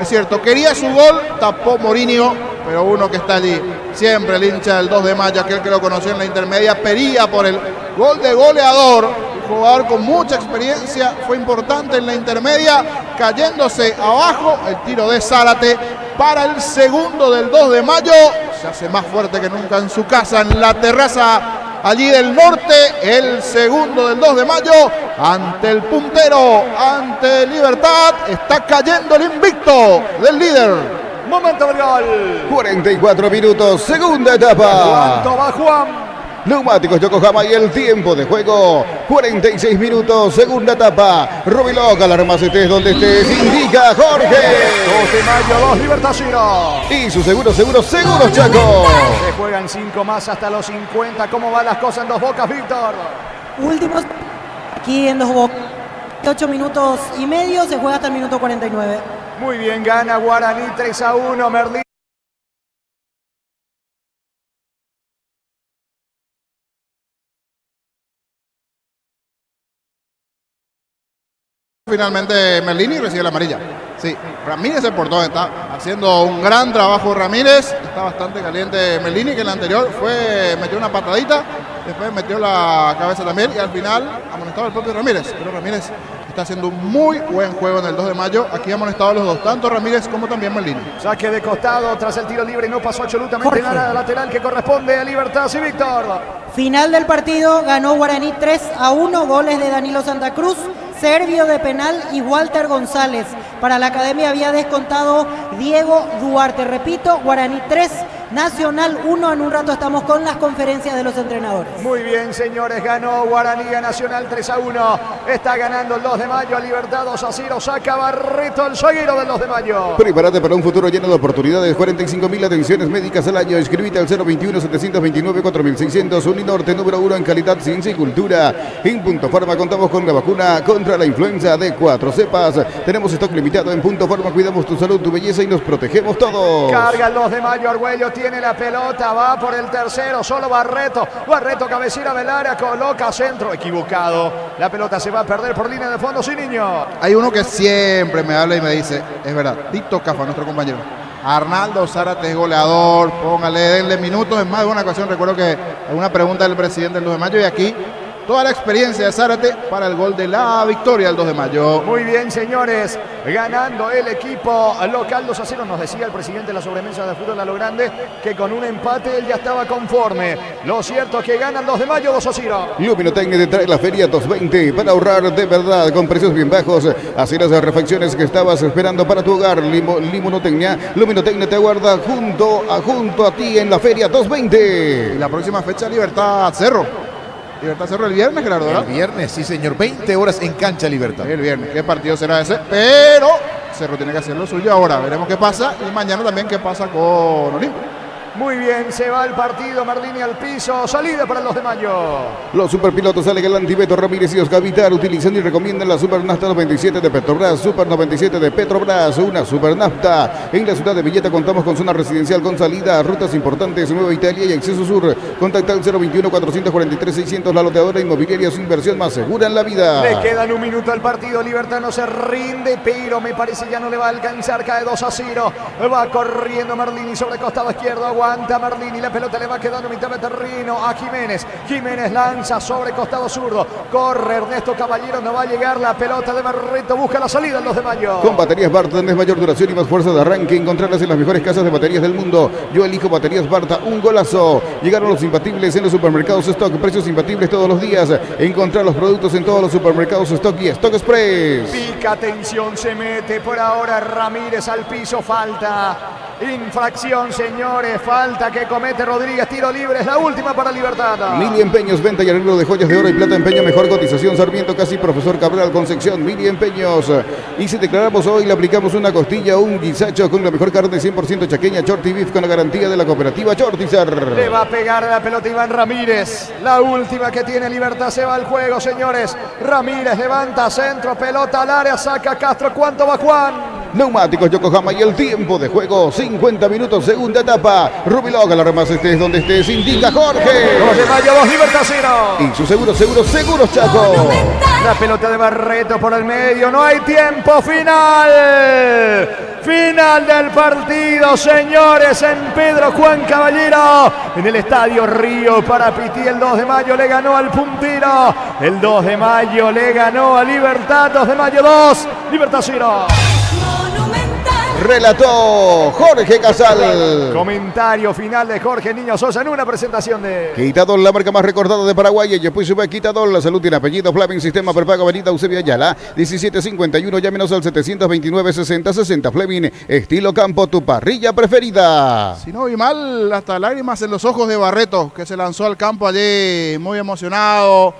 Es cierto, quería su gol, tapó Mourinho, pero uno que está allí, siempre el hincha del 2 de mayo, aquel que lo conoció en la intermedia, pedía por el gol de goleador, un jugador con mucha experiencia, fue importante en la intermedia, cayéndose abajo, el tiro de Zárate para el segundo del 2 de mayo, se hace más fuerte que nunca en su casa, en la terraza allí del norte, el segundo del 2 de mayo, ante el puntero, ante Libertad, está cayendo el invicto del líder. Momento del gol. 44 minutos, segunda etapa. ¿Cuánto va Juan? Neumáticos Yokohama y el tiempo de juego, 46 minutos, segunda etapa. Rubiloca, alarmas estés donde estés, indica Jorge. 2 de mayo, 2 Libertad 0. Y su seguro Chaco. Se juegan 5 más hasta los 50. ¿Cómo van las cosas en Dos Bocas, Víctor? Últimos aquí en Dos Bocas. 8 minutos y medio, se juega hasta el minuto 49. Muy bien, gana Guaraní 3-1. Merlín. Finalmente Merlini recibe la amarilla. Sí, Ramírez se portó, está haciendo un gran trabajo Ramírez. Está bastante caliente Merlini, que en la anterior metió una patadita, después metió la cabeza también y al final amonestaba el propio Ramírez. Pero Ramírez está haciendo un muy buen juego en el 2 de mayo. Aquí amonestado los dos, tanto Ramírez como también Merlini. Saque de costado tras el tiro libre, no pasó absolutamente nada. Lateral que corresponde a Libertad, sí, Víctor. Final del partido, ganó Guaraní 3-1, goles de Danilo Santa Cruz, Servio de penal y Walter González. Para la academia había descontado Diego Duarte. Repito, Guaraní 3, Nacional 1. En un rato estamos con las conferencias de los entrenadores. Muy bien, señores, ganó Guaraní a Nacional 3-1. Está ganando el 2 de mayo a Libertad 2-0. Saca Barreto, el zaguero del 2 de mayo. Prepárate para un futuro lleno de oportunidades. 45.000 atenciones médicas al año. Inscríbete al 021-729-4600. Uninorte, número 1 en calidad, ciencia y cultura. En Punto Farma contamos con la vacuna contra la influenza de 4 cepas. Tenemos stock limitado en Punto Farma. Cuidamos tu salud, tu belleza y nos protegemos todos. Carga el 2 de mayo, Argüello tiene la pelota, va por el tercero, solo Barreto. Barreto cabecera del área, coloca centro, equivocado. La pelota se va a perder por línea de fondo, sí, niño. Hay uno que siempre me habla y me dice, es verdad, Tito Cafa, nuestro compañero. Arnaldo Zárate es goleador, póngale, denle minutos. En más de una ocasión recuerdo que una pregunta del presidente del 2 de mayo y aquí toda la experiencia de Zárate para el gol de la victoria del 2 de mayo. Muy bien, señores, ganando el equipo local 2-0. Nos decía el presidente de la sobremesa de fútbol a lo grande que con un empate él ya estaba conforme. Lo cierto es que ganan 2 de mayo 2-0. Luminotecnia te trae la Feria 220 para ahorrar de verdad con precios bien bajos. Así las refacciones que estabas esperando para tu hogar. Luminotecnia te aguarda junto a ti en la Feria 220. Y la próxima fecha Libertad Cerro. Libertad Cerro el viernes, Gerardo, ¿verdad? El viernes, sí señor, 20 horas en cancha Libertad. El viernes, ¿qué partido será ese? Pero Cerro tiene que hacer lo suyo ahora, veremos qué pasa y mañana también qué pasa con Olimpia. Muy bien, se va el partido, Merlini al piso, salida para el 2 de mayo. Los superpilotos Ale Galante, Beto Ramírez y Oscar Vitar utilizan y recomiendan la Super Nafta 97 de Petrobras. Super 97 de Petrobras, una Super Nafta. En la ciudad de Villeta contamos con zona residencial con salida a rutas importantes, Nueva Italia y Acceso Sur. Contacta al 021-443-600, la loteadora inmobiliaria, su inversión más segura en la vida. Le quedan un minuto al partido, Libertad no se rinde, pero me parece ya no le va a alcanzar, cae 2-0. Va corriendo Merlini sobre costado izquierdo, aguanta Merlini, la pelota le va quedando a mitad de terreno a Jiménez. Jiménez lanza sobre costado zurdo. Corre Ernesto Caballero, no va a llegar la pelota de Barreto. Busca la salida en 2 de mayo. Con baterías Barta tenés mayor duración y más fuerza de arranque. Encontrarlas en las mejores casas de baterías del mundo. Yo elijo baterías Barta, un golazo. Llegaron los imbatibles en los supermercados Stock. Precios imbatibles todos los días. Encontrar los productos en todos los supermercados Stock y Stock Express. Pica, atención, se mete por ahora Ramírez al piso. Falta. Infracción, señores, falta que comete Rodríguez, tiro libre, es la última para Libertad. Mili Empeños, venta y arreglo de joyas de oro y plata, empeño, mejor cotización, Sarmiento Casi, Profesor Cabral, Concepción, Mili Empeños. Y si declaramos hoy, le aplicamos una costilla o un guisacho con la mejor carne 100% chaqueña, Shorty Beef, con la garantía de la cooperativa Shortizar. Le va a pegar a la pelota Iván Ramírez, la última que tiene Libertad, se va al juego, señores. Ramírez levanta, centro, pelota al área, saca Castro, ¿cuánto va Juan? Neumáticos Yokohama y el tiempo de juego, 50 minutos, segunda etapa. Rubiloga, la remás estés donde estés, indica Jorge. 2 de mayo, 2 Libertad 0. Y su seguro Chaco. La pelota de Barreto por el medio, no hay tiempo final. Final del partido, señores, en Pedro Juan Caballero, en el Estadio Río Parapití. El 2 de mayo le ganó al puntero. El 2 de mayo le ganó a Libertad. 2 de mayo 2, Libertad 0. Relató Jorge Casal. Comentario final de Jorge Niño Sosa en una presentación de Quitadol, la marca más recordada de Paraguay. Y después sube Quitadol. La salud tiene apellido. Fleming, sistema prepago. Avenida Eusebio Ayala, 1751. Llámenos al 729-6060. Fleming, estilo campo, tu parrilla preferida. Si no vi mal, hasta lágrimas en los ojos de Barreto, que se lanzó al campo allí muy emocionado.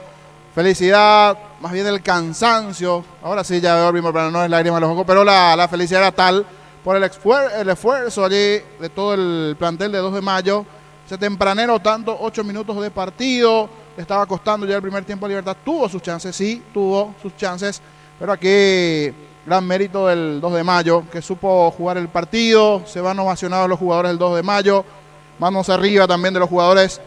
Felicidad, más bien el cansancio. Ahora sí ya veo el mismo plano, no es lágrimas en los ojos, pero la felicidad era tal por el esfuerzo allí de todo el plantel de 2 de mayo. Ese tempranero, tanto 8 minutos de partido, le estaba costando ya el primer tiempo a Libertad. Tuvo sus chances, sí, tuvo sus chances, pero aquí gran mérito del 2 de mayo, que supo jugar el partido. Se van ovacionados los jugadores del 2 de mayo, manos arriba también de los jugadores,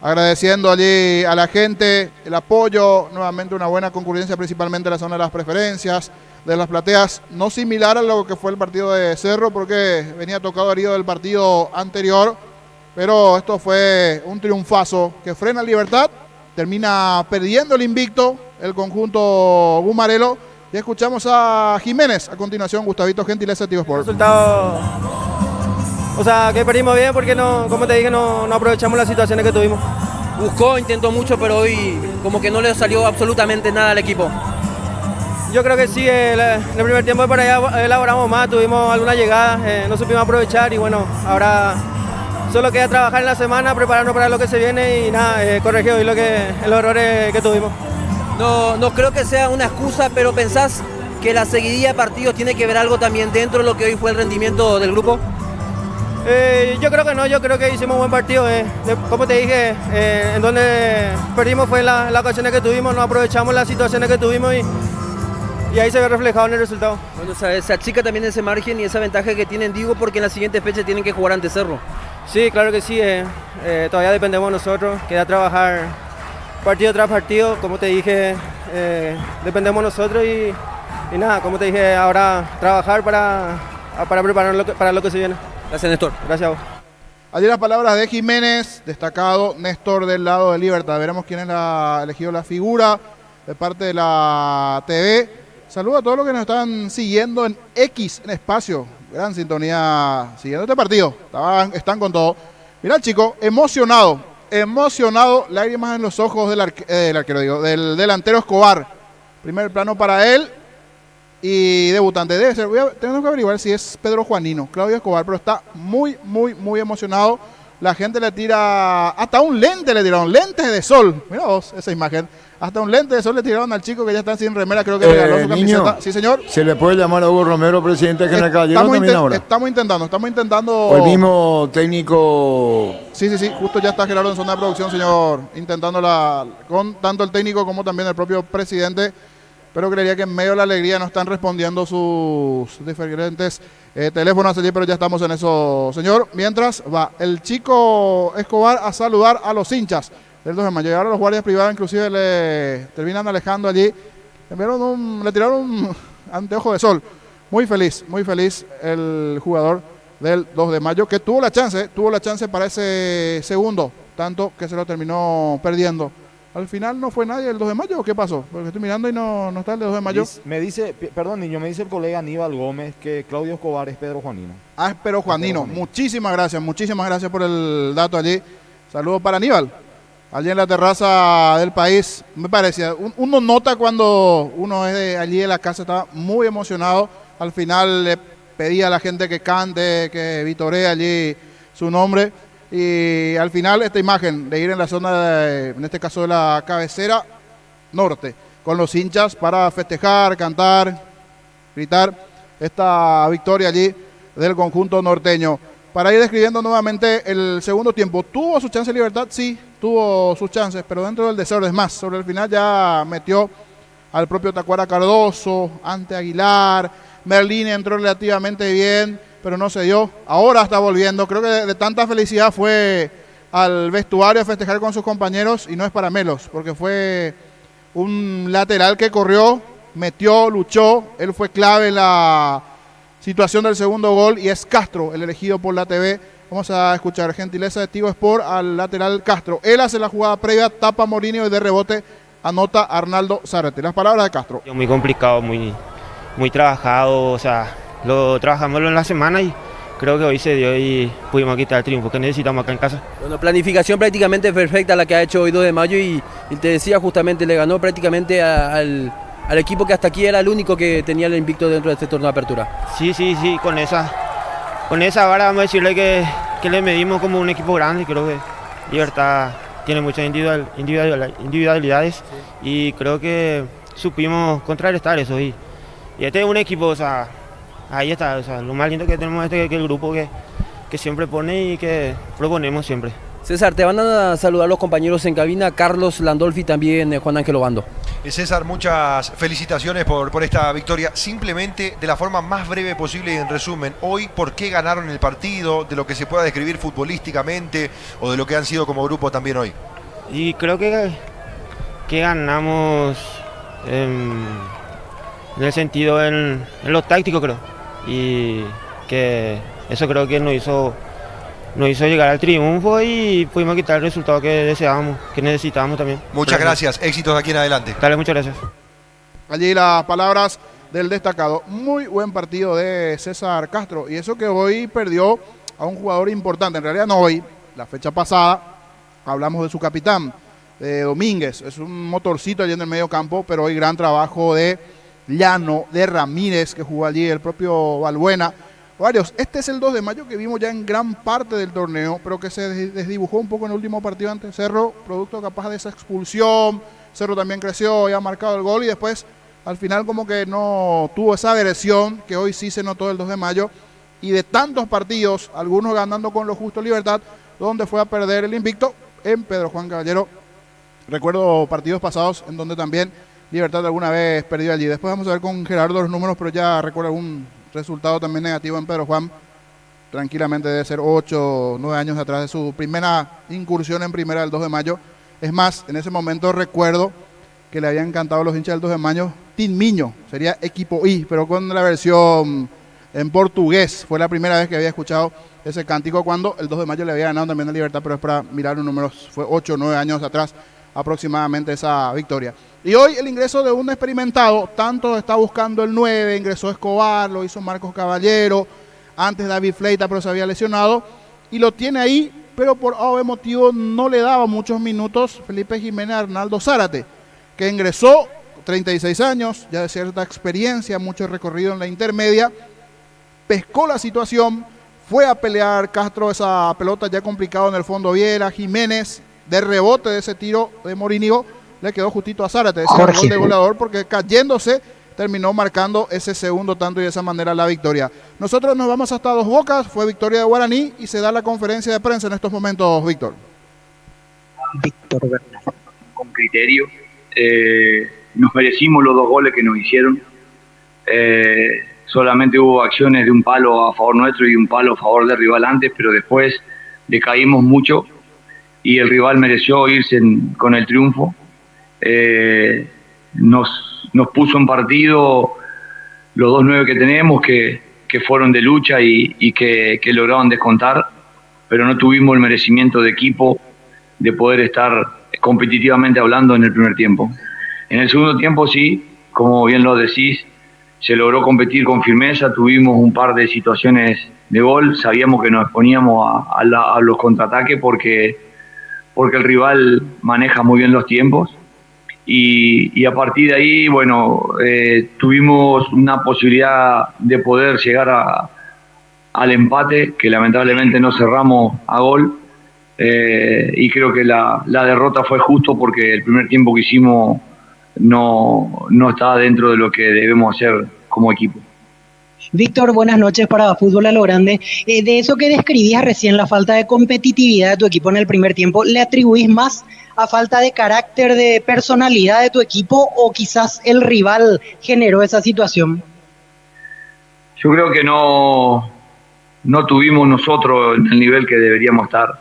agradeciendo allí a la gente el apoyo. Nuevamente una buena concurrencia, principalmente en la zona de las preferencias, de las plateas, no similar a lo que fue el partido de Cerro, porque venía tocado herido del partido anterior, pero esto fue un triunfazo que frena Libertad, termina perdiendo el invicto el conjunto Gumarelo. Y escuchamos a Jiménez a continuación. Gustavito Gentileza, Tigo Sport. Resultado, o sea, que perdimos bien porque no, como te dije, no aprovechamos las situaciones que tuvimos. Buscó, intentó mucho, pero hoy como que no le salió absolutamente nada al equipo. Yo creo que sí, el primer tiempo para allá elaboramos más, tuvimos algunas llegadas, no supimos aprovechar y bueno, ahora solo queda trabajar en la semana, prepararnos para lo que se viene y nada, corregir hoy los errores que tuvimos. No creo que sea una excusa, pero ¿pensás que la seguidilla de partidos tiene que ver algo también dentro de lo que hoy fue el rendimiento del grupo? Yo creo que no, yo creo que hicimos un buen partido. Como te dije, en donde perdimos fue las ocasiones que tuvimos, no aprovechamos las situaciones que tuvimos y ahí se ve reflejado en el resultado. Bueno, se achica también ese margen y esa ventaja que tienen, digo, porque en la siguiente fecha tienen que jugar ante Cerro. Sí, claro que sí, todavía dependemos de nosotros, queda trabajar partido tras partido, como te dije, dependemos de nosotros y nada, como te dije, ahora trabajar para prepararnos para lo que se viene. Gracias, Néstor. Gracias a vos. Allí las palabras de Jiménez, destacado Néstor del lado de Libertad. Veremos quién es elegido la figura de parte de la TV. Saludos a todos los que nos están siguiendo en X, en espacio. Gran sintonía siguiendo este partido. Están con todo. Mira el chico, emocionado, lágrimas en los ojos del delantero Escobar. Primer plano para él y debutante. Debe ser, tengo que averiguar si es Pedro Juanino, Claudio Escobar, pero está muy emocionado. La gente le tira, hasta un lente le tiraron, lentes de sol. Mira vos esa imagen. Hasta un lente de sol le tiraron al chico que ya está sin remera, creo que regaló su camiseta. Sí, señor. ¿Se le puede llamar a Hugo Romero, presidente de General Caballero también ahora? Estamos intentando. O el mismo técnico. Sí, justo ya está Gerardo en zona de producción, señor, intentándola con tanto el técnico como también el propio presidente. Pero creería que en medio de la alegría no están respondiendo sus diferentes teléfonos allí, pero ya estamos en eso, señor. Mientras va el chico Escobar a saludar a los hinchas del 2 de mayo. Y ahora los guardias privados inclusive le terminan alejando allí. Le tiraron un anteojo de sol. Muy feliz el jugador del 2 de mayo, que tuvo la chance para ese segundo, tanto que se lo terminó perdiendo. Al final no fue nadie el 2 de mayo, ¿o qué pasó? Porque estoy mirando y no está el de 2 de mayo. Me dice el colega Aníbal Gómez que Claudio Escobar es Pedro Juanino. Ah, es Pedro Juanino. Muchísimas gracias por el dato allí. Saludos para Aníbal. Allí en la terraza del país, me parecía, uno nota cuando uno es de allí de la casa, estaba muy emocionado. Al final le pedía a la gente que cante, que vitoree allí su nombre. Y al final esta imagen de ir en la zona, en este caso de la cabecera norte, con los hinchas para festejar, cantar, gritar esta victoria allí del conjunto norteño. Para ir describiendo nuevamente el segundo tiempo, ¿tuvo su chance de Libertad? Sí, tuvo sus chances, pero dentro del desorden. Es más, sobre el final ya metió al propio Tacuara Cardoso, ante Aguilar, Merlín entró relativamente bien, pero no se dio. Ahora está volviendo. Creo que de tanta felicidad fue al vestuario a festejar con sus compañeros y no es para menos, porque fue un lateral que corrió, metió, luchó. Él fue clave en situación del segundo gol y es Castro el elegido por la TV. Vamos a escuchar, gentileza de Tigo Sport al lateral Castro. Él hace la jugada previa, tapa Morinio y de rebote anota Arnaldo Zárate. Las palabras de Castro. Muy complicado, muy trabajado, o sea, lo trabajamos en la semana y creo que hoy se dio y pudimos quitar el triunfo que necesitamos acá en casa. Bueno, planificación prácticamente perfecta la que ha hecho hoy 2 de mayo y te decía justamente, le ganó prácticamente al equipo que hasta aquí era el único que tenía el invicto dentro de este torneo de apertura. Sí, con esa vara vamos a decirle que le medimos como un equipo grande. Creo que Libertad tiene muchas individualidades y creo que supimos contrarrestar eso y este es un equipo, o sea, ahí está, o sea, lo más lindo que tenemos es que el grupo que siempre pone y que proponemos siempre. César, te van a saludar los compañeros en cabina, Carlos Landolfi y también Juan Ángel Obando. César, muchas felicitaciones por esta victoria. Simplemente de la forma más breve posible y en resumen, hoy, ¿por qué ganaron el partido? De lo que se pueda describir futbolísticamente o de lo que han sido como grupo también hoy. Y creo que ganamos en el sentido en lo táctico, creo. Y que eso creo que nos hizo llegar al triunfo y pudimos quitar el resultado que deseábamos, que necesitábamos también. Muchas gracias, éxitos de aquí en adelante. Dale, muchas gracias. Allí las palabras del destacado. Muy buen partido de César Castro y eso que hoy perdió a un jugador importante, en realidad no hoy, la fecha pasada hablamos de su capitán, de Domínguez, es un motorcito allí en el medio campo, pero hoy gran trabajo de Llano, de Ramírez que jugó allí, el propio Balbuena, varios. Este es el 2 de mayo que vimos ya en gran parte del torneo, pero que se desdibujó un poco en el último partido ante Cerro, producto capaz de esa expulsión. Cerro también creció, ya ha marcado el gol y después al final como que no tuvo esa agresión que hoy sí se notó el 2 de mayo y de tantos partidos, algunos ganando con lo justo Libertad, donde fue a perder el invicto en Pedro Juan Caballero. Recuerdo partidos pasados en donde también Libertad alguna vez perdió allí. Después vamos a ver con Gerardo los números, pero ya recuerdo algún resultado también negativo en Pedro Juan. Tranquilamente debe ser 8 o 9 años atrás de su primera incursión en primera del 2 de mayo. Es más, en ese momento recuerdo que le habían cantado a los hinchas del 2 de mayo Tim Miño, sería Equipo I, pero con la versión en portugués. Fue la primera vez que había escuchado ese cántico cuando el 2 de mayo le había ganado también a Libertad, pero es para mirar los números, fue 8 o 9 años atrás aproximadamente esa victoria. Y hoy el ingreso de un experimentado, tanto está buscando el 9, ingresó Escobar, lo hizo Marcos Caballero, antes David Fleita, pero se había lesionado, y lo tiene ahí, pero por algún motivo no le daba muchos minutos Felipe Jiménez Arnaldo Zárate, que ingresó, 36 años, ya de cierta experiencia, mucho recorrido en la intermedia, pescó la situación, fue a pelear Castro esa pelota ya complicado en el fondo Viera, Jiménez, de rebote de ese tiro de Morínigo, le quedó justito a Zárate, ese gol de goleador, porque cayéndose terminó marcando ese segundo tanto y de esa manera la victoria. Nosotros nos vamos hasta Dos Bocas, fue victoria de Guaraní y se da la conferencia de prensa en estos momentos, Víctor. Víctor Bernal, con criterio, nos merecimos los 2 goles que nos hicieron, solamente hubo acciones de un palo a favor nuestro y un palo a favor del rival antes, pero después decaímos mucho y el rival mereció irse con el triunfo. Nos puso en partido los 2 9 que tenemos, que fueron de lucha y que lograron descontar, pero no tuvimos el merecimiento de equipo de poder estar competitivamente hablando en el primer tiempo. En el segundo tiempo sí, como bien lo decís, se logró competir con firmeza, tuvimos un par de situaciones de gol, sabíamos que nos exponíamos a los contraataques porque el rival maneja muy bien los tiempos y a partir de ahí, bueno, tuvimos una posibilidad de poder llegar al empate, que lamentablemente no cerramos a gol, y creo que la derrota fue justo porque el primer tiempo que hicimos no estaba dentro de lo que debemos hacer como equipo. Víctor, buenas noches para Fútbol a lo Grande. De eso que describías recién, la falta de competitividad de tu equipo en el primer tiempo, ¿le atribuís más a falta de carácter, de personalidad de tu equipo o quizás el rival generó esa situación? Yo creo que no tuvimos nosotros el nivel que deberíamos estar.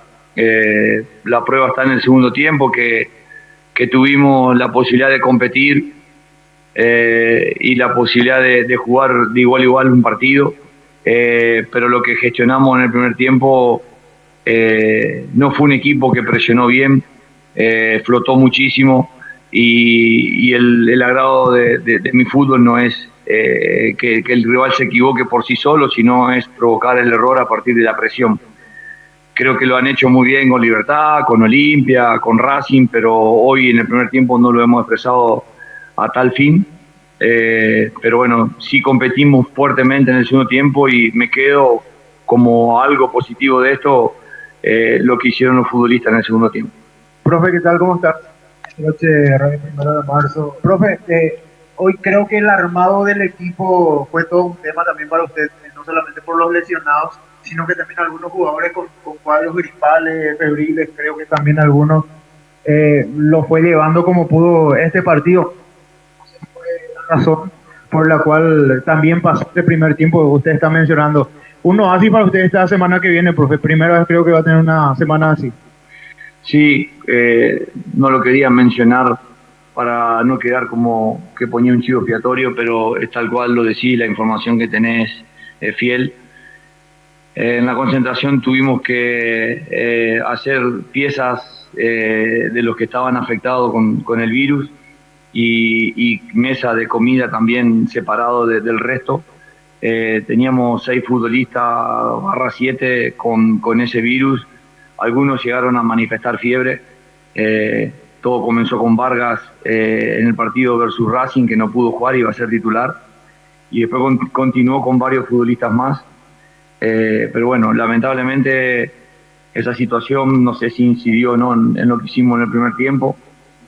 La prueba está en el segundo tiempo, que tuvimos la posibilidad de competir y la posibilidad de jugar de igual a igual un partido pero lo que gestionamos en el primer tiempo no fue un equipo que presionó bien, flotó muchísimo y el agrado de mi fútbol no es que el rival se equivoque por sí solo, sino es provocar el error a partir de la presión. Creo que lo han hecho muy bien con Libertad, con Olimpia, con Racing, pero hoy en el primer tiempo no lo hemos expresado a tal fin. Pero bueno, sí competimos fuertemente en el segundo tiempo y me quedo como algo positivo de esto lo que hicieron los futbolistas en el segundo tiempo. Profe, ¿qué tal? ¿Cómo está? Buenas noches, Radio 1 de marzo. Profe, hoy creo que el armado del equipo fue todo un tema también para usted, no solamente por los lesionados, sino que también algunos jugadores con cuadros gripales, febriles, creo que también algunos lo fue llevando como pudo este partido. Fue la razón por la cual también pasó este primer tiempo que usted está mencionando. ¿Uno así para usted esta semana que viene, profe? Primera vez creo que va a tener una semana así. Sí, no lo quería mencionar para no quedar como que ponía un chivo expiatorio, pero es tal cual lo decís, la información que tenés es fiel. En la concentración tuvimos que hacer piezas de los que estaban afectados con el virus y mesa de comida también separado del resto. Teníamos 6 futbolistas /7 con ese virus. Algunos llegaron a manifestar fiebre. Todo comenzó con Vargas en el partido versus Racing, que no pudo jugar, iba a ser titular. Y después continuó con varios futbolistas más. Pero bueno, lamentablemente esa situación no sé si incidió o no en lo que hicimos en el primer tiempo,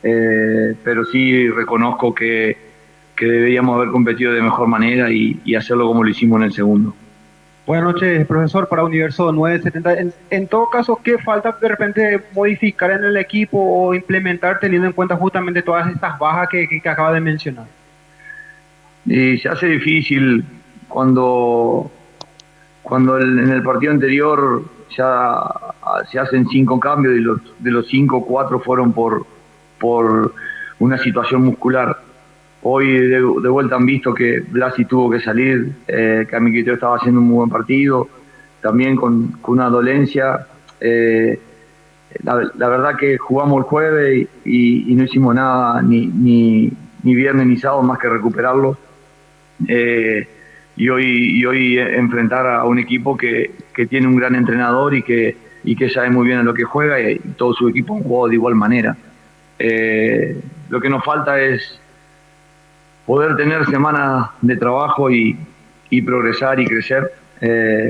pero sí reconozco que deberíamos haber competido de mejor manera y hacerlo como lo hicimos en el segundo. Buenas noches, profesor, para Universo 970. En todo caso, ¿qué falta de repente modificar en el equipo o implementar teniendo en cuenta justamente todas estas bajas que acaba de mencionar? Y se hace difícil cuando en el partido anterior ya se hacen 5 cambios y de los 5, 4 fueron por una situación muscular. Hoy de vuelta han visto que Blasi tuvo que salir, que a mi criterio estaba haciendo un muy buen partido, también con una dolencia. La verdad que jugamos el jueves y no hicimos nada ni viernes ni sábado más que recuperarlo. Y hoy enfrentar a un equipo que tiene un gran entrenador y que sabe muy bien a lo que juega y todo su equipo han jugado de igual manera. Lo que nos falta es poder tener semanas de trabajo y progresar y crecer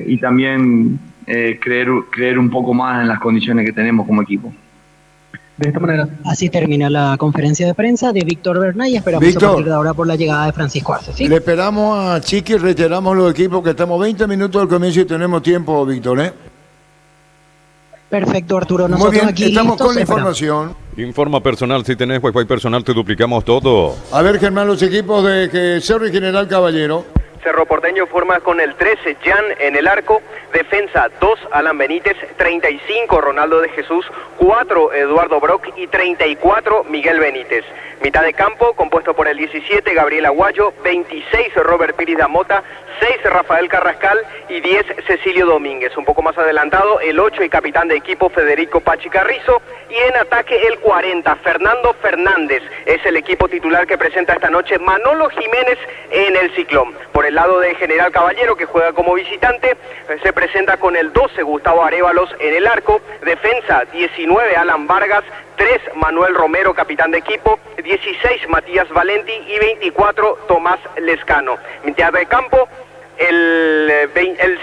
y también creer un poco más en las condiciones que tenemos como equipo. De esta manera. Así termina la conferencia de prensa de Víctor Bernay y esperamos a partir de ahora por la llegada de Francisco Arce. ¿Sí? Le esperamos a Chiqui, reiteramos los equipos que estamos 20 minutos del comienzo y tenemos tiempo, Víctor, Perfecto, Arturo. Nosotros muy bien, aquí estamos listos, con la información. Informa personal, si tenés Wi-Fi personal te duplicamos todo. A ver, Germán, los equipos de Cerro y General Caballero. Cerro Porteño forma con el 13, Jan en el arco, defensa 2, Alan Benítez, 35, Ronaldo de Jesús, 4, Eduardo Brock y 34, Miguel Benítez. Mitad de campo, compuesto por el 17, Gabriel Aguayo, 26, Robert Piris da Mota, 6, Rafael Carrascal y 10, Cecilio Domínguez. Un poco más adelantado, el 8 y capitán de equipo, Federico Pachi Carrizo, y en ataque el 40, Fernando Fernández. Es el equipo titular que presenta esta noche Manolo Jiménez en el Ciclón. Por el lado de General Caballero, que juega como visitante, se presenta con el 12, Gustavo Arévalos en el arco, defensa 19, Alan Vargas, 3, Manuel Romero, capitán de equipo, 16, Matías Valenti y 24, Tomás Lescano. Mitad de campo, el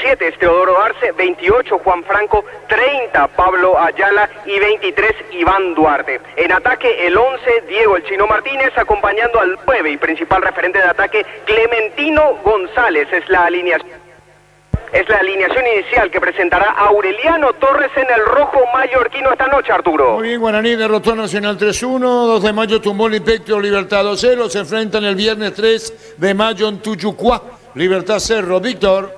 7 es Teodoro Arce, 28 Juan Franco, 30 Pablo Ayala y 23 Iván Duarte. En ataque el 11 Diego el Chino Martínez, acompañando al 9 y principal referente de ataque Clementino González. Es la alineación inicial que presentará Aureliano Torres en el rojo mallorquino esta noche, Arturo. Muy bien, Guaraní derrotó a Nacional 3-1, 2 de mayo tumbó el Impecto Libertad 2-0, se enfrentan el viernes 3 de mayo en Tuyucuá, Libertad Cerro. Víctor.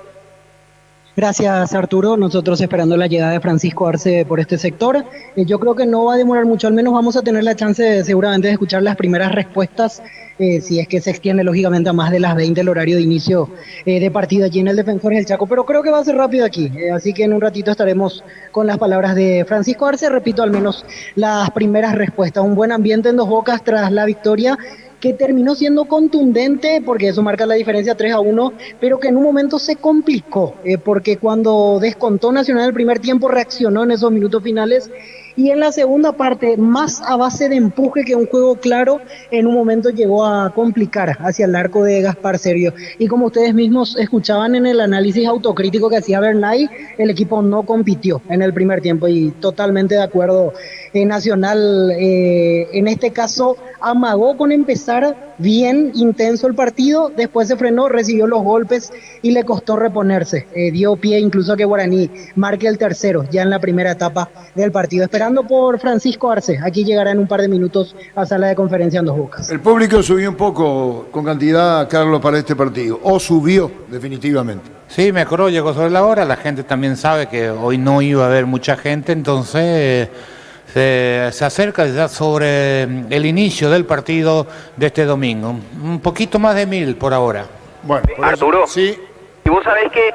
Gracias, Arturo. Nosotros esperando la llegada de Francisco Arce por este sector. Yo creo que no va a demorar mucho, al menos vamos a tener la chance seguramente de escuchar las primeras respuestas, si es que se extiende lógicamente a más de las 20 el horario de inicio de partido allí en el Defensores del Chaco, pero creo que va a ser rápido aquí, así que en un ratito estaremos con las palabras de Francisco Arce. Repito, al menos las primeras respuestas. Un buen ambiente en Dos Bocas tras la victoria, que terminó siendo contundente, porque eso marca la diferencia 3-1, pero que en un momento se complicó, porque cuando descontó Nacional el primer tiempo reaccionó en esos minutos finales, y en la segunda parte, más a base de empuje que un juego claro, en un momento llegó a complicar hacia el arco de Gaspar Sergio. Y como ustedes mismos escuchaban en el análisis autocrítico que hacía Bernay, el equipo no compitió en el primer tiempo, y totalmente de acuerdo. Nacional en este caso amagó con empezar bien intenso el partido, después se frenó, recibió los golpes y le costó reponerse, dio pie incluso a que Guaraní marque el tercero ya en la primera etapa del partido. Esperando por Francisco Arce, aquí llegará en un par de minutos a sala de conferencia en Dos Bocas. El público subió un poco con cantidad, Carlos, para este partido, o subió definitivamente. Sí, mejoró, llegó sobre la hora, la gente también sabe que hoy no iba a haber mucha gente, entonces se acerca ya sobre el inicio del partido de este domingo. Un poquito más de 1000 por ahora. Bueno, Arturo, sí. y vos sabés que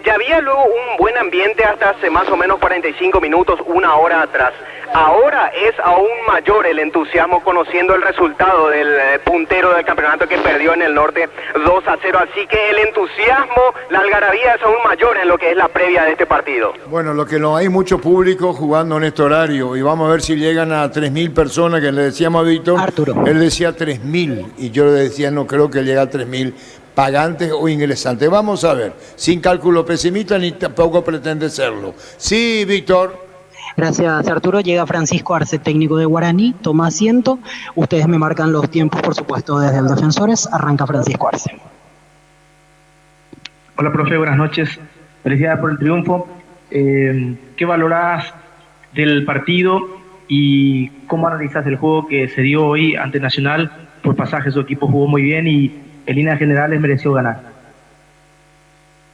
ya había luego un buen ambiente hasta hace más o menos 45 minutos, una hora atrás. Ahora es aún mayor el entusiasmo conociendo el resultado del puntero del campeonato que perdió en el norte 2-0. Así que el entusiasmo, la algarabía es aún mayor en lo que es la previa de este partido. Bueno, lo que no hay mucho público jugando en este horario, y vamos a ver si llegan a 3.000 personas, que le decíamos a Víctor. Arturo. Él decía 3.000 y yo le decía no creo que llegue a 3.000 pagantes o ingresantes. Vamos a ver, sin cálculo pesimista ni tampoco pretende serlo. Sí, Víctor. Gracias, Arturo. Llega Francisco Arce, técnico de Guaraní, toma asiento. Ustedes me marcan los tiempos, por supuesto, desde el Defensores. Arranca Francisco Arce. Hola, profe, buenas noches. Felicidades por el triunfo. ¿Qué valorás del partido y cómo analizas el juego que se dio hoy ante Nacional? Por pasaje, su equipo jugó muy bien y en líneas generales mereció ganar.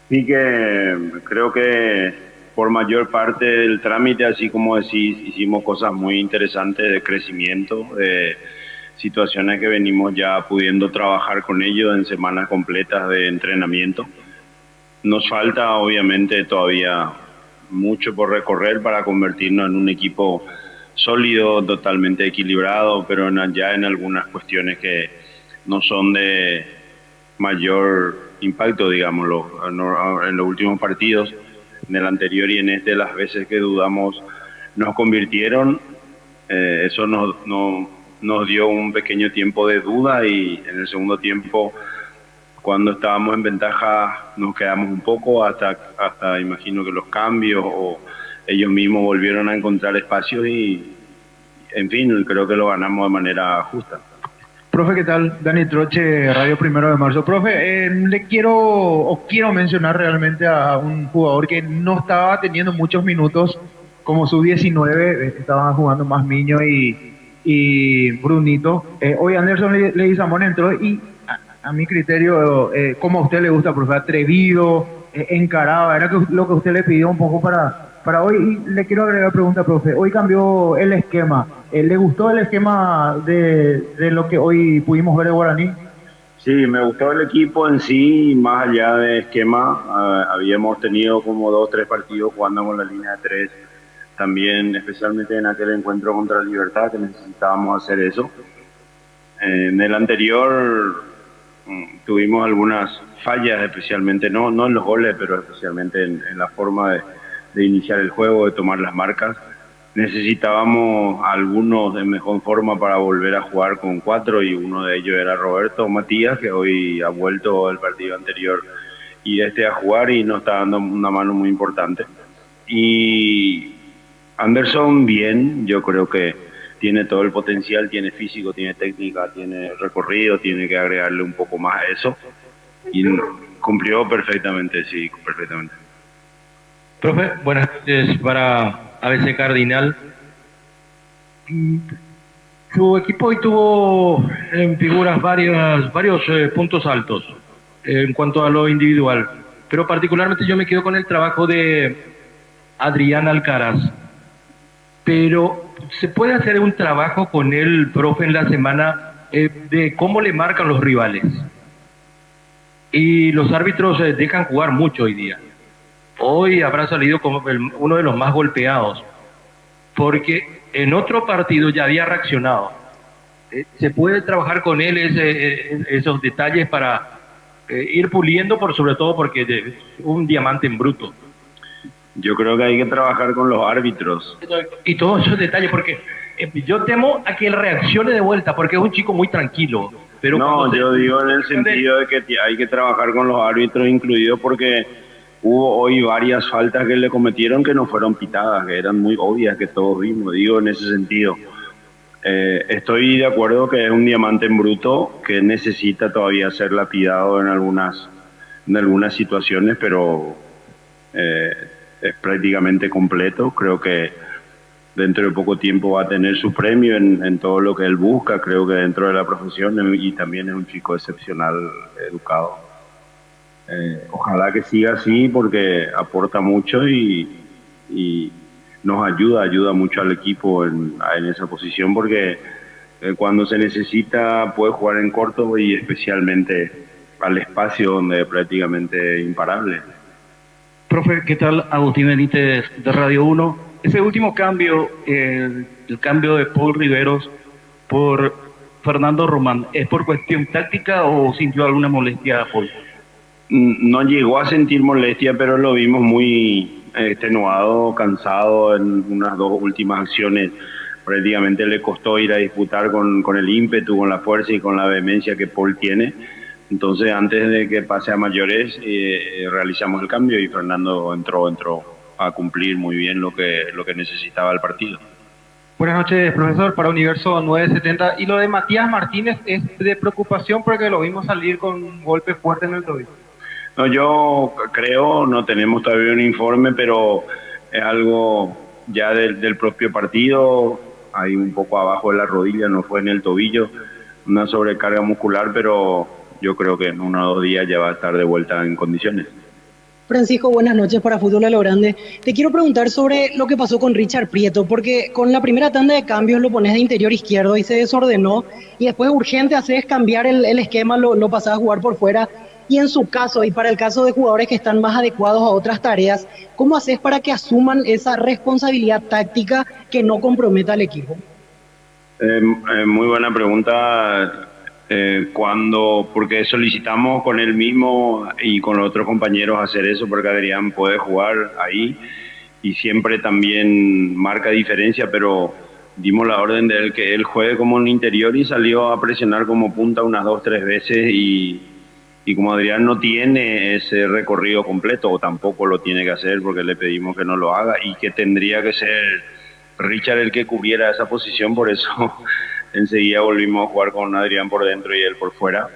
Sí, que creo que por mayor parte del trámite, así como decís, hicimos cosas muy interesantes de crecimiento, de situaciones que venimos ya pudiendo trabajar con ellos en semanas completas de entrenamiento. Nos falta obviamente todavía mucho por recorrer para convertirnos en un equipo sólido, totalmente equilibrado, pero ya en algunas cuestiones que no son de mayor impacto, digámoslo, en los últimos partidos. En el anterior y en este, las veces que dudamos nos convirtieron, eso nos dio un pequeño tiempo de duda, y en el segundo tiempo, cuando estábamos en ventaja, nos quedamos un poco hasta imagino que los cambios o ellos mismos volvieron a encontrar espacios y, en fin, creo que lo ganamos de manera justa. Profe, ¿qué tal? Dani Troche, Radio Primero de Marzo. Profe, quiero mencionar realmente a un jugador que no estaba teniendo muchos minutos como sub-19, estaban jugando más Miño y Brunito. Hoy Anderson Leguizamón entró y a mi criterio, como a usted le gusta, profe, atrevido, encaraba, era lo que usted le pidió un poco para hoy. Y le quiero agregar pregunta, profe. Hoy cambió el esquema. ¿Le gustó el esquema de lo que hoy pudimos ver de Guaraní? Sí, me gustó el equipo en sí, más allá de esquema. Habíamos tenido como 2 o 3 partidos jugando con la línea de 3. También, especialmente en aquel encuentro contra Libertad, que necesitábamos hacer eso. En el anterior tuvimos algunas fallas, especialmente, no en los goles, pero especialmente en la forma de iniciar el juego, de tomar las marcas. Necesitábamos algunos de mejor forma para volver a jugar con 4, y uno de ellos era Roberto Matías, que hoy ha vuelto el partido anterior y a jugar y nos está dando una mano muy importante. Y Anderson bien, yo creo que tiene todo el potencial, tiene físico, tiene técnica, tiene recorrido, tiene que agregarle un poco más a eso, y cumplió perfectamente, sí, perfectamente. Profe, buenas noches para ABC Cardinal. Su equipo hoy tuvo en figuras varios puntos altos en cuanto a lo individual. pero particularmente yo me quedo con el trabajo de Adrián Alcaraz. Pero se puede hacer un trabajo con él, profe, en la semana de cómo le marcan los rivales. Y los árbitros dejan jugar mucho hoy día. Hoy habrá salido como uno de los más golpeados, porque en otro partido ya había reaccionado. Se puede trabajar con él esos detalles para ir puliendo, sobre todo porque es un diamante en bruto. Yo creo que hay que trabajar con los árbitros. Y todos esos detalles, porque yo temo a que él reaccione de vuelta, porque es un chico muy tranquilo. Pero no, yo digo en el sentido de que hay que trabajar con los árbitros incluidos, porque hubo hoy varias faltas que le cometieron que no fueron pitadas, que eran muy obvias, que todos vimos, digo en ese sentido. Estoy de acuerdo que es un diamante en bruto que necesita todavía ser lapidado en algunas situaciones, pero es prácticamente completo. Creo que dentro de poco tiempo va a tener su premio en todo lo que él busca, creo que dentro de la profesión, y también es un chico excepcional, educado. Ojalá que siga así porque aporta mucho y nos ayuda mucho al equipo en esa posición, porque cuando se necesita puede jugar en corto y especialmente al espacio donde es prácticamente imparable. Profe, ¿qué tal? Agustín Benítez de Radio 1. Ese último cambio, el cambio de Paul Riveros por Fernando Román, ¿es por cuestión táctica o sintió alguna molestia, Paul? No llegó a sentir molestia, pero lo vimos muy extenuado, cansado en unas dos últimas acciones. Prácticamente le costó ir a disputar con el ímpetu, con la fuerza y con la vehemencia que Paul tiene. Entonces, antes de que pase a mayores, realizamos el cambio y Fernando entró a cumplir muy bien lo que necesitaba el partido. Buenas noches, profesor, para Universo 970. Y lo de Matías Martínez es de preocupación porque lo vimos salir con un golpe fuerte en el tobillo. No, yo creo, no tenemos todavía un informe, pero es algo ya del propio partido. Hay un poco abajo de la rodilla, no fue en el tobillo, una sobrecarga muscular, pero yo creo que en 1 o 2 días ya va a estar de vuelta en condiciones. Francisco, buenas noches para Fútbol a lo Grande. Te quiero preguntar sobre lo que pasó con Richard Prieto, porque con la primera tanda de cambios lo pones de interior izquierdo y se desordenó, y después urgente haces cambiar el esquema, lo pasás a jugar por fuera. Y en su caso, y para el caso de jugadores que están más adecuados a otras tareas, ¿cómo haces para que asuman esa responsabilidad táctica que no comprometa al equipo? Muy buena pregunta. Porque solicitamos con él mismo y con los otros compañeros hacer eso, porque Adrián puede jugar ahí y siempre también marca diferencia, pero dimos la orden de él que él juegue como un interior y salió a presionar como punta unas 2 o 3 veces y como Adrián no tiene ese recorrido completo, o tampoco lo tiene que hacer porque le pedimos que no lo haga, y que tendría que ser Richard el que cubriera esa posición, por eso enseguida volvimos a jugar con Adrián por dentro y él por fuera.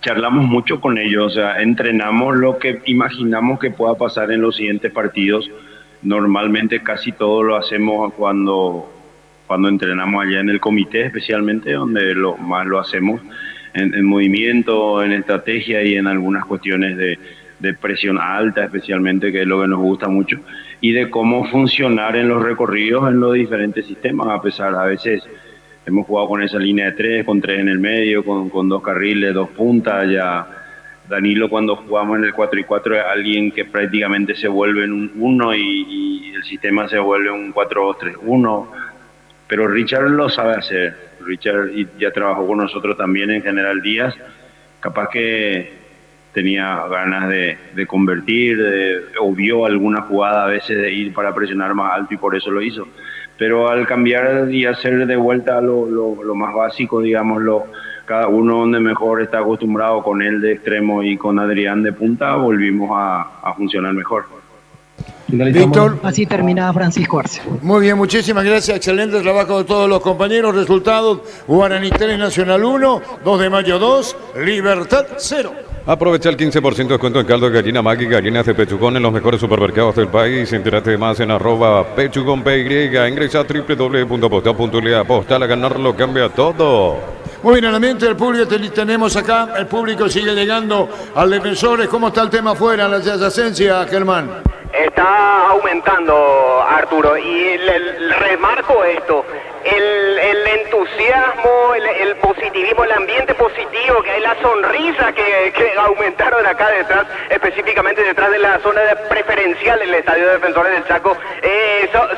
Charlamos mucho con ellos, o sea, entrenamos lo que imaginamos que pueda pasar en los siguientes partidos. Normalmente casi todo lo hacemos cuando entrenamos allá en el comité, especialmente, donde más lo hacemos en movimiento, en estrategia y en algunas cuestiones de presión alta, especialmente, que es lo que nos gusta mucho, y de cómo funcionar en los recorridos en los diferentes sistemas. A veces hemos jugado con esa línea de 3, con 3 en el medio, con 2 carriles, 2 puntas. Ya Danilo, cuando jugamos en el 4 y 4, es alguien que prácticamente se vuelve en un 1 y el sistema se vuelve un 4-2-3-1, pero Richard lo sabe hacer. Richard ya trabajó con nosotros también en General Díaz, capaz que tenía ganas de convertir, o vio alguna jugada a veces de ir para presionar más alto y por eso lo hizo. Pero al cambiar y hacer de vuelta lo más básico, digámoslo, cada uno donde mejor está acostumbrado, con él de extremo y con Adrián de punta, volvimos a funcionar mejor. Víctor. Así termina Francisco Arce. Muy bien, muchísimas gracias. Excelente trabajo de todos los compañeros. Resultados: Guaraní 3, Nacional 1, 2 de mayo 2, Libertad 0. Aprovecha el 15% de descuento en caldo de gallina Maggi, gallinas de pechucón en los mejores supermercados del país. Entérate más en @pechugonpy. Ingresa a www.postal.le. Postal, a ganarlo cambia todo. Muy bien, el ambiente del público tenemos acá, el público sigue llegando al defensores. ¿Cómo está el tema afuera, la adyacencia, Germán? Está aumentando, Arturo, y remarco esto, el entusiasmo, el positivismo, el ambiente positivo, que hay la sonrisa que aumentaron acá detrás, específicamente detrás de la zona preferencial del Estadio de Defensores del Chaco,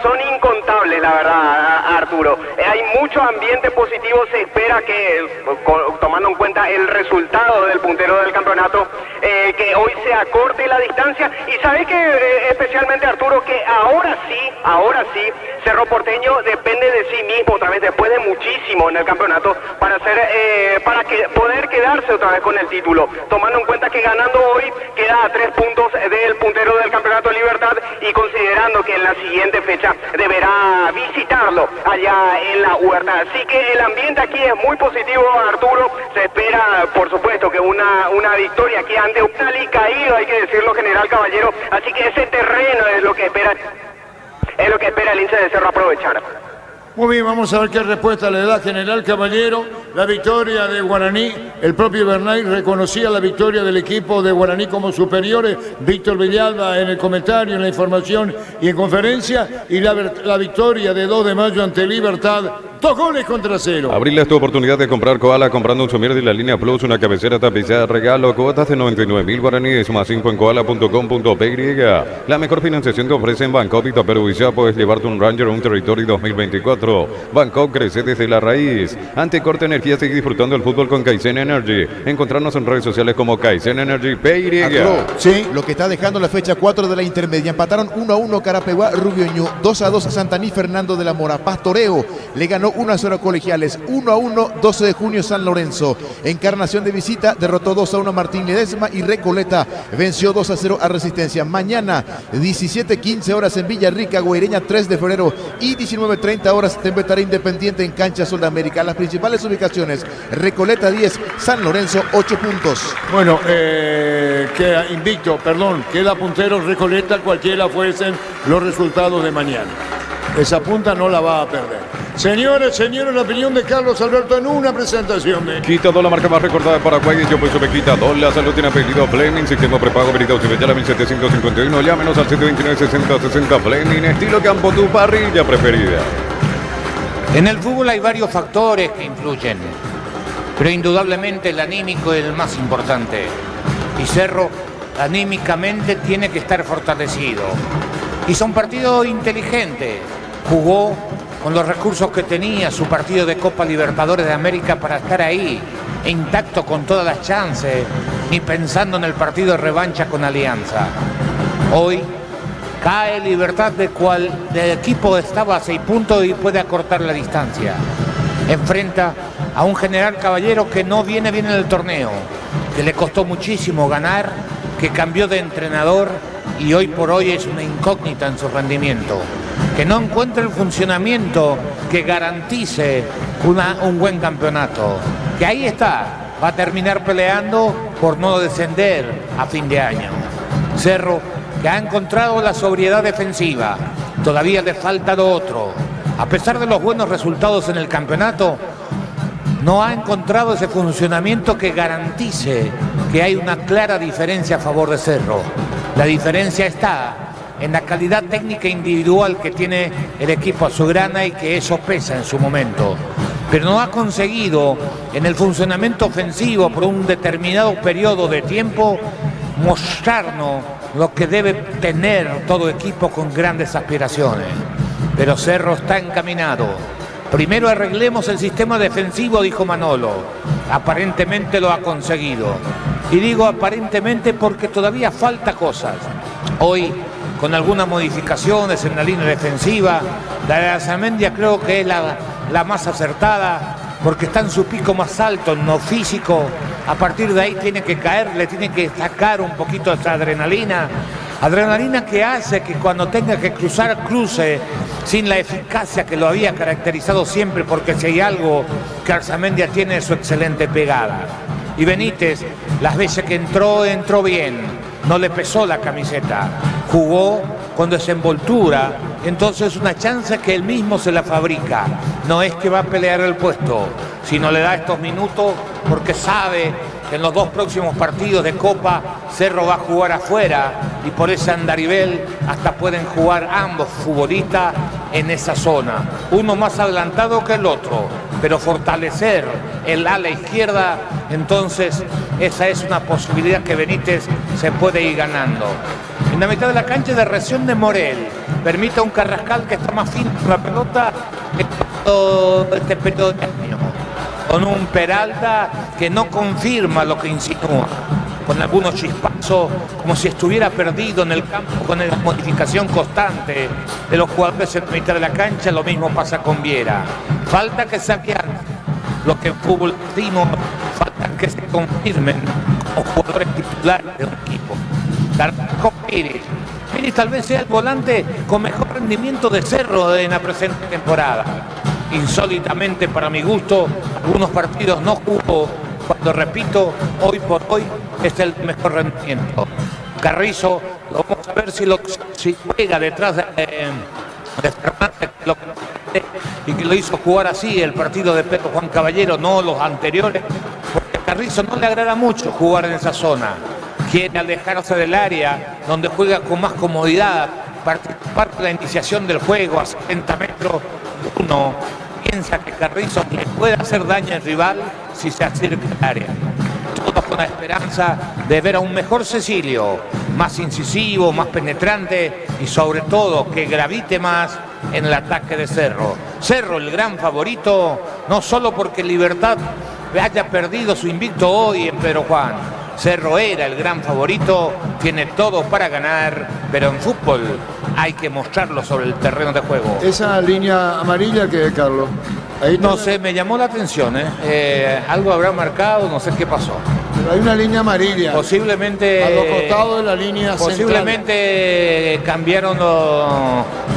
son incontables, la verdad, Arturo. Hay mucho ambiente positivo, se espera que, tomando en cuenta el resultado del puntero del campeonato, que hoy se acorte la distancia, y sabes que especialmente, Arturo, que ahora sí, Cerro Porteño depende de sí mismo otra vez, después de muchísimo en el campeonato, para poder quedarse otra vez con el título, tomando en cuenta que ganando hoy queda a 3 puntos del puntero del campeonato Libertad, y considerando que en la siguiente fecha deberá visitarlo allá en la Huerta. Así que el ambiente aquí es muy positivo, Arturo. Se espera, por supuesto, que una victoria aquí ante un alicaído, hay que decirlo, General Caballero. Así que ese terreno es lo que espera el hincha de Cerro aprovechar. Muy bien, vamos a ver qué respuesta le da General Caballero. La victoria de Guaraní, el propio Bernay reconocía la victoria del equipo de Guaraní como superiores. Víctor Villalba en el comentario, en la información y en conferencia. Y la victoria de 2 de mayo ante Libertad, 2-0. Abrirles tu oportunidad de comprar Koala comprando un somier de la línea Plus, una cabecera tapizada, regalo, cuotas de 99.000 guaraníes, más info en koala.com.py. La mejor financiación te ofrece en Bangkok y Perú, y ya puedes llevarte un Ranger o un Territory 2024. Bangkok crece desde la raíz. Ante corte energía, sigue disfrutando el fútbol con Kaizen Energy. Encontrarnos en redes sociales como Kaizen Energy PY. Sí, lo que está dejando la fecha 4 de la intermedia. Empataron 1-1 Carapeguá, Rubioño, 2-2 Santaní, Fernando de la Mora. Pastoreo le ganó 1-0 Colegiales, 1-1 12 de junio San Lorenzo. Encarnación de visita derrotó 2-1 Martín Ledesma, y Recoleta venció 2-0 a Resistencia. Mañana 17:15 horas en Villarrica, Guaireña 3 de febrero, y 19:30 horas Tempetará Independiente en cancha Sudamérica. Las principales ubicaciones: Recoleta 10, San Lorenzo 8 puntos. Bueno, queda invicto, queda puntero Recoleta, cualquiera fuesen los resultados de mañana. Esa punta no la va a perder. Señores, la opinión de Carlos Alberto en una presentación de Quitador, la marca más recordada de Paraguay. Yo pues sobre Quitador, la salud tiene apellido Fleming, sistema prepago habilitado Cibellala 1751. Llámenos al 729-6060 Fleming, estilo campo, tu parrilla preferida. En el fútbol hay varios factores que influyen, pero indudablemente el anímico es el más importante. Y Cerro anímicamente tiene que estar fortalecido. Hizo un partido inteligente, jugó con los recursos que tenía, su partido de Copa Libertadores de América, para estar ahí, intacto con todas las chances, ni pensando en el partido de revancha con Alianza. Hoy cae Libertad, del equipo estaba a 6 puntos y puede acortar la distancia. Enfrenta a un General Caballero que no viene bien en el torneo, que le costó muchísimo ganar, que cambió de entrenador y hoy por hoy es una incógnita en su rendimiento, que no encuentra el funcionamiento que garantice un buen campeonato, que ahí está, va a terminar peleando por no descender a fin de año. Cerro, que ha encontrado la sobriedad defensiva, todavía le falta lo otro. A pesar de los buenos resultados en el campeonato, no ha encontrado ese funcionamiento que garantice que hay una clara diferencia a favor de Cerro. La diferencia está en la calidad técnica individual que tiene el equipo azulgrana, y que eso pesa en su momento. Pero no ha conseguido en el funcionamiento ofensivo por un determinado periodo de tiempo mostrarnos lo que debe tener todo equipo con grandes aspiraciones. Pero Cerro está encaminado. Primero arreglemos el sistema defensivo, dijo Manolo. Aparentemente lo ha conseguido. Y digo aparentemente porque todavía falta cosas. Hoy, con algunas modificaciones en la línea defensiva, la de Arzamendia creo que es la más acertada, porque está en su pico más alto en lo físico. A partir de ahí tiene que caer, le tiene que sacar un poquito esa adrenalina que hace que cuando tenga que cruzar, cruce sin la eficacia que lo había caracterizado siempre, porque si hay algo que Arzamendia tiene es su excelente pegada. Y Benítez, las veces que entró bien, no le pesó la camiseta, jugó con desenvoltura, entonces una chance que él mismo se la fabrica. No es que va a pelear el puesto, sino le da estos minutos porque sabe que en los 2 próximos partidos de Copa Cerro va a jugar afuera y por ese andarivel hasta pueden jugar ambos futbolistas en esa zona. Uno más adelantado que el otro, pero fortalecer el ala izquierda, entonces esa es una posibilidad que Benítez se puede ir ganando. En la mitad de la cancha de reacción de Morel, permite a un Carrascal que está más fino con la pelota en todo este periodo de año, con un Peralta que no confirma lo que insinúa, con algunos chispazos, como si estuviera perdido en el campo, con la modificación constante de los jugadores en la mitad de la cancha. Lo mismo pasa con Viera. Falta que se apianten los que en fútbol decimos, falta que se confirmen como jugadores titulares de un equipo. Con Pires. Pires tal vez sea el volante con mejor rendimiento de Cerro en la presente temporada. Insólitamente, para mi gusto, algunos partidos no jugó, cuando repito, hoy por hoy es el mejor rendimiento. Carrizo, lo vamos a ver si juega detrás de Fernández, y que lo hizo jugar así el partido de Pedro Juan Caballero, no los anteriores, porque a Carrizo no le agrada mucho jugar en esa zona. Quiere alejarse del área donde juega con más comodidad, participar de la iniciación del juego a 70 metros. Uno piensa que Carrizo le puede hacer daño al rival si se acerca al área. Todos con la esperanza de ver a un mejor Cecilio, más incisivo, más penetrante y sobre todo que gravite más en el ataque de Cerro. Cerro, el gran favorito, no solo porque Libertad haya perdido su invicto hoy en Pedro Juan. Cerro era el gran favorito, tiene todo para ganar, pero en fútbol hay que mostrarlo sobre el terreno de juego. Esa línea amarilla que Carlos. Ahí no sé, me llamó la atención, algo habrá marcado, no sé qué pasó. Pero hay una línea amarilla. Posiblemente. A los costados de la línea posiblemente central. Cambiaron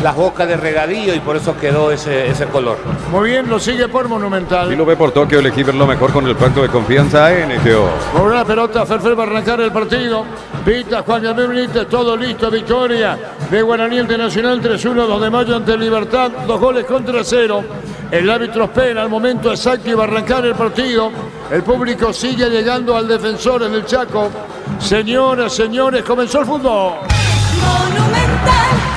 las bocas de regadío y por eso quedó ese color. Muy bien, lo sigue por Monumental. Y lo ve por Tokio, elegí ver lo mejor con el pacto de confianza NTO. Por una pelota, Ferfer va a arrancar el partido. Pita Juan Gabriel Benítez, todo listo, victoria de Guaraní Internacional 3-1, 2 de mayo ante Libertad, 2 goles contra 0. El árbitro espera el momento exacto y va a arrancar el partido. El público sigue llegando al Defensor en el Chaco. Señoras, señores, comenzó el fútbol.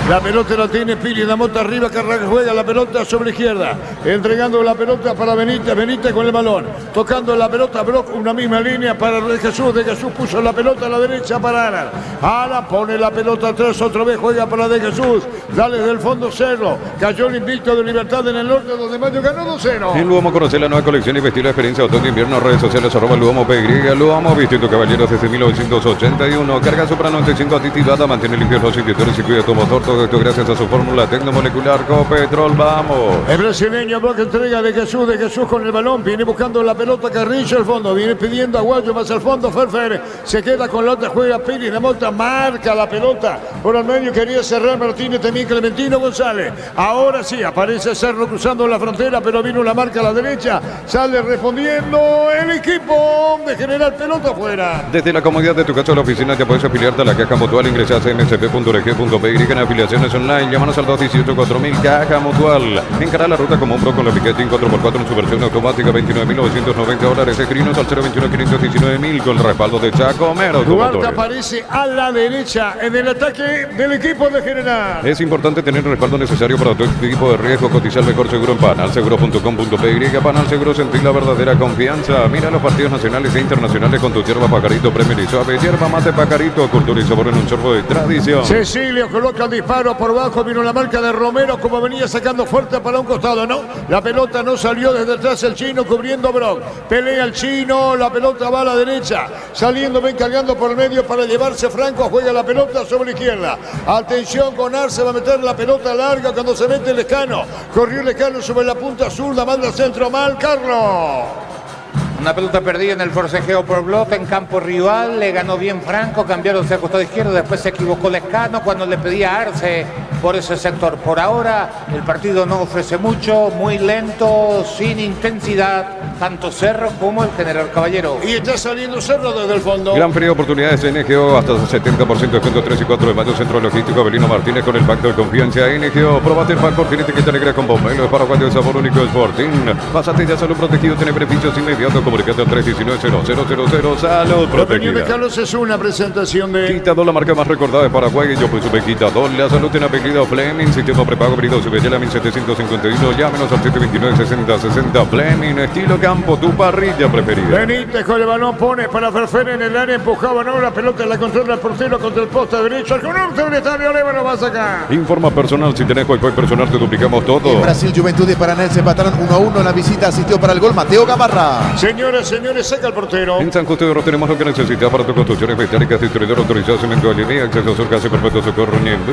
La pelota la tiene Piri, la mota arriba, Carrascal juega la pelota sobre izquierda, entregando la pelota para Benítez, Benítez con el balón, tocando la pelota, Brock, una misma línea para De Jesús puso la pelota a la derecha para Alan, Alan pone la pelota atrás, otra vez juega para De Jesús, dale del fondo Cerro, cayó el invicto de Libertad en el norte, 2 de mayo ganó 2-0. En Luomo conocer la nueva colección y vestir la experiencia otoño-invierno, redes sociales @Luomo_PY, Luomo, vistiendo caballeros desde 1981, carga Supra 95 aditivada, mantiene limpios los indicadores y cuida tu motor. Todo esto gracias a su fórmula tecnomolecular Copetrol. Vamos. El brasileño Brock entrega De Jesús con el balón, viene buscando la pelota Carrillo al fondo, viene pidiendo a Guayo más al fondo, Ferfer se queda con la otra, juega Piri, la mota marca la pelota por el medio, quería cerrar Martínez, también Clementino González. Ahora sí, aparece Cerro cruzando la frontera, pero vino la marca a la derecha, sale respondiendo el equipo de General, pelota afuera. Desde la comodidad de tu casa o la oficina ya puedes afiliarte a la Caja Mutual, ingresas a msp.org.py en afiliaciones online, llámanos al 218-4000 Caja Mutual. Encara la ruta como un Pro con la Piquetín 4x4 en su versión automática, $29.990. Escrinos al 021-519.000 con el respaldo de Chaco Mero. Duarte aparece a la derecha en el ataque del equipo de General. Es importante tener el respaldo necesario para todo tipo de riesgo. Cotiza el mejor seguro en panalseguro.com.py. Panal Seguro, sentir la verdadera confianza. Mira los partidos nacionales e internacionales con tu hierba Pajarito Premier y Suave. Hierba mate Pajarito, cultura y sabor en un sorbo de tradición. Cecilio coloca el disparo por bajo, vino la marca de Romero como venía sacando fuerte para un costado, ¿no? La pelota no salió desde atrás, el chino cubriendo Brock. Pelea el chino, la pelota va a la derecha, saliendo, ven cargando por el medio para llevarse Franco, juega la pelota sobre la izquierda. Atención con Arce, va a meter la pelota larga cuando se mete Lescano. Corrió Lescano sobre la punta azul, la manda al centro mal, Carlos. Una pelota perdida en el forcejeo por Block en campo rival, le ganó bien Franco, cambiaron hacia el costado izquierdo, después se equivocó Lescano cuando le pedía a Arce por ese sector. Por ahora el partido no ofrece mucho, muy lento, sin intensidad, tanto Cerro como el General Caballero. Y está saliendo Cerro desde el fondo. Gran Feria de Oportunidades NGO, hasta 70% de descuento 3 y 4 de mayo, Centro Logístico Avelino Martínez con el pacto de confianza NGO. Probate el pan continente que te alegra con Pomelo, es paraguayo de sabor único Sporting. Pásate ya Salud Protegido, tiene beneficios inmediatos, comunicate al 319-0000, Salud La opinión de Protegida. Carlos es una presentación de Quitador, la marca más recordada de Paraguay, yo pues supe Quitador, la salud en apellido Fleming, sistema prepago venido Subellala 1751, llámenos al 729-6060 Fleming, estilo campo, tu parrilla preferida. Benítez con el balón pone para Ferfer en el área, empujaba, no, la pelota la controla el portero contra el poste derecho, al norte del estadio, Lévano va a sacar. Informa personal, si tenés Wi-Fi personal te duplicamos todo. En Brasil, Juventud y Paraná se empataron 1-1 en la visita, asistió para el gol Mateo Gamarra. Señoras, señores, saca el portero. En San Justo de Oro tenemos lo que necesitas para tu construcciones metálicas, distribuidor autorizado, cemento Alemía, acceso sur, casi perfecto, socorro, Niembú.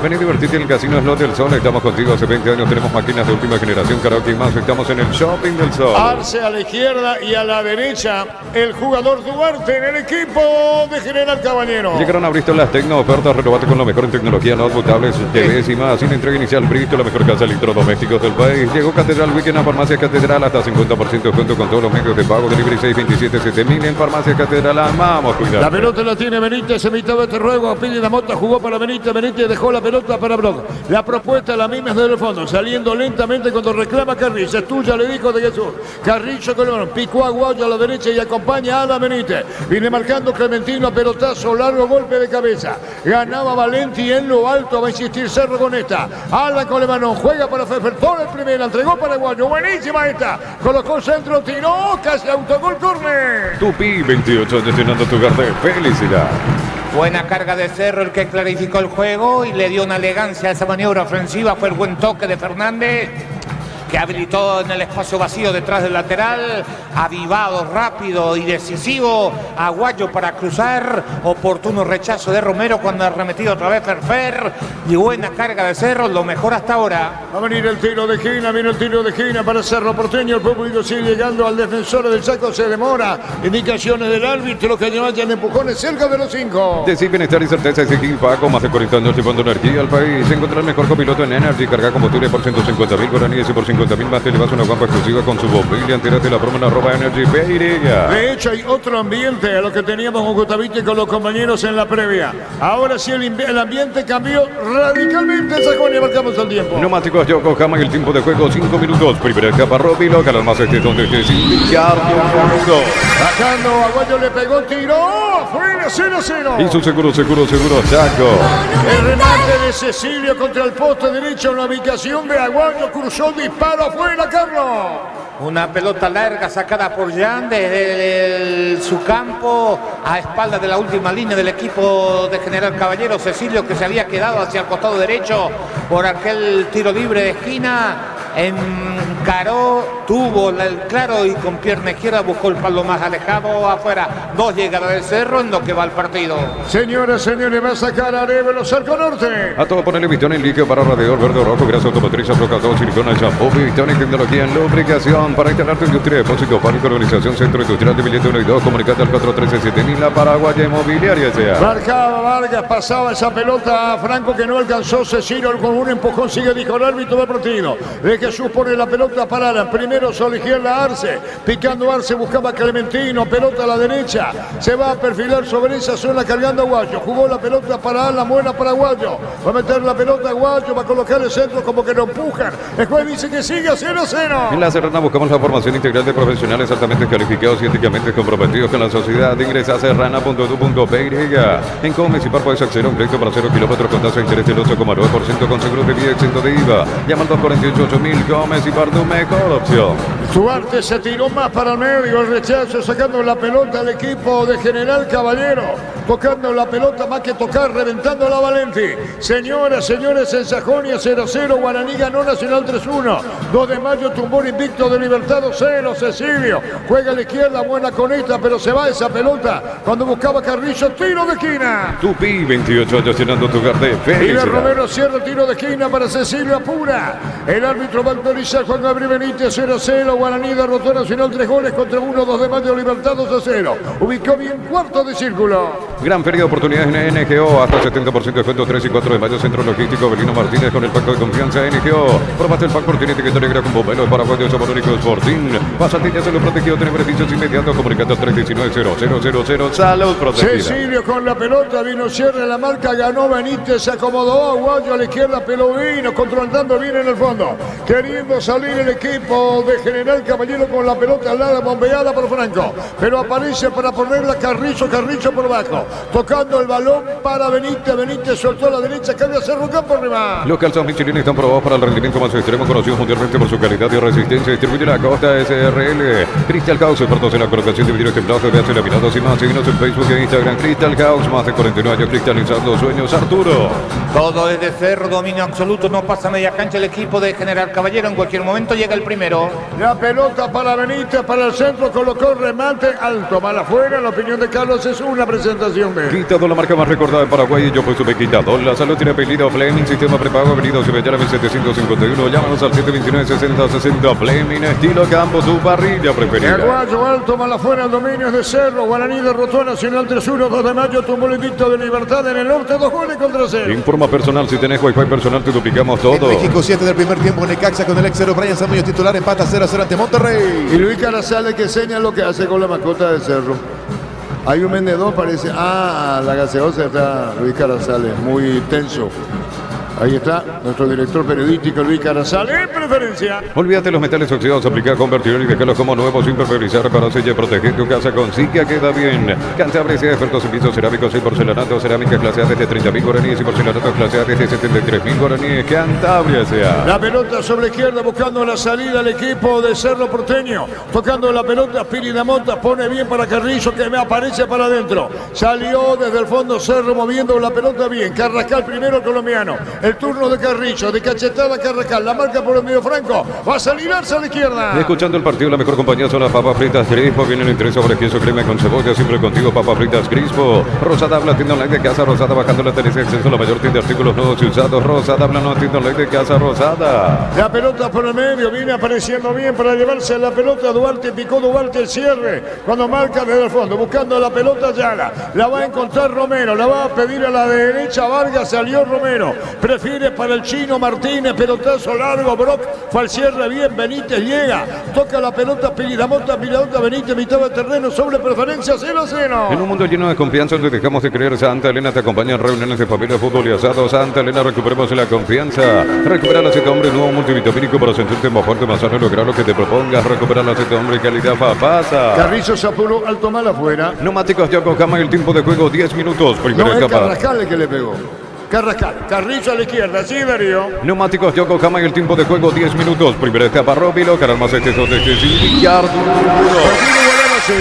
Ven y divertirte en el Casino Slot del Sol, estamos contigo hace 20 años, tenemos máquinas de última generación, karaoke y más, estamos en el Shopping del Sol. Arce a la izquierda y a la derecha, el jugador Duarte en el equipo de General Caballero. Llegaron a Bristol las Tecno ofertas, renovate con lo mejor en tecnología, notebook, tablets, TVs y más. Sin entrega inicial, Bristol, la mejor casa de electrodomésticos del país. Llegó Catedral Weekend a Farmacia Catedral, hasta 50% de descuento con todos los medios de pago. Delivery 627-7000 en Farmacia Catedral. Amamos cuidar. La pelota la tiene Benítez, evitaba este ruego. Pili la Mota jugó para Benítez. Benítez dejó la pelota para Brock. La propuesta la misma es desde el fondo, saliendo lentamente cuando reclama Carrillo. Es tuya, le dijo de Jesús. Carrillo con el balón, picó a Guayo a la derecha y acompaña a la Benítez. Viene marcando Clementino a pelotazo, largo golpe de cabeza. Ganaba Valenti en lo alto, va a insistir Cerro con esta. Ala con el balón, juega para Fefer, pone el primero, entregó para Guayo. Buenísima esta. Colocó centro, tiró, casi autogol, córner. Tupi 28, gestionando tu hogar de felicidad. Buena carga de Cerro, el que clarificó el juego y le dio una elegancia a esa maniobra ofensiva. Fue el buen toque de Fernández, que habilitó en el espacio vacío detrás del lateral, avivado, rápido y decisivo, Aguayo para cruzar, oportuno rechazo de Romero cuando ha remetido otra vez Ferfer, y buena carga de Cerro, lo mejor hasta ahora. Va a venir el tiro de esquina, viene el tiro de esquina para Cerro Porteño, el público sigue llegando al defensor del saco, se demora, indicaciones del árbitro, que no hayan empujones cerca de los 5. Decir bienestar y certeza es Equín Paco, más de 40 años llevando energía al país. Encontrar el mejor copiloto en Energy, carga combustible por 150.000 guaraníes y por 50.000 más te llevas una guampa exclusiva con su bombilla. Entérate la promo en @Energy Peiriga. De hecho, hay otro ambiente a lo que teníamos con Gustavito y con los compañeros en la previa. Ahora sí el ambiente cambió radicalmente. Sajonia, marcamos el tiempo. Neumáticos Yokohama y el tiempo de juego 5 minutos. Primera etapa Robbie local, al más este donde esté sin pillar. Bajando, Aguayo le pegó, tiró, fuera 0-0. Y su seguro, Chaco. El remate de Cecilio contra el poste derecho en la ubicación de Aguayo, cruzó, disparo afuera, Carlos. Una pelota larga sacada por Jan desde su campo a espaldas de la última línea del equipo de General Caballero. Cecilio, que se había quedado hacia el costado derecho por aquel tiro libre de esquina, encaró, tuvo el claro y con pierna izquierda buscó el palo más alejado afuera. 2 llegadas del Cerro en lo que va el partido. Señoras, señores, va a sacar Arevalo, Cerco Norte. A todo ponerle Vitón en líquido para radiador verde o rojo, grasa automotriz, aflocador, silicona, shampoo, Vitón y tecnología en lubricación. Para instalar tu industria de depósito, pánico, organización, centro industrial de billete 1 y 2, comunicate al 413-7000, la Paraguaya Inmobiliaria sea. Marcaba Vargas, pasaba esa pelota a Franco que no alcanzó. Cecilio con un empujón sigue, dijo el árbitro del partido. De Jesús pone la pelota parada. Primero sobre izquierda Arce, picando Arce, buscaba Clementino, pelota a la derecha. Se va a perfilar sobre esa zona cargando a Guayo. Jugó la pelota para la muela para Guayo. Va a meter la pelota a Guayo, va a colocar el centro como que lo empujan. El juez dice que sigue a 0-0. En La Serrana buscamos la formación integral de profesionales altamente calificados y éticamente comprometidos con la sociedad. Ingresa a serrana.edu.py. En Comecipar puedes acceder a un crédito para 0 kilómetros con tasa de interés del 8,9% con seguro de vida exento de IVA. Llama al 248.000. Comecipar, tu mejor opción. Duarte se tiró más para el medio, el rechazo, sacando la pelota al equipo de General Caballero. Tocando la pelota, más que tocar, reventando la Valenti. Señoras, señores, en Sajonia 0-0, Guaraní ganó Nacional 3-1. 2 de mayo tumbó el invicto de Libertad 0, Cecilio. Juega a la izquierda, buena con esta, pero se va esa pelota cuando buscaba Carrillo, tiro de esquina. Tupi 28 gestionando tu hogar de Y felicidad. Romero cierra el tiro de esquina para Cecilio, apura. El árbitro va a autorizar Juan Gabriel Benítez 0-0. Guaraní derrotó a Nacional 3 goles contra 1, 2 de mayo, Libertad 2-0. Ubicó bien cuarto de círculo. Gran feria de oportunidades en NGO, hasta 70% de descuento 3 y 4 de mayo, Centro Logístico Belino Martínez con el pacto de confianza NGO. Probate el pack por tiene etiqueta negra con bomberos para juegos paraguayos Sporting. Pasatillas en lo protegido, tiene beneficios inmediatos, comunicando 319-0000. Salud protegida. Cecilio con la pelota, vino cierre la marca, ganó Benítez, se acomodó Aguayo a la izquierda, Pelovino controlando bien en el fondo. Queriendo salir el equipo de General Caballero con la pelota al lado, bombeada por Franco. Pero aparece para ponerla Carrizo por abajo. Tocando el balón para Benítez. Benítez soltó a la derecha, cambia Cerro Campo arriba. Los calzados Michelin están probados para el rendimiento más extremo, conocidos mundialmente por su calidad y resistencia. Distribuye la Costa SRL. Crystal House, expertos en la colocación de vidrios templados, veas laminados y más. Síguenos en Facebook e Instagram. Crystal House, más de 49 años cristalizando sueños. Arturo. Todo desde Cerro, dominio absoluto, no pasa media cancha el equipo de General Caballero, en cualquier momento llega el primero. La pelota para Benítez, para el centro, colocó el remate alto, mal afuera. La opinión de Carlos es una presentación de Quitador, la marca más recordada de Paraguay, y yo pues supe Quitador. La salud tiene apellido Fleming, sistema prepago, Avenida Cibellana 751. Llámanos al 729-6060. Fleming, estilo campo, tu parrilla preferida. Aguayo alto, mal afuera, el dominio es de Cerro. Guaraní derrotó a Nacional 3-1, 2 de mayo, tumbó el invicto de Libertad en el norte, 2 goles contra 0. Informa personal, si tenés Wi-Fi personal te duplicamos todo. México 7 del primer tiempo, Necaxa con el ex 0, Brian Samudio titular, empata 0-0 ante Monterrey. Y Luis Carazales que señala lo que hace con la mascota de Cerro. Hay un vendedor, parece. La gaseosa está Luis Carazales, muy tenso. Ahí está nuestro director periodístico Luis Carazales, en preferencia. Olvídate los metales oxidados, aplica convertir y dejarlos como nuevos sin perjudicar, para sellar y proteger tu casa con Sica queda bien. Cantabria, expertos en pisos cerámicos y porcelanato, cerámica clase A desde 30.000 guaraníes y porcelanato clase A desde 73.000 guaraníes. Cantabria sea. La pelota sobre la izquierda buscando la salida al equipo de Cerro Porteño. Tocando la pelota, Piri Damota pone bien para Carrizo que me aparece para adentro. Salió desde el fondo Cerro moviendo la pelota bien. Carrascal primero, colombiano. El turno de Carrillo, de cachetada Carrascal, la marca por el medio Franco, va a salir hacia la izquierda. Escuchando el partido, la mejor compañía son las papas fritas Crispo. Vienen en 3 sobre queso crema con cebolla, siempre contigo, papas fritas Crispo. Rosada habla, tienda online de casa Rosada, bajando la tendencia de acceso a la mayor tienda de artículos nuevos y usados. Rosada habla, no, tienda online de casa Rosada. La pelota por el medio, viene apareciendo bien para llevarse la pelota. Duarte, picó Duarte el cierre, cuando marca desde el fondo, buscando la pelota Yala. La va a encontrar Romero, la va a pedir a la derecha Vargas, salió Romero. Prefiere para el chino Martínez, pelotazo largo, Brock fue al cierre bien, Benítez llega, toca la pelota, Piridamota, Benítez, mitad de terreno, sobre preferencia 0-0. En un mundo lleno de confianza donde dejamos de creer, Santa Elena te acompaña en reuniones de familia, fútbol y asado. Santa Elena, recuperemos la confianza. Recupera la Z Hombre, nuevo multivitamínico para sentirte más fuerte, más sano y lograr lo que te propongas. Recupera la Z Hombre, calidad pasa. Carrizo se apuró, alto mal afuera. Neumáticos Yokohama, el tiempo de juego 10 minutos. Primera no, etapa. Es Carrascal el que le pegó. Carrascal, Carrizo a la izquierda, sí, Darío. Neumáticos Yokohama y el tiempo de juego 10 minutos. Primera etapa, Robilo, Caralmas excesos de Villar.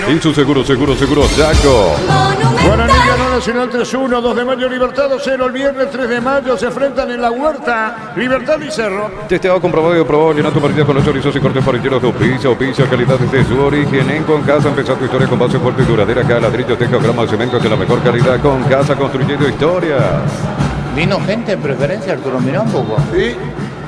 Y su seguro, Chaco. Guaraní ganó Nacional 3-1, 2 de mayo, Libertad 2-0. El viernes 3 de mayo se enfrentan en la Huerta, Libertad y Cerro. Testeado, comprobado y aprobado. Llena tu partida con los chorizos y cortes parrilleros de Opicia, calidad desde su origen. En Concasa, empezar tu historia con base fuerte y duradera. Acá, ladrillo, teja, grama, cemento de la mejor calidad. Concasa, construyendo historias. ¿Vino gente en preferencia, Arturo? Mirá un poco. Sí,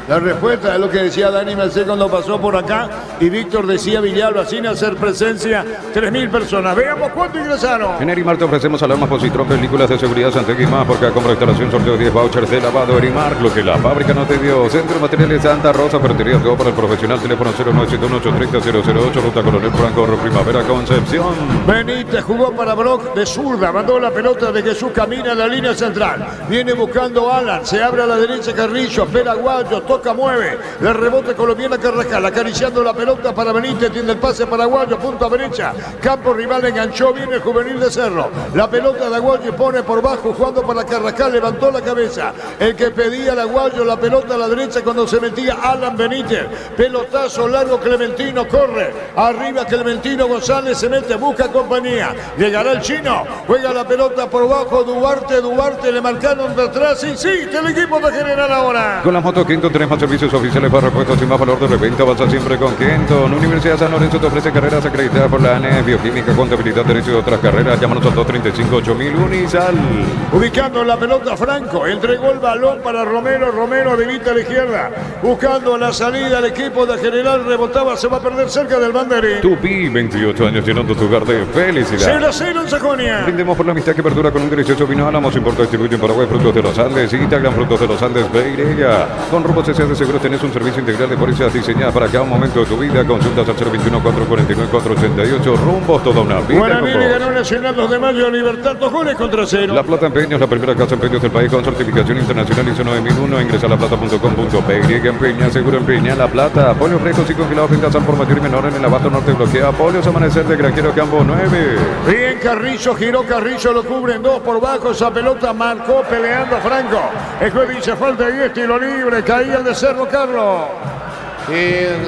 la respuesta es lo que decía Dani Merced cuando pasó por acá y Víctor decía Villalba, sin hacer presencia, 3.000 personas. Veamos cuánto ingresaron. En Erimar te ofrecemos alarmas Positrón, películas de seguridad Santec y más. Por cada compra de instalación, sorteo 10 vouchers de lavado. Erimar, lo que la fábrica no te dio. Centro de Materiales Santa Rosa, ferretería todo para el profesional. Teléfono 0971-830-008, Ruta Coronel Franco, Primavera, Concepción. Benítez jugó para Brock de zurda, mandó la pelota de Jesús, camina a la línea central. Viene buscando Alan, se abre a la derecha Carrillo, espera Aguayo, toca, mueve. Le rebote colombiana Carrascal, acariciando la pelota para Benítez, tiene el pase para Aguayo, punta derecha. Campo rival enganchó, viene el juvenil de Cerro. La pelota de Aguayo pone por bajo, jugando para Carrascal, levantó la cabeza. El que pedía el Aguayo, la pelota a la derecha cuando se metía Alan Benítez. Pelotazo largo, Clementino corre. Arriba Clementino González se mete, busca compañía. Llegará el chino, juega la pelota por bajo, Duarte le marcaron de atrás y sí, el equipo de General ahora. Con las motos Quinto tenemos tenés más servicios oficiales para repuestos y más valor de reventa. Vas a siempre con Kenton. Universidad San Lorenzo te ofrece carreras acreditadas por la ANE, bioquímica, contabilidad, derecho y otras carreras. Llámanos al 235-8000 Unisal. Ubicando la pelota Franco, entregó el balón para Romero, Romero habilita a la izquierda, buscando la salida al equipo de General, rebotaba, se va a perder cerca del banderín. Tupi, 28 años llenando tu hogar de felicidad. 0-0 en Sajonia. Brindemos por la amistad que perdura con un delicioso vino Álamos, importa y distribuye en Paraguay Frutos de los Andes, Instagram Frutos de los Andes, Beirega. Con Rumbos S.A. de Seguros tenés un servicio integral de pólizas diseñadas para cada momento de tu vida. Consultas al 021-449-488. Rumbos, toda una vida. Guaraní le ganó Nacional 2 de mayo, Libertad, 2 goles contra 0. La Plata Empeños, la primera casa empeños del país con certificación internacional ISO 9001. Ingresa a laplata.com.py. Empeña, seguro empeña La Plata. Polios frescos y congelados, ventas al por mayor y menor en el abasto norte bloquea. Polios Amanecer de Granjero Campo 9. Bien Carrillo, giró Carrillo, lo cubren 2 por bajo, esa pelota marcó peleando Franco. El juez dice falta y tiro libre, caía el de Cerro Carlos.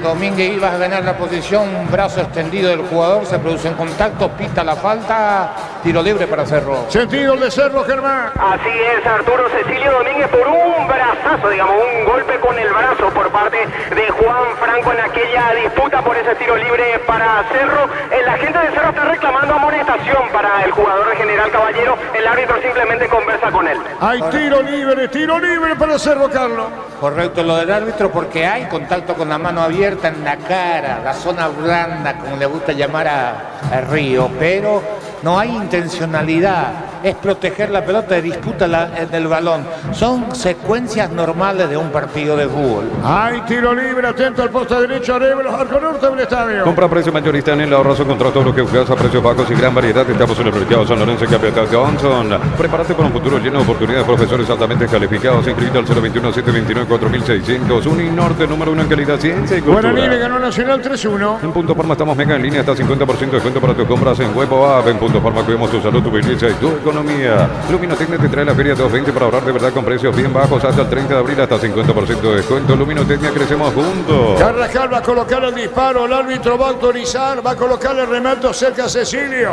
Domínguez iba a ganar la posición, un brazo extendido del jugador, se produce en contacto, pita la falta, tiro libre para Cerro. Sentido el de Cerro, Germán. Así es, Arturo Cecilio Domínguez por un brazazo, digamos, un golpe con el brazo por parte de Juan Franco en aquella disputa por ese tiro libre para Cerro. La gente de Cerro está reclamando amonestación para el jugador de General Caballero, el árbitro simplemente conversa con él. Hay tiro libre para Cerro Carlos. Correcto lo del árbitro porque hay contacto con la mano abierta en la cara, la zona blanda, como le gusta llamar a Río, pero no hay intencionalidad, es proteger la pelota de disputa del balón. Son secuencias normales de un partido de fútbol. Hay tiro libre, atento al poste derecho, Arevalo, arco norte del estadio. Compra precio mayorista en el ahorrazo, contra todo lo que buscas a precios bajos y gran variedad. Estamos en el mercado San Lorenzo, Capital Johnson. Prepárate para un futuro lleno de oportunidades, profesores altamente calificados. Inscrito al 021-729-4600. Uninorte, número 1 en calidad, ciencia y cultura. Guaraní le ganó Nacional 3-1. En Punto Farma estamos mega en línea, hasta 50% de descuento para tus compras en web o app. En Punto Farma cuidamos tu salud, tu belleza y tu economía. Luminotecnia te trae la Feria 220 para ahorrar de verdad con precios bien bajos hasta el 30 de abril, hasta 50% de descuento. Luminotecnia, crecemos juntos. Carrascal va a colocar el disparo, el árbitro va a autorizar, va a colocar el remate cerca a Cecilio.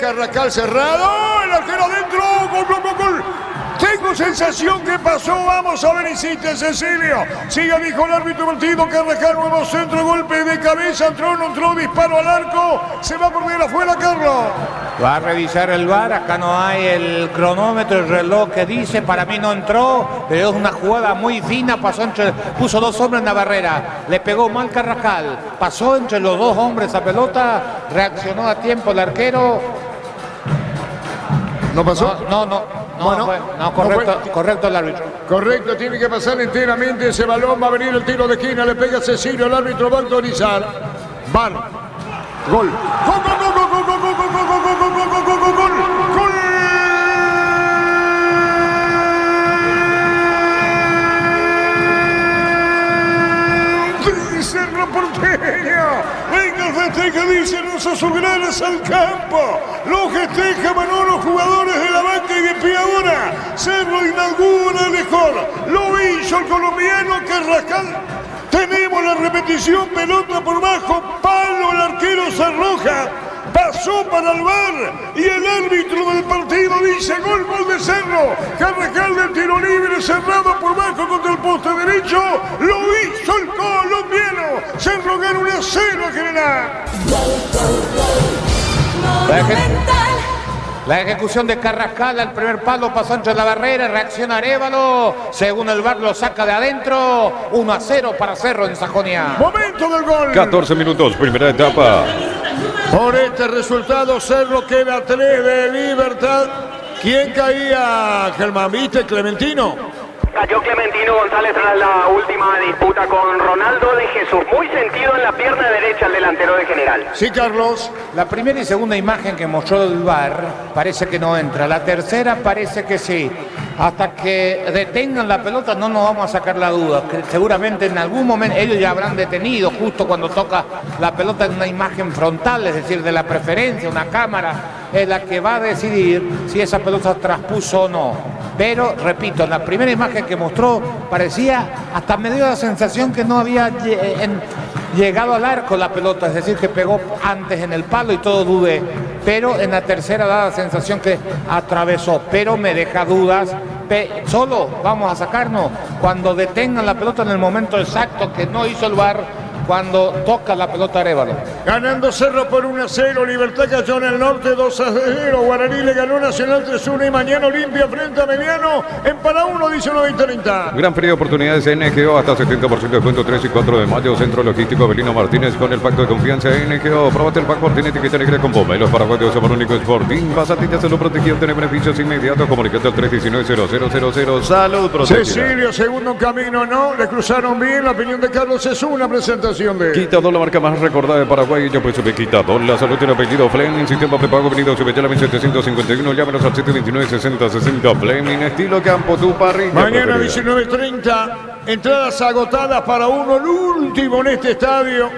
Carrascal cerrado, el arquero adentro, gol. Tengo sensación que pasó, vamos a ver, insiste Cecilio. Siga, dijo el árbitro partido, Carrascal, nuevo centro, golpe de cabeza, entró, disparo al arco, se va a poner afuera Carlos. Va a revisar el VAR, acá no hay el cronómetro, el reloj que dice, para mí no entró, pero es una jugada muy fina, puso 2 hombres en la barrera, le pegó mal Carrascal, pasó entre los 2 hombres esa pelota, reaccionó a tiempo el arquero. ¿No pasó? Correcto el árbitro. Correcto, tiene que pasar enteramente ese balón, va a venir el tiro de esquina, le pega Cecilio, el árbitro va a autorizar. Gol. Gol. Cerro Porteño, venga el festeja, dice, nos azulgranas al campo, lo festeja Manolo, jugadores de la banca y de pie ahora, Cerro inaugura mejor, lo hizo el colombiano Carrascal, tenemos la repetición, pelota por bajo, palo, el arquero se arroja, pasó para el VAR y el árbitro del partido dice gol de Cerro. Carrascal del tiro libre cerrado por bajo contra el poste derecho. Lo hizo el colombiano. Cerro gana 1-0 a General. La ejecución de Carrascal al primer palo pasó entre la barrera, reacciona Arevalo, según el VAR lo saca de adentro, 1-0 para Cerro en Sajonia. Momento del gol. 14 minutos, primera etapa. Por este resultado Cerro queda 3 de Libertad. ¿Quién caía, Germán? ¿Viste, Clementino? Cayó Clementino González tras la última disputa con Ronaldo de Jesús. Muy sentido en la pierna derecha el delantero de General. Sí, Carlos. La primera y segunda imagen que mostró el VAR parece que no entra. La tercera parece que sí. Hasta que detengan la pelota no nos vamos a sacar la duda. Que seguramente en algún momento ellos ya habrán detenido justo cuando toca la pelota en una imagen frontal, es decir, de la preferencia, una cámara es la que va a decidir si esa pelota traspuso o no. Pero, repito, en la primera imagen que mostró parecía, hasta me dio la sensación que no había llegado al arco la pelota, es decir, que pegó antes en el palo y todo dudé. Pero en la tercera da la sensación que atravesó, pero me deja dudas Solo vamos a sacarnos cuando detengan la pelota en el momento exacto que no hizo el VAR cuando toca la pelota Arévalo. Ganando Cerro por 1-0, Libertad cayó en el norte 2-0, Guaraní le ganó Nacional 3-1 y mañana Olimpia frente a Meliano en para 1, 19:30. Gran Feria de Oportunidades NGO, hasta 70% de descuento 3 y 4 de mayo, Centro Logístico Belino Martínez con el pacto de confianza NGO. Probate el pack Martínez, etiqueta negra con Pomelos Paraguayos, Sabor Único Sporting. Pasatilla Salud Protegido, tiene beneficios inmediatos. Comunicate al 319-0000. Salud Protegida. Cecilio, segundo en camino, no, le cruzaron bien. La opinión de Carlos es una presentación de Quitador, la marca más recordada de Paraguay. Yo pues Quitador, la salud tiene apellido Fleming, sistema prepago venido Subetela 1751, llámenos al 729-6060 Fleming, estilo Campo, tu parrilla. Mañana 19:30, entradas agotadas para uno, el último en este estadio,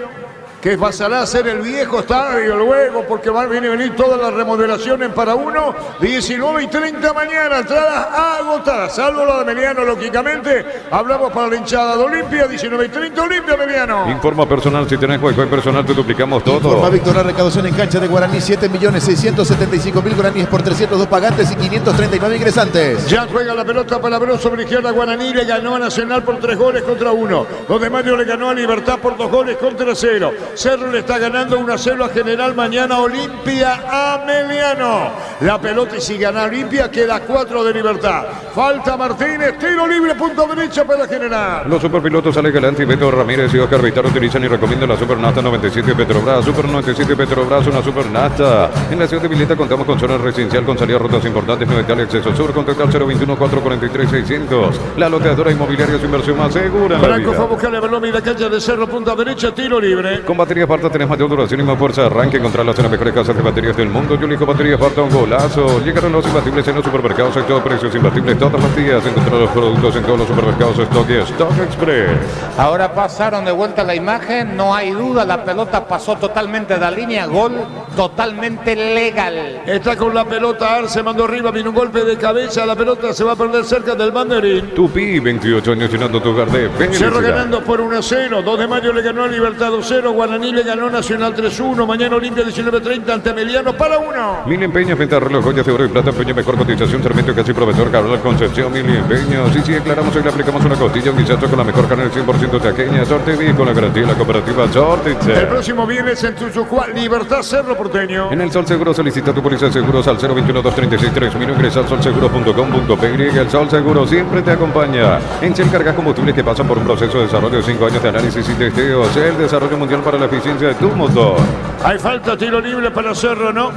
que pasará a ser el viejo estadio luego, porque viene a venir todas las remodelaciones para uno. 19:30 mañana, entradas agotadas, salvo la de Meliano, lógicamente. Hablamos para la hinchada de Olimpia, 19:30 Olimpia Meliano. Informa personal, si tenés Wi-Fi personal te duplicamos todo. Informa Víctor, la recaudación en cancha de Guaraní, 7.675.000 guaraníes por 302 pagantes y 539 ingresantes. Ya juega la pelota para Bro sobre izquierda. Guaraní le ganó a Nacional por 3-1. 2 de mayo le ganó a Libertad por 2-0. Cerro le está ganando 1-0 a General. Mañana Olimpia a Meliano. La pelota, y si gana Olimpia queda 4 de Libertad. Falta Martínez, tiro libre, punto derecha para General. Los superpilotos Ale Galante y Beto Ramírez y Oscar Vitar utilizan y recomiendan la Super Nasta 97 Petrobras. Super 97 Petrobras, una Super Nasta. En la ciudad de Vileta contamos con zona residencial con salidas rutas importantes, no tal acceso sur. Contacta al 021-443-600. La loteadora inmobiliaria, su inversión más segura en la Franco vida. fue a buscar la balón y la cancha de Cerro, punta derecha, tiro libre. Con baterías Parta tenés mayor duración y más fuerza de arranque. Encontrarlas en las mejores casas de baterías del mundo. Yo elijo baterías Parta, un golazo. Llegaron los imbatibles en los supermercados. Hay todos precios imbatibles todos los días. Encontrar los productos en todos los supermercados Stock y Stock Express. Ahora pasaron de vuelta la imagen, no hay duda, la pelota pasó totalmente de la línea, gol totalmente legal. Está con la pelota Arce, mandó arriba, vino un golpe de cabeza, la pelota se va a perder cerca del banderín. Tupi, 28 años llenando tu hogar de felicidad. Cerro ganando por 1-0, 2 de mayo le ganó a Libertad 2-0, Guaraní le ganó Nacional 3-1, mañana Olimpia 19:30 ante Meliano para 1. Mil empeños, venta reloj, joyas de oro y plata, empeño, mejor cotización, Sarmiento, casi profesor, Carlos Concepción, Mil empeños. Y si declaramos hoy le aplicamos una costilla, un guisazo con la mejor carne del 100% taqueña, Sortevi, con la garantía de la cooperativa Sortice. El próximo viernes en Tuchucuá, Libertad Cerro Porteño. En el Sol Seguro solicita tu póliza de seguros al 021-236-3000, ingresa al solseguro.com.py. El Sol Seguro siempre te acompaña. En Shell cargas combustibles que pasan por un proceso de desarrollo de 5 años de análisis y testeos. El desarrollo mundial para la eficiencia de tu motor. Hay falta, tiro libre para Cerro, ¿no?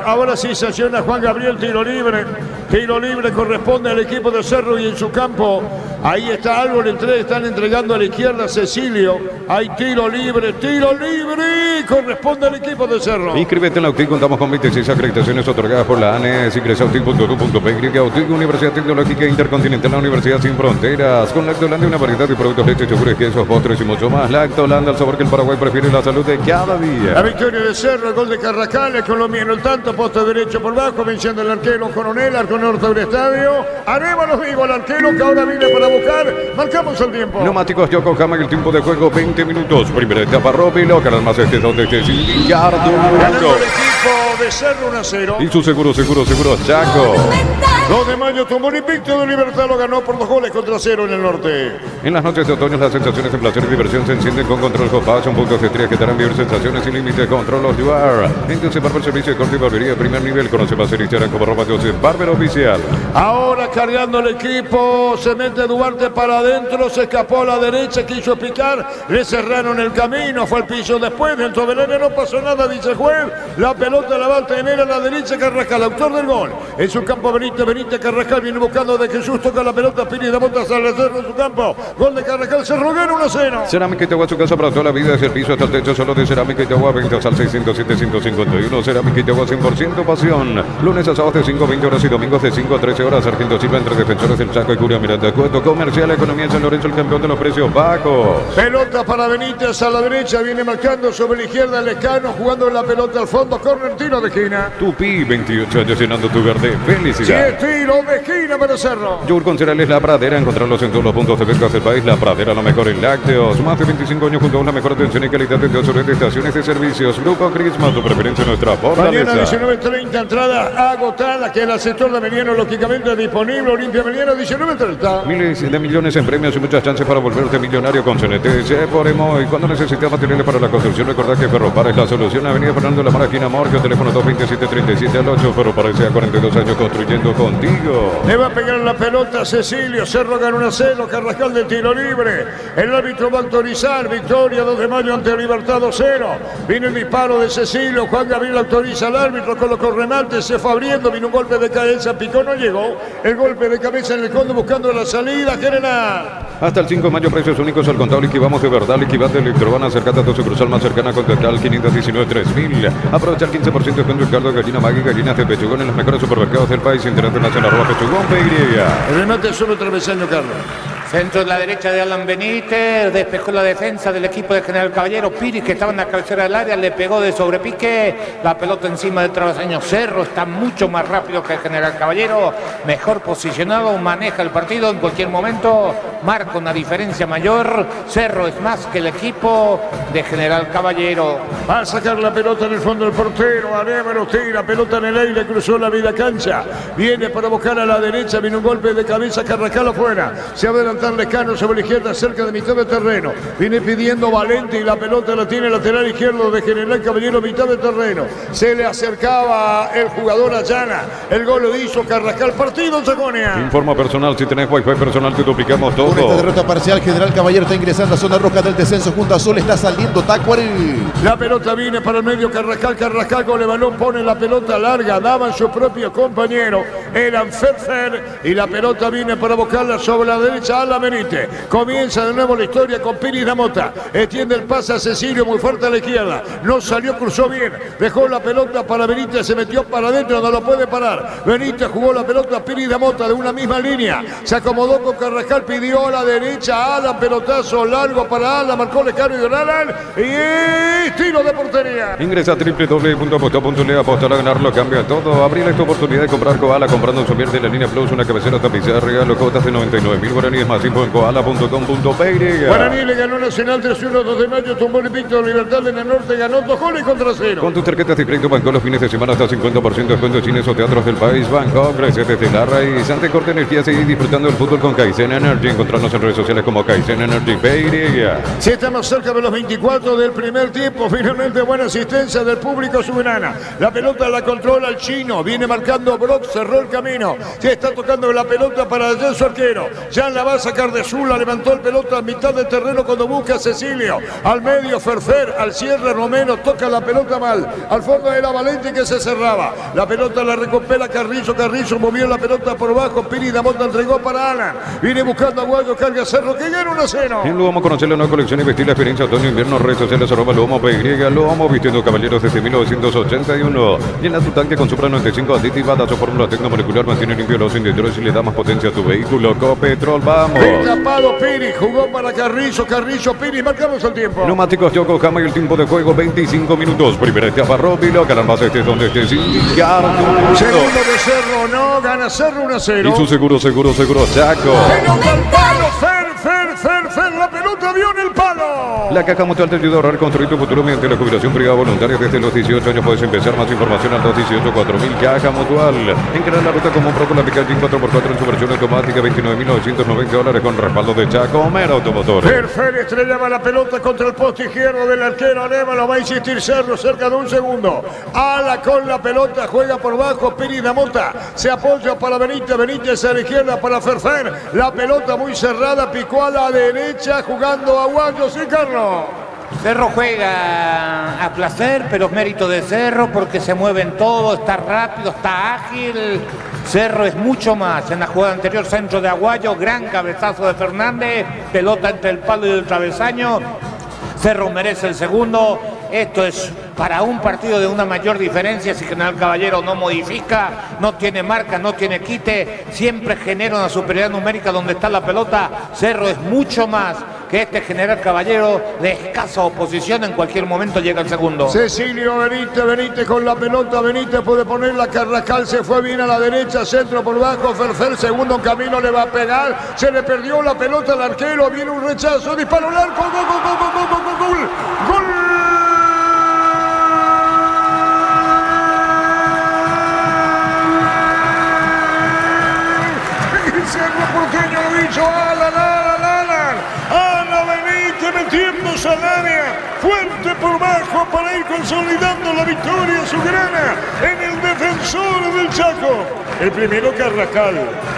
Ahora sí sanciona Juan Gabriel, tiro libre. Tiro libre corresponde al equipo de Cerro y en su campo. Ahí está Álvaro, están entregando a la izquierda Cecilio. Hay tiro libre, corresponde al equipo de Cerro. Inscríbete en la UTIC, contamos con 26 acreditaciones otorgadas por la ANES. Ingresa a UTIC.edu.py. UTIC, Universidad Tecnológica Intercontinental, la Universidad Sin Fronteras. Con Lactolanda, una variedad de productos, leches, yogures, quesos, postres y mucho más. Lactolanda, el sabor que el Paraguay prefiere, la salud de cada día. La victoria de Cerro, el gol de Carrascal, el colombiano, el tanto, poste derecho por bajo, venciendo el arquero Coronel, arco norte del estadio. Arévalo, digo, al arquero que ahora viene para buscar. Marcamos el tiempo. Neumáticos Yokohama, el tiempo de juego 20 minutos. Primera etapa, Robilo, canal más este donde este Villardo. Ganando el equipo de Cerro 1-0. Y su seguro, Chaco. 2 de mayo tomó el invicto de Libertad, lo ganó por 2-0 en el norte. En las noches de otoño las sensaciones de placer y diversión se encienden con Control Copaz, un punto de estrella que te harán vivir sensaciones sin límites. Control of you are. Entonces Barber, servicio de corte y barbería de primer nivel. Conoce más en Instagram como @Barber oficial. Ahora cargando el equipo, se mete Duarte para adentro, se escapó a la derecha, quiso picar, le cerraron el camino, fue al piso después, dentro del área no pasó nada, dice el juez. La pelota la va a tener a la derecha Carrascal, autor del gol. En su campo Benítez Carrascal viene buscando de Jesús, toca la pelota, Pini de Botas al Cerro en su campo. Gol de Carrascal, Cerro gana 1-0. Cerámica Itagua, su casa para toda la vida, desde el piso hasta el techo, solo de Cerámica Itagua, ventas al 607-151. Cerámica Itagua, 100% pasión. Lunes a sábados de 5-20 horas y domingos de 5 a 13 horas. Sargento Silva entre defensores del Chaco y Curia Miranda. Cueto Comercial, Economía en San Lorenzo, el campeón de los precios bajos. Pelota para Benítez a la derecha, viene marcando sobre la izquierda Lescano, jugando la pelota al fondo, corner, tiro de esquina. Tupi, 28 años llenando tu hogar de felicidad. Sí, es tiro de esquina para Cerro. Yogur con cereales La Pradera, encontrarlos en todos los puntos de venta del país. La Pradera, lo mejor en lácteos. Más de 25 años junto a una mejor atención y calidad de estaciones de servicios. Grupo Crisma, tu preferencia en nuestra fortaleza. Meliana, Ingresa. 19.30, entrada agotada, que el sector de Meliano lógicamente es disponible. Olimpia Meliana, 19.30. Miles de millones en premios y muchas chances para volverte millonario con CNT. Por Emoy. Cuando necesitas materiales para la construcción, recordad que Ferropar es la solución. Avenida Fernando La Maraquina, Morgio, teléfono 227-37 al 8. Ferropar sea 42 años construyendo contigo. Le va a pegar la pelota a Cecilio. Cerro gana 1-0. Carrascal de tiro libre. El árbitro va a autorizar. Victoria 2 de mayo ante Libertad 2-0. Viene el disparo de Cecilio. Juan Gabriel autoriza al árbitro. Colocó remate. Se fue abriendo. Vino un golpe de cabeza. Picó, no llegó. El golpe de cabeza en el fondo buscando la salida general. Hasta el 5 de mayo, precios únicos al contado. Liquidamos de verdad. Liquidad de Electrobana. Acércate a tu sucursal más cercana con total 519-3000. Aprovecha el 15% de descuento en caldo, gallina Maggi, gallinas de pechugón en los mejores supermercados del país. Internet nacional @pechugón PY. El remate solo travesaño, Carlos. Centro de la derecha de Alan Benítez, despejó la defensa del equipo de General Caballero. Piri, que estaba en la cabecera del área, le pegó de sobrepique, la pelota encima del travesaño. Cerro está mucho más rápido que General Caballero, mejor posicionado, maneja el partido en cualquier momento, marca una diferencia mayor. Cerro es más que el equipo de General Caballero. Va a sacar la pelota en el fondo del portero. Arévalo tira, pelota en el aire, cruzó la media cancha. Viene para buscar a la derecha, viene un golpe de cabeza, Carrascal afuera. Se adelanta Lescano sobre la izquierda, cerca de mitad de terreno. Viene pidiendo Valente y la pelota la tiene lateral izquierdo de General Caballero, mitad de terreno. Se le acercaba el jugador Ayana. El gol lo hizo Carrascal. Partido, Chaconia. Informa personal, si tenés wifi personal te duplicamos todo. Con esta derrota parcial, General Caballero está ingresando a zona roja del descenso junto a Sol. Está saliendo Tacuari. La pelota viene para el medio Carrascal. Carrascal con el balón pone la pelota larga. Daban su propio compañero. Eran Ferfer. Y la pelota viene para buscarla sobre la derecha. La Benítez. Comienza de nuevo la historia con Piris Damota. Extiende el pase a Cecilio muy fuerte a la izquierda. No salió, cruzó bien. Dejó la pelota para Benítez. Se metió para adentro, no lo puede parar. Benítez jugó la pelota a Piris Damota de una misma línea. Se acomodó con Carrascal. Pidió a la derecha a Alan. Pelotazo largo para Alan. Marcó Lescano y Alan. Y tiro de portería. Ingresa a www.aposta.le. Apostar a ganarlo cambia todo. Abrir esta oportunidad de comprar Koala comprando un somier de la línea Plus, una cabecera tapizada regalo, cuotas de 99.000 guaraníes más info en koala.com.py. Guaraní le ganó Nacional 3-1 2 de mayo, tumbó el Víctor Libertad en el norte, ganó 2 goles contra 0. Con tus tarjetas de crédito Banco los fines de semana hasta 50% de descuento en cines o teatros del país. Banco, gracias desde la raíz. Ante Corte Energía, seguir disfrutando del fútbol con Kaizen Energy. Encontrarnos en redes sociales como Kaizen Energy PY. Si estamos cerca de los 24 del primer tiempo, finalmente buena asistencia del público soberana. La pelota la controla el chino, viene marcando Brock, cerró el camino. Se está tocando la pelota para allá su arquero. Ya la va a sacar de Zula, levantó el pelota a mitad de terreno cuando busca a Cecilio. Al medio Ferfer, al cierre Romero, toca la pelota mal. Al fondo era Valente que se cerraba. La pelota la recupera Carrizo, Carrizo movió la pelota por bajo. Piri Damota entregó para Alan. Viene buscando a Guayo, carga Cerro, que gana 1-0. En Luomo conocer la nueva colección y vestir la experiencia otoño-invierno. Redes sociales @Luomo PY. Luomo vistiendo caballeros desde 1981. Y en la Tutanque con Supra 95 aditivada, su fórmula tecnomolecular mantiene limpio los interiores y le da más potencia a tu vehículo. Copetrol, vamos. Bien tapado Piri, jugó para Carrizo, Piri, marcamos el tiempo. Neumáticos Yokohama y el tiempo de juego 25 minutos. Primera etapa Róbilo, Carambas estés donde estés. Indicar tu segundo de Cerro, no, gana Cerro 1-0. Y su seguro Chaco. Pelota al palo, Fer, la pelota dio en el palo. La Caja Mutual te ayuda a ahorrar, construir tu futuro mediante la jubilación privada voluntaria. Desde los 18 años puedes empezar. Más información al 218-4000. Caja Mutual. Encarar la ruta como un pro con la Picardín 4x4 en su versión automática. $29.990 con respaldo de Chaco Mero Automotor. Fer estrellaba la pelota contra el poste izquierdo del arquero Arévalo. Va a insistir Cerro cerca de un segundo. Ala con la pelota, juega por bajo. Piri Damota se apoya para Benítez a la izquierda para Ferfer. La pelota muy cerrada, picó a la derecha jugando a Guayos y Carlos. Cerro juega a placer, pero es mérito de Cerro porque se mueve en todo, está rápido, está ágil. Cerro es mucho más. En la jugada anterior, centro de Aguayo, gran cabezazo de Fernández, pelota entre el palo y el travesaño. Cerro merece el segundo. Esto es para un partido de una mayor diferencia. Si General Caballero no modifica, no tiene marca, no tiene quite, siempre genera una superioridad numérica donde está la pelota. Cerro es mucho más que este General Caballero de escasa oposición. En cualquier momento llega el segundo. Cecilio Benítez con la pelota. Benítez puede ponerla. Carrascal se fue bien a la derecha, centro por bajo. Ferfer, segundo en camino, le va a pegar. Se le perdió la pelota al arquero. Viene un rechazo, disparo al arco. Gol. al área, fuerte por bajo para ir consolidando la victoria azulgrana en el Defensor del Chaco. El primero Carrascal,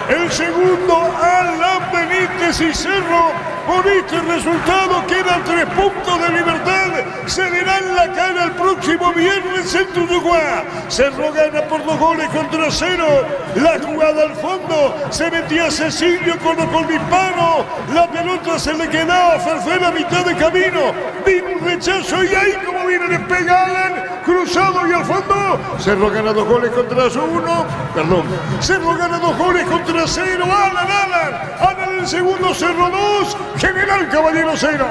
el segundo Alan Benítez y Cerro. Por este resultado quedan 3 puntos de Libertad. Se verán la cara el próximo viernes en Tuyuguá. Cerro gana por 2 goles contra 0. La jugada al fondo. Se metía Cecilio con el disparo. La pelota se le quedaba a Ferfer a mitad de camino. Vino un rechazo y ahí como viene le pegaban. Cruzado y al fondo. Cerro gana 2 goles contra 1. Perdón. Cerro gana 2 goles contra 0. Alan el segundo, Cerro 2. General Caballero 0.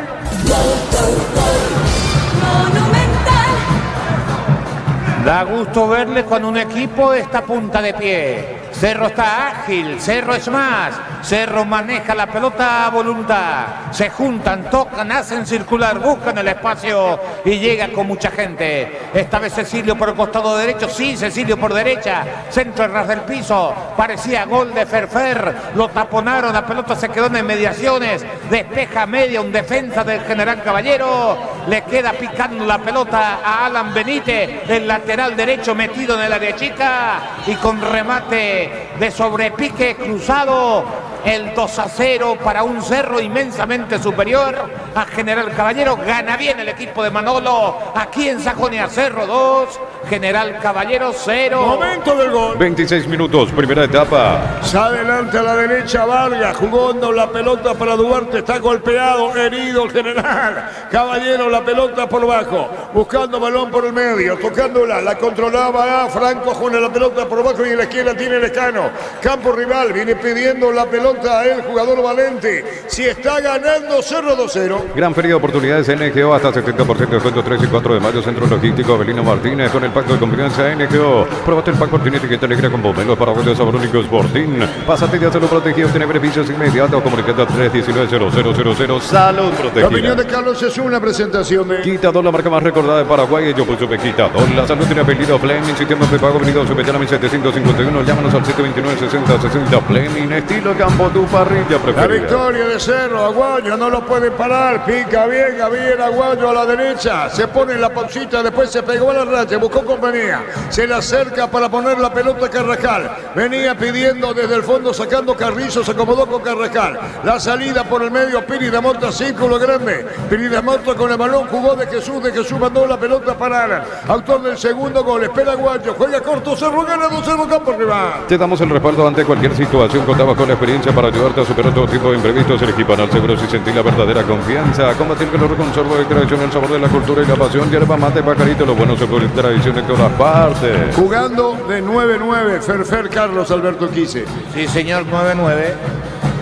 Da gusto verle cuando un equipo está punta de pie. Cerro está ágil, Cerro es más. Cerro maneja la pelota a voluntad. Se juntan, tocan, hacen circular, buscan el espacio y llega con mucha gente. Esta vez Cecilio por el costado derecho, sí, Cecilio por derecha. Centro ras del piso, parecía gol de Ferfer. Lo taponaron, la pelota se quedó en inmediaciones. Despeja media, un defensa del General Caballero. Le queda picando la pelota a Alan Benítez, el lateral derecho metido en el área chica y con remate de sobrepique cruzado. El 2-0 para un Cerro inmensamente superior a General Caballero. Gana bien el equipo de Manolo aquí en Sajonia. Cerro 2, General Caballero 0. Momento del gol. 26 minutos, primera etapa. Se adelanta a la derecha Vargas, jugando la pelota para Duarte, está golpeado, herido el General Caballero, la pelota por bajo, buscando balón por el medio, tocándola, la controlaba a Franco, juega la pelota por bajo y en la izquierda tiene Lescano. Campo rival, viene pidiendo la pelota a el jugador Valente. Si está ganando Cerro 2-0. Gran feria de oportunidades NGO, hasta 70% de descuento 3 y 4 de mayo, Centro Logístico Avelino Martínez, con el pacto de confianza NGO. Probate el pack por etiqueta negra con pomelo para de sabor único Sporting. Pásate de hacerlo protegido, tiene beneficios inmediatos. Comunicate a 319-0000. Salud protegida. La opinión de Carlos es una presentación de Quitador, la marca más recordada de Paraguay. Yo puse Quitador. La salud tiene apellido Fleming. Sistema de pago venido a Subetana 1751. Llámanos al 729-6060. Fleming, estilo campo, tu parrilla preferida. La victoria de Cerro. Aguayo no lo puede parar. Pica bien, Gabriel Aguayo a la derecha. Se pone en la pausita. Después se pegó a la raya. Buscó compañía. Se le acerca para poner la pelota a Carrascal. Venía pidiendo desde el fondo, sacando Carrizo. Se acomodó con Carrascal. La salida por el medio. Piri de Mota, círculo grande. Piri de Mota con el balón. Jugó de Jesús. De Jesús mandó la pelota para Alan. Autor del segundo gol. Espera Aguayo. Juega corto. Cerro gana 2-0 campo rival. Te damos el respaldo ante cualquier situación. Contamos con la experiencia para ayudarte a superar todo tipo de imprevistos. El Equipanal Seguros y sentir la verdadera confianza. Combatir el calor con sorbo de tradición, el sabor de la cultura y la pasión. Yerba mate, pajarito, lo bueno se puede tradición en todas partes. Jugando de 9-9, Ferfer Carlos Alberto Quise. Sí, señor, 9-9.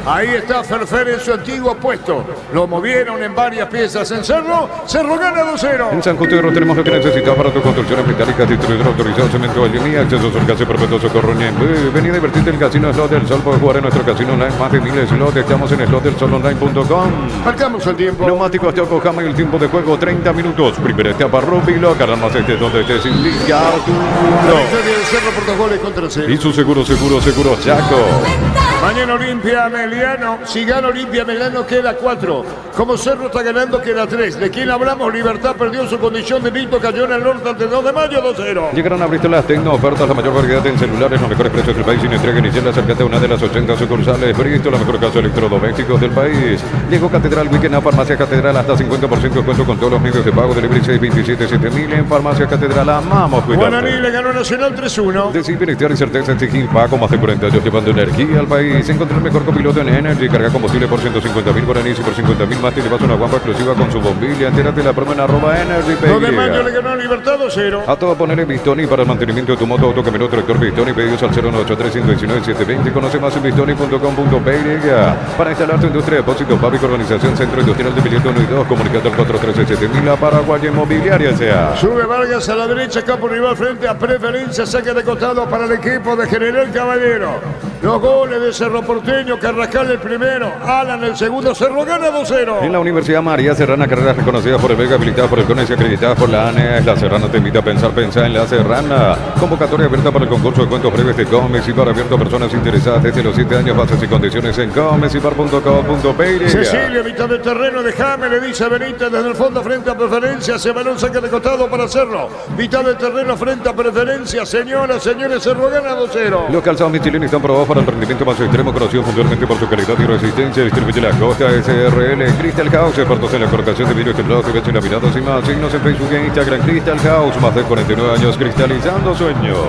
Ahí está Ferfer en su antiguo puesto. Lo movieron en varias piezas en Cerro. Cerro gana 2-0. En San Justo tenemos lo que necesitas para tu construcción metálica. Distribuidor autorizado, cemento, aluminio, acceso al casi perfecto socorro. Vení a divertirte en el Casino Slot del Sol. Puedes jugar en nuestro casino online. Más de 1000 slots. Estamos en slotdelsolonline.com. Marcamos el tiempo. Neumáticos de Yokohama y el tiempo de juego 30 minutos. Primera etapa Rubilo. Caramba, este es donde estés sin ligar tu La victoria del Cerro por 2 goles contra 0. Y su seguro Chaco. Mañana Olimpia Meliano. Si gana Olimpia Meliano queda 4. Como Cerro está ganando queda 3. ¿De quién hablamos? Libertad perdió su condición de invicto. Cayó en el norte ante 2 de mayo 2-0. Llegaron a Bristol las Tecno ofertas, la mayor variedad en celulares, los mejores precios del país sin entrega inicial. Acércate a una de las 80 sucursales Bristol, la mejor casa de electrodomésticos del país. Llegó Catedral Weekend a Farmacia Catedral, hasta 50% de descuento con todos los medios de pago. Delivery 627-7000 en Farmacia Catedral. Amamos cuidarte. Guaraní le ganó Nacional 3-1. Decir bienestar y certeza en Sigil Paco, más de 40 años llevando energía al país. Encontré el mejor copiloto en Energy. Carga combustible por 150.000 guaraníes y por 50.000 más te llevas una guampa exclusiva con su bombilla. Entérate la promo en @Energy. 2 de mayo le ganó Libertad 2-0. A todo poner en Bistoni para el mantenimiento de tu moto, auto, camioneta, tractor Bistoni. Pedidos al 0983-119-720. Conoce más en bistoni.com.py. Para instalar tu industria, depósito, fábrica, organización, centro industrial de Billete 1 y 2. Comunicate al 413-7000. Paraguay Inmobiliaria sea. Sube Vargas a la derecha, campo rival frente a Preferencia. Saque de costado para el equipo de General Caballero. Los goles de Cerro Porteño, Carrascal el primero, Alan el segundo, Cerro gana 2-0. En la Universidad María Serrana, carreras reconocidas por el Vega, habilitadas por el CONES y acreditadas por la ANEA. La Serrana te invita a pensar en la Serrana. Convocatoria abierta para el concurso de cuentos breves de Gómez y Bar, abierto a personas interesadas desde los 7 años. Bases y condiciones en gómezybar.com.pe. Cecilia, mitad del terreno de Jame, le dice a Benítez desde el fondo frente a preferencia. Se balón saca de costado para Cerro. Mitad del terreno frente a preferencia. Señoras, señores, Cerro gana 2-0. Los calzados Michelin están probados para el rendimiento más extremo, conocido puntualmente por su calidad y resistencia. Distribuye la Costa SRL. Crystal House, expertos en la colocación de vidrios templados y vecinos laminados y más. Signos en Facebook e Instagram. Crystal House, más de 49 años cristalizando sueños.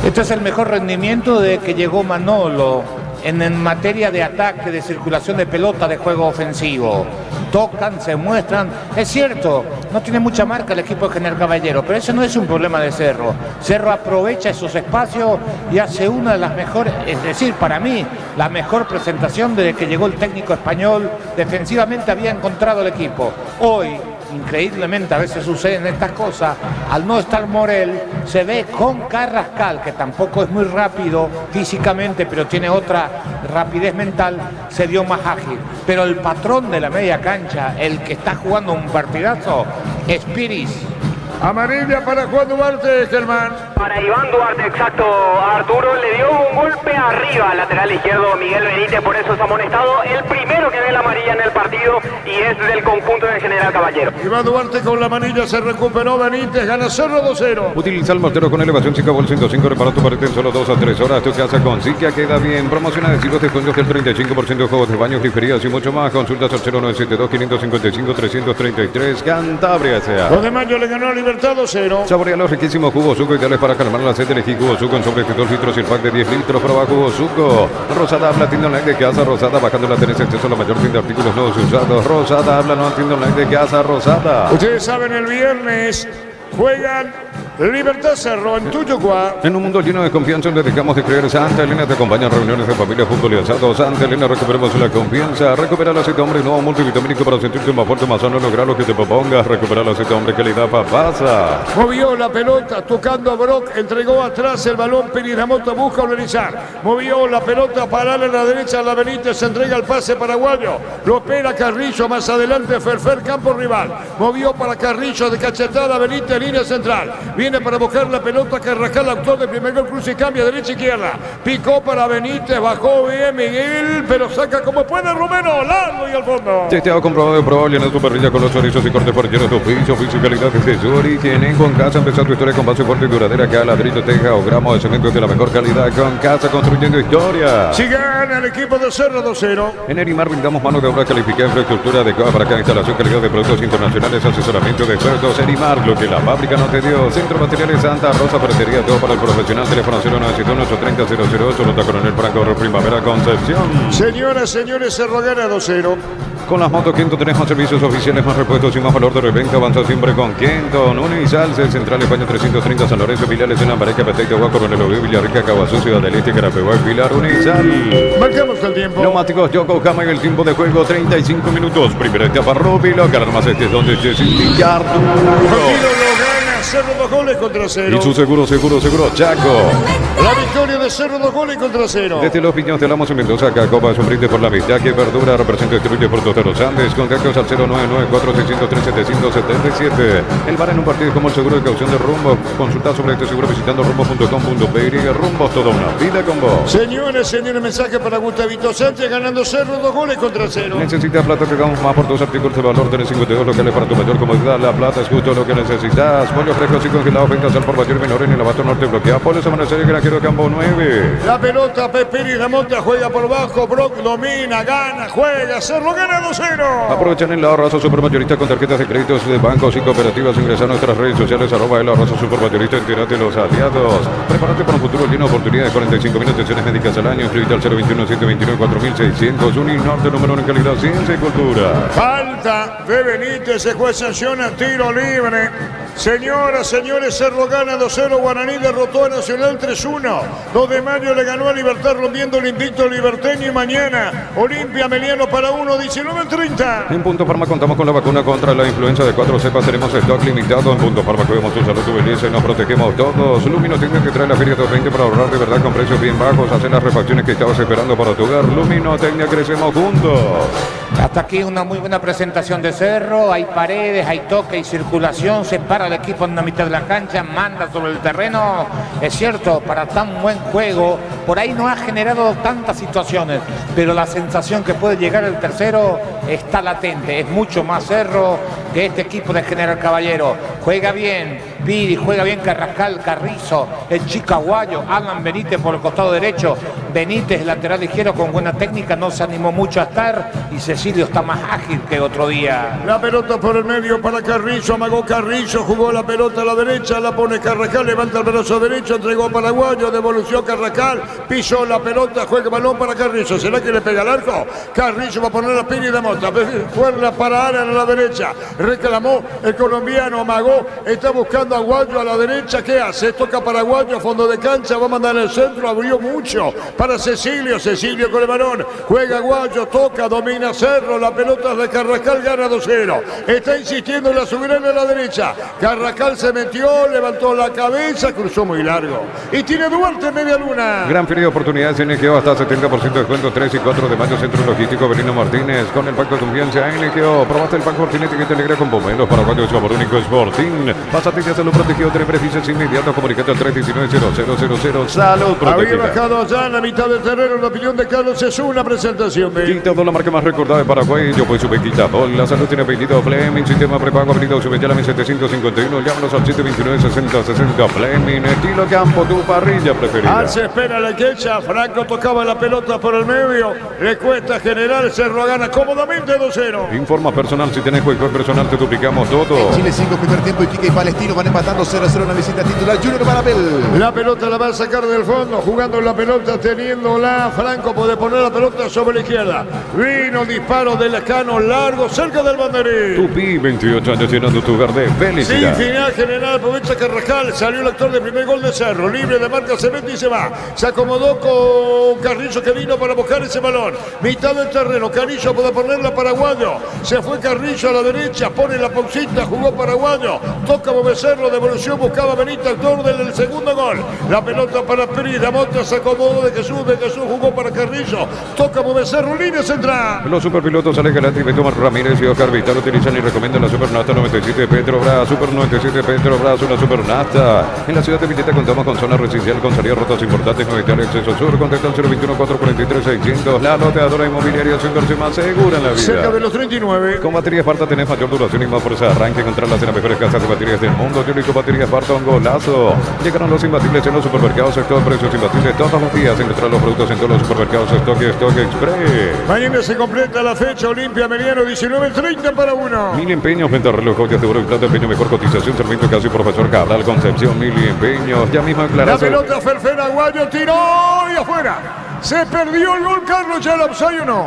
Este es el mejor rendimiento de que llegó Manolo en materia de ataque, de circulación de pelota, de juego ofensivo. Tocan, se muestran. Es cierto, no tiene mucha marca el equipo de General Caballero, pero eso no es un problema de Cerro. Cerro aprovecha esos espacios y hace una de las mejores, es decir, para mí, la mejor presentación desde que llegó el técnico español. Defensivamente había encontrado el equipo. Hoy, increíblemente, a veces suceden estas cosas. Al no estar Morel, se ve con Carrascal, que tampoco es muy rápido físicamente, pero tiene otra rapidez mental, se vio más ágil. Pero el patrón de la media cancha, el que está jugando un partidazo, es Piris. Amarilla para Juan Duarte, Germán. Para Iván Duarte, exacto. Arturo le dio un golpe arriba al lateral izquierdo Miguel Benítez, por eso está amonestado. El primero que ve la amarilla en el partido y es del conjunto de General Caballero. Iván Duarte con la amarilla, se recuperó Benítez, gana Cerro 2-0. Utiliza el mortero con elevación Sica Vol 105, repara tu pared en solo 2 a 3 horas. Tu casa con Sica queda bien. Promociona adhesivos, descuentos del 35% de juegos de baños, griferías y mucho más. Consultas al 0972-555-333. Cantabria sea. 2 de mayo le ganó Libertad 2-0. Saborea los riquísimos jugos Suco, ideales para calmar la sed. Elegí Jugo Suco en sobre 2 litros y el pack de 10 litros. Prueba Jugo Suco. Rosada habla, tienda online de Casa Rosada. Bajando la tenés acceso a la mayor tienda de artículos nuevos y usados. Rosada habla, no tienda online de Casa Rosada. Ustedes saben, el viernes juegan Libertad Cerro en Tuyucuá. En un mundo lleno de confianza donde dejamos de creer, Santa Elena te acompaña en reuniones de familia, fútbol y asado. Santa Elena, recuperemos la confianza. Recupera el aceite hombre nuevo multivitamínico para sentirte más fuerte, más sano, lograr lo que te propongas. Recupera el aceite hombre, calidad papasa. Movió la pelota tocando a Brock, entregó atrás el balón. Pirinamota busca organizar. Movió la pelota para a la derecha, la Benítez entrega el pase paraguayo. Lo espera Carrillo más adelante. Ferfer, campo rival. Movió para Carrillo de cachetada. Benítez, línea central. Viene para buscar la pelota. Carrascal, autor del primer gol, cruce y cambia derecha izquierda. Picó para Benítez, bajó bien Miguel, pero saca como puede Romero, largo y al fondo. Testeado, comprobado y probable en tu parrilla con los chorizos y cortes parrilleros de oficio, calidad desde su origen. Con Casa, empezar tu historia con base fuerte y duradera. Cada ladrillo, teja o gramo de cemento de la mejor calidad. Con Casa, construyendo historia. Si gana el equipo de Cerro 2-0. En Erimar brindamos mano de obra calificada, infraestructura adecuada para cada instalación, calidad de productos internacionales, asesoramiento de expertos. Erimar, lo que la fábrica no te dio. Centro Materiales Santa Rosa, ferretería, todo para el profesional. Teléfono 0971-830-008, Nota Coronel Franco, Primavera, Concepción. Señoras, señores, Cerro gana 2-0. Con las motos Kenton tenés más servicios oficiales, más repuestos y más valor de reventa. Avanza siempre con Kenton. Unizal, Central España 330, San Lorenzo, Filiales en Lambareque, Petén, Tehuacán, Coronel Oviedo, Villarrica, Caguazú, Ciudad del Este, Carapeguá y Pilar. Unizal. Marcamos el tiempo. Neumáticos Yokohama y el tiempo de juego 35 minutos. Primera etapa Rubilo, Galarmas este es donde Jessy Arturo. Cerro 2 goles contra 0. Y su seguro, Chaco. La victoria de Cerro 2 goles contra 0. Desde Los Piños de Lamos en Mendoza, Cacoba es un brinde por la amistad que verdura, representa y distribuye Frutos de los Andes. Contactos al 0994-603-777. El bar en un partido como el seguro de caución de Rumbo. Consulta sobre este seguro visitando rumbo.com.pe. Rumbo, toda una vida con vos. Señores, mensaje para Gustavito Sánchez, ganando Cerro 2 goles contra 0. Necesitas plata, te damos más por 2 artículos de valor. Tenés 52 locales para tu mayor comodidad. La plata es justo lo que necesitas. Pollo frescos y congelados, ventas al por mayor menor en el abasto norte bloqueado. Poles Amanecer y Granjero Campo 9. La pelota, Pepe y la monta, juega por bajo. Brock domina, gana, juega. Cerro gana 2-0. Aprovechan el ahorrazo supermayorista con tarjetas de créditos de bancos y cooperativas. Ingresa a nuestras redes sociales, @el ahorrazo supermayorista. Entérate de los aliados. Prepárate para un futuro lleno de oportunidades. 45.000 atenciones médicas al año. Inscribite al 021-729-4600. Uninorte, número 1 en calidad, ciencia y cultura. Falta de Benítez, se juez sanciona, tiro libre. Señoras, señores, Cerro gana 2-0, Guaraní derrotó a Nacional 3-1. 2 de mayo le ganó a Libertad rompiendo el invicto liberteño y mañana Olimpia Meliano para 19:30. En Punto Farma contamos con la vacuna contra la influenza de 4 cepas. Tenemos stock limitado. En Punto Farma cuidamos tu salud, tu belleza y nos protegemos todos. Lumino Técnica te trae la Feria 220 para ahorrar de verdad con precios bien bajos. Hacer las refacciones que estabas esperando para tu hogar. Lumino Técnica, crecemos juntos. Hasta aquí una muy buena presentación de Cerro. Hay paredes, hay toque, hay circulación. Se para el equipo en la mitad de la cancha, manda sobre el terreno. Es cierto, para tan buen juego, por ahí no ha generado tantas situaciones, pero la sensación que puede llegar el tercero está latente. Es mucho más Cerro que este equipo de General Caballero. Juega bien Viri, juega bien Carrascal, Carrizo, el chico aguayo, Alan Benítez por el costado derecho. Benítez, lateral izquierdo, con buena técnica, no se animó mucho a estar, y Cecilio está más ágil que otro día. La pelota por el medio para Carrizo, amagó Carrizo, jugó la pelota a la derecha, la pone Carrascal, levanta el brazo derecho, entregó a Paraguayo, devolución Carrascal, pisó la pelota, juega el balón para Carrizo. ¿Será que le pega al arco? Carrizo va a poner la pini de Mota, cuerda para Alan a la derecha, reclamó el colombiano, amagó, está buscando a Aguayo a la derecha. ¿Qué hace? Toca Paraguayo a fondo de cancha, va a mandar el centro, abrió mucho para Cecilio, Cecilio con el balón, juega Aguayo, toca, domina Cerro, la pelota de Carrascal, gana 2-0, está insistiendo en la soberana a la derecha, Carrascal se metió, levantó la cabeza, cruzó muy largo y tiene Duarte en media luna. Gran feria de oportunidades en NGO, hasta 70% de descuento, 3 y 4 de mayo, Centro Logístico Belino Martínez, con el Banco de Confianza NGO. Probaste el Banco Martínez que te alegra con Bomberos Paraguayos, sabor único Sporting. Pásate ya salud protegido, tener beneficios inmediatos, comunicate al 319-0000. Salud protegida. Había bajado allá en la mitad del terreno, la opinión de Carlos es una presentación. Quitado, la marca más recordada de Paraguay. Yo pues sube Quitado. La salud tiene apellido Fleming, sistema prepago apellido sube ya la 751. Llámanos al 729-6060. Fleming, estilo campo, tu parrilla preferida. Se espera la quecha, Franco tocaba la pelota por el medio, le cuesta General, Cerro gana cómodamente 2-0. Informa personal, si tenés juego personal te duplicamos todo. Chile 5, primer tiempo, Iquique y Palestino van empatando 0-0 en la visita titular. Junior Barabel. La pelota la va a sacar del fondo, jugando la pelota, teniéndola. Franco puede poner la pelota sobre la izquierda. Vino el disparo del Escano largo, cerca del banderín. Tupi, 28 años llenando tu lugar de felicidad. Sí, final General, aprovecha Carrascal, salió el actor del primer gol de Cerro, libre de marca, se mete y se va. Se acomodó con Carrillo que vino para buscar ese balón. Mitad del terreno, Carrillo puede ponerla Paraguayo. Se fue Carrillo a la derecha, pone la pausita, jugó Paraguayo. Toca Bobecerro, devolución, buscaba Benito, autor del segundo gol. La pelota para Pérez, la Mota se acomodó de Jesús jugó para Carrillo. Toca Bobecerro, línea central. Los superpilotos Alex Galati, Tomás Ramírez y Oscar Vital utilizan y recomiendan la Supernasta 97 de Petrobras. Super 97 de Petrobras, una Supernasta. En la ciudad de Villeta contamos con zona residencial con salidas rotas importantes, Novedad Exceso Sur. Contacta al 021-443-600. La loteadora inmobiliaria es su inversión más segura en la vida. Cerca de los 39. Con baterías Esparta tenés mayor duración y más fuerza de arranque. Encontrarlas en las mejores casas de baterías del mundo. Yo único baterías Esparta, un golazo. Llegaron los imbatibles en los supermercados. Stock, precios imbatibles todos los días. Encontrar los productos en todos los supermercados. Stock Express. Mañana se completa la fecha. Olimpia Meliano 19:30 para 1. Mil empeños, venta reloj, joyas de oro y plata, empeño, mejor cotización, servicio casi profesor Cabral, Concepción, Mil empeños. Ya mismo aclarado. La pelota Ferfer Aguayo tiró y afuera. Se perdió el gol, Carlos, ya el offside o no.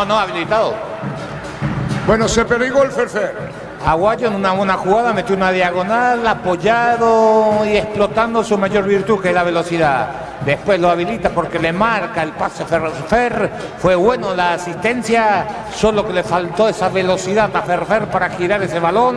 No, habilitado. Bueno, se perdió el gol Ferfer. Aguayo en una buena jugada metió una diagonal, apoyado y explotando su mayor virtud, que es la velocidad. Después lo habilita porque le marca el pase Ferfer. Fue bueno la asistencia, solo que le faltó esa velocidad a Ferfer para girar ese balón.